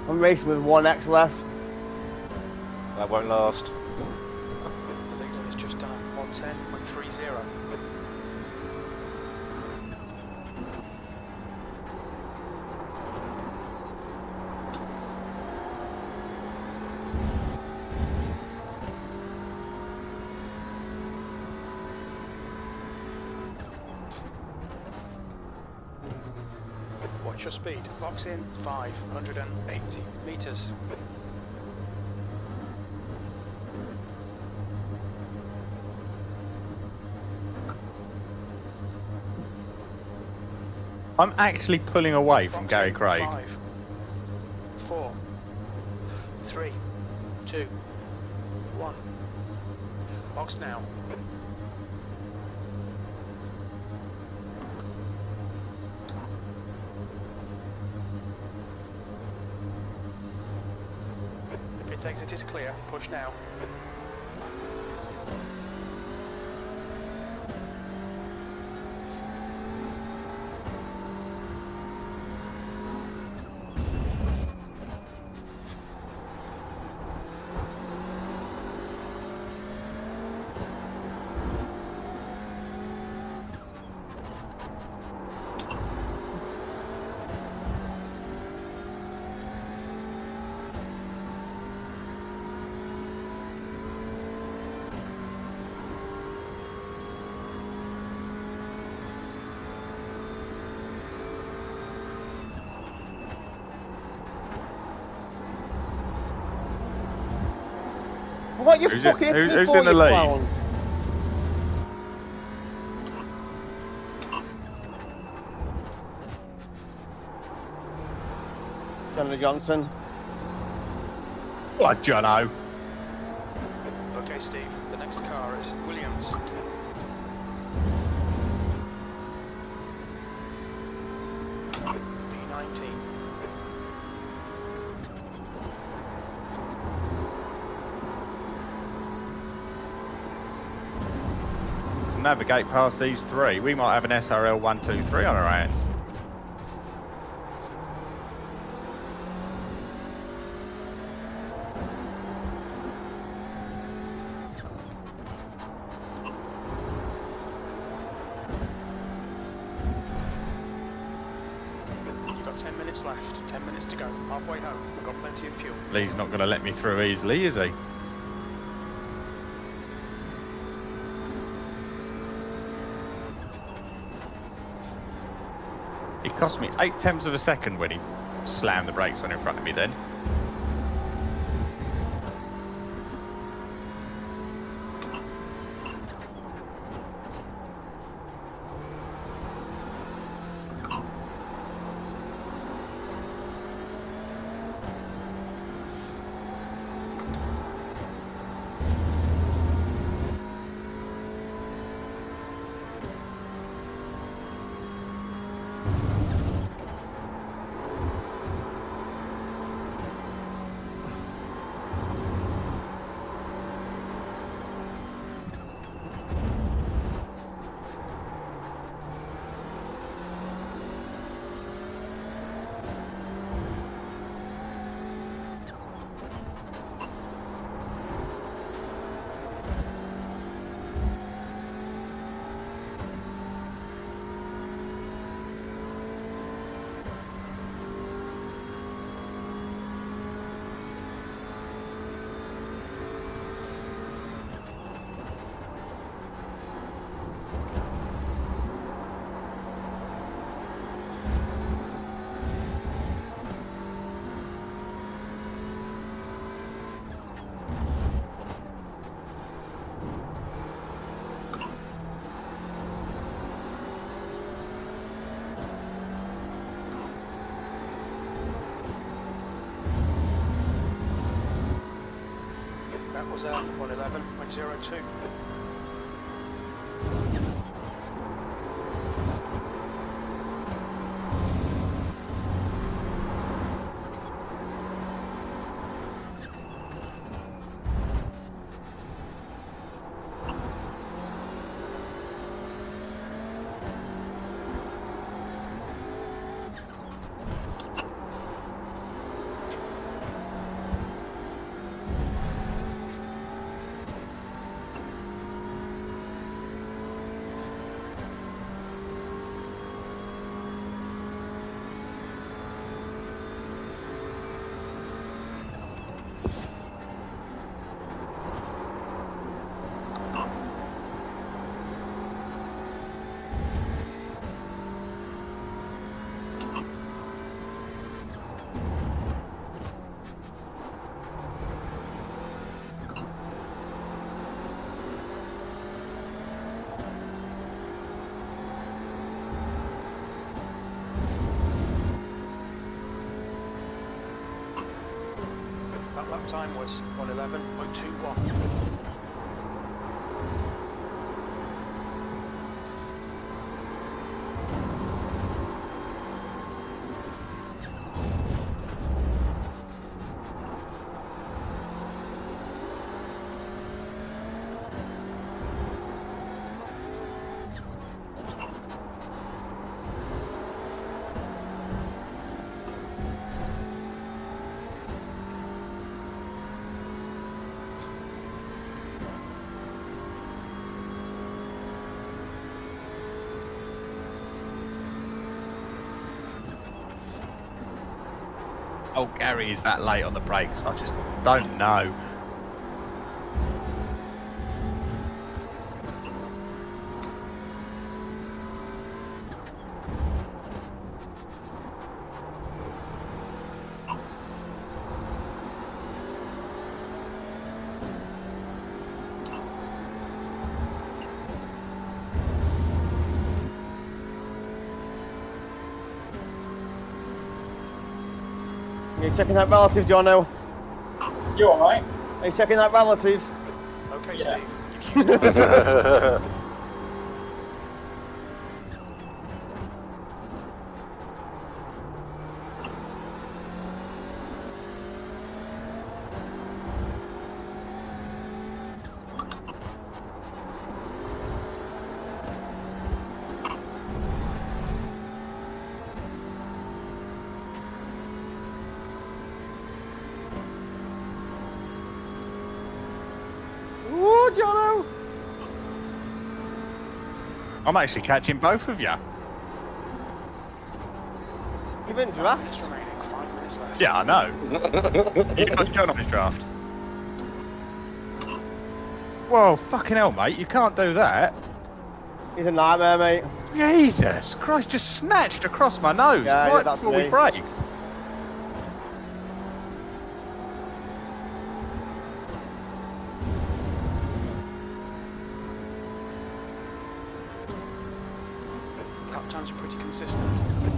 Speaker 5: I'm racing with 1x left.
Speaker 3: That won't last.
Speaker 2: The leader is just done 1:10.30. Watch your speed. Box in 580 meters.
Speaker 7: I'm actually pulling away from Gary Craig.
Speaker 2: 5, 4, 3, 2, 1. Box now. The pit exit is clear. Push now.
Speaker 5: What you fucking hitting me
Speaker 7: who's
Speaker 5: for,
Speaker 7: in the
Speaker 5: you
Speaker 7: lead?
Speaker 5: clown? Chandler Johnson.
Speaker 7: What, Jono?
Speaker 2: Okay, Steve, the next car is Williams. B19.
Speaker 7: Navigate past these three. We might have an SRL 123 on our hands.
Speaker 2: You've got 10 minutes left, 10 minutes to go. Halfway home, we've got plenty of fuel.
Speaker 7: Lee's not going to let me through easily, is he? It cost me 0.8 of a second when he slammed the brakes on in front of me then.
Speaker 2: That was 111.02. That lap time was 111.21.
Speaker 7: Oh, Gary is that late on the brakes? I just don't know.
Speaker 5: Are you checking that relative, Jono?
Speaker 14: You alright?
Speaker 5: Are you checking that relative?
Speaker 2: Okay,
Speaker 14: Yeah.
Speaker 2: Steve.
Speaker 5: Ooh, Jono!
Speaker 7: I'm actually catching both of you.
Speaker 5: You've been draft.
Speaker 2: Remaining 5 minutes left.
Speaker 7: Yeah, I know. You got John on his draft. Whoa, fucking hell, mate, you can't do that.
Speaker 5: He's a nightmare, mate.
Speaker 7: Jesus Christ, just snatched across my nose right
Speaker 5: that's
Speaker 7: before
Speaker 5: me.
Speaker 7: we braked.
Speaker 2: Lap times are pretty consistent.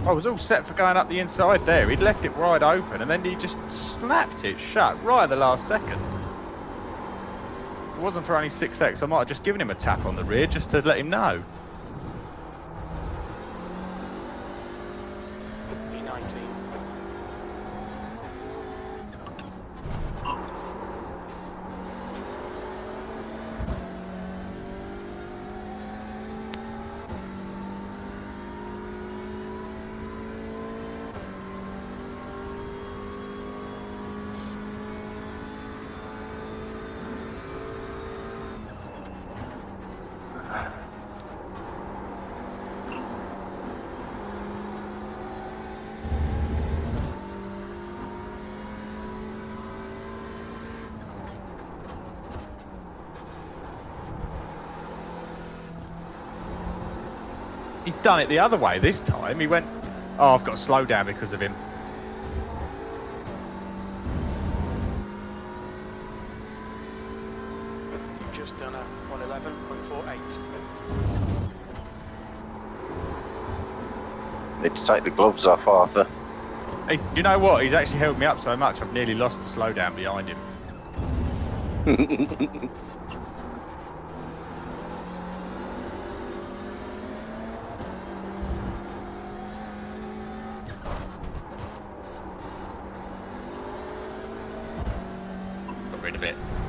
Speaker 7: I was all set for going up the inside there. He'd left it wide open and then he just snapped it shut right at the last second. If it wasn't for only 6 seconds, I might have just given him a tap on the rear just to let him know.
Speaker 2: P19.
Speaker 7: He'd done it the other way this time. He went, oh, I've got to slow down because of him.
Speaker 2: You've just done a 111.48.
Speaker 11: Need to take the gloves off, Arthur.
Speaker 7: Hey, you know what? He's actually held me up so much I've nearly lost the slowdown behind him.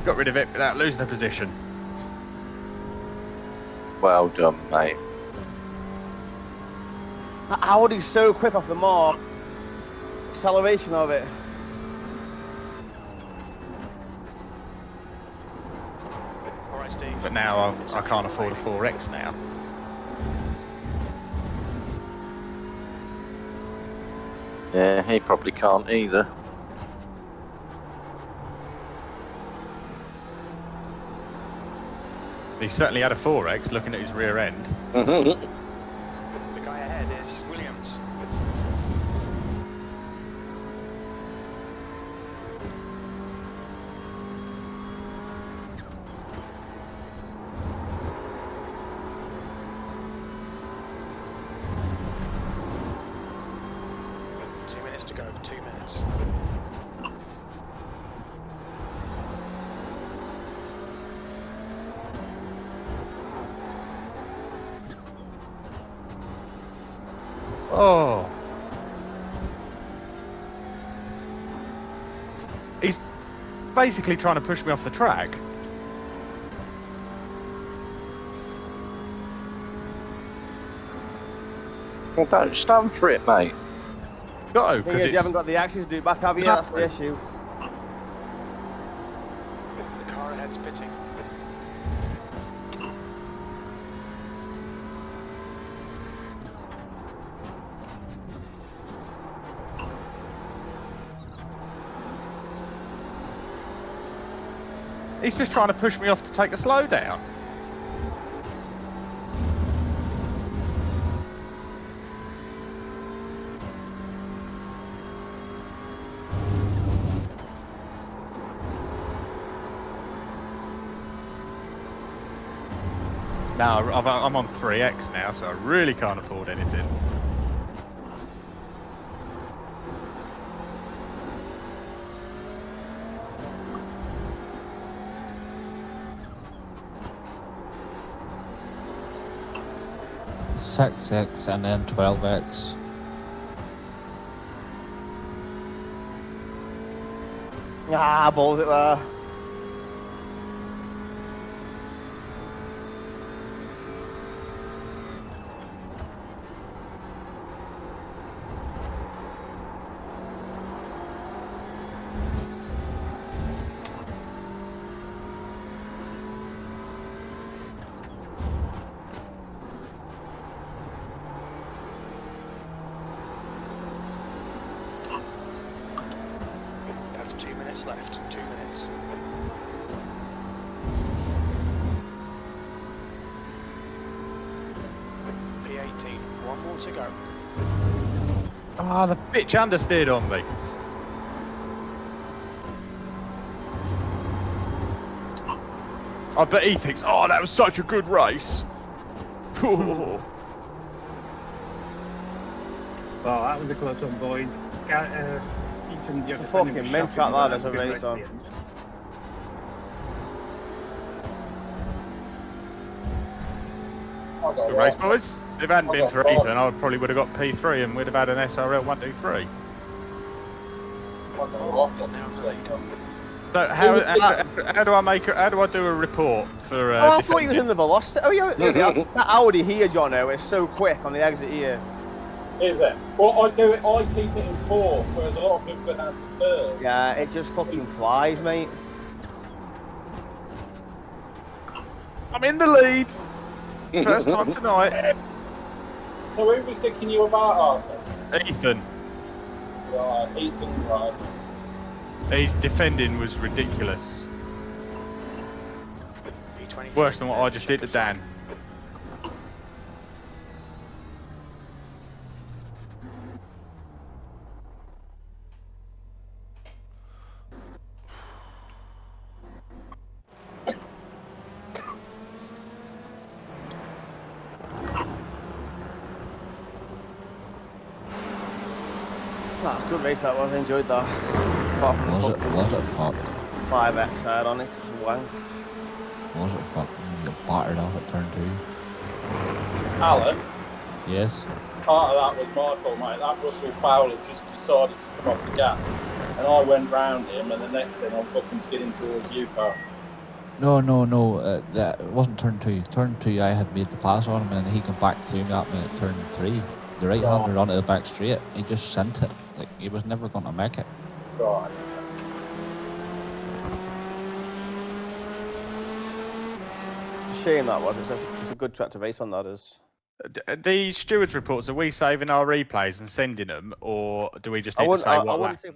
Speaker 7: Got rid of it without losing a position.
Speaker 11: Well done, mate.
Speaker 5: How would he so quick off the mark? Acceleration of it.
Speaker 2: Alright, Steve.
Speaker 7: But now I can't afford a 4X now.
Speaker 11: Yeah, he probably can't either.
Speaker 7: He certainly had a 4X looking at his rear end.
Speaker 2: The guy ahead is Williams. Two minutes to go, 2 minutes.
Speaker 7: Oh. He's basically trying to push me off the track.
Speaker 11: Well, don't stand for it, mate.
Speaker 7: Got to,
Speaker 5: Thing
Speaker 7: because
Speaker 5: is, you haven't got the axes to do it back, have you?
Speaker 7: No.
Speaker 5: That's the issue.
Speaker 2: The car ahead's pitting.
Speaker 7: he's just trying to push me off to take a slow down. Now I'm on 3X now, so I really can't afford anything.
Speaker 4: 6x and then 12x.
Speaker 5: Ah, balls it there.
Speaker 2: That's 2 minutes left. 2 minutes. P18. One more to go.
Speaker 7: Ah, the bitch understeered on me. I bet he thinks, oh, that was such a good race.
Speaker 13: Well, that was a close one, boys.
Speaker 5: It's a fucking mint track that as a race on.
Speaker 7: Good race, boys. If it hadn't been for Ethan, I probably would have got P3 and we'd have had an SRL 123. So how do I make? How do I do a report for?
Speaker 5: I thought he was in the velocity. Oh yeah, that Audi here, Jono, is so quick on the exit here.
Speaker 14: Is it? Well, I do it. I keep it in fourth, whereas a lot of people go down to third.
Speaker 5: Yeah, it just fucking flies, mate.
Speaker 7: I'm in the lead. First time tonight.
Speaker 14: So who was dicking you about, Arthur?
Speaker 7: Ethan.
Speaker 14: Right, Ethan, right.
Speaker 7: His defending was ridiculous. Worse than what I just did to Dan.
Speaker 5: That's a good race that was, I enjoyed that.
Speaker 4: Was it fuck?
Speaker 5: 5x I had on it, it's wank.
Speaker 4: Was it fuck? You got battered off at turn 2.
Speaker 14: Alan?
Speaker 4: Yes?
Speaker 14: Part of that was my fault, mate. That Russell Fowler just decided to come off the gas. And I went round him, and the next thing I'm fucking skidding towards you, pal.
Speaker 4: No, that it wasn't turn 2. Turn 2 I had made the pass on him and he came back through me at me at turn 3. The right-hander onto the back straight, he just sent it. Like, he was never going to make it.
Speaker 14: Right.
Speaker 5: It's a shame that was. It's a good track to race on, that is.
Speaker 7: The stewards reports, are we saving our replays and sending them, or do we just need to say what
Speaker 5: I wouldn't say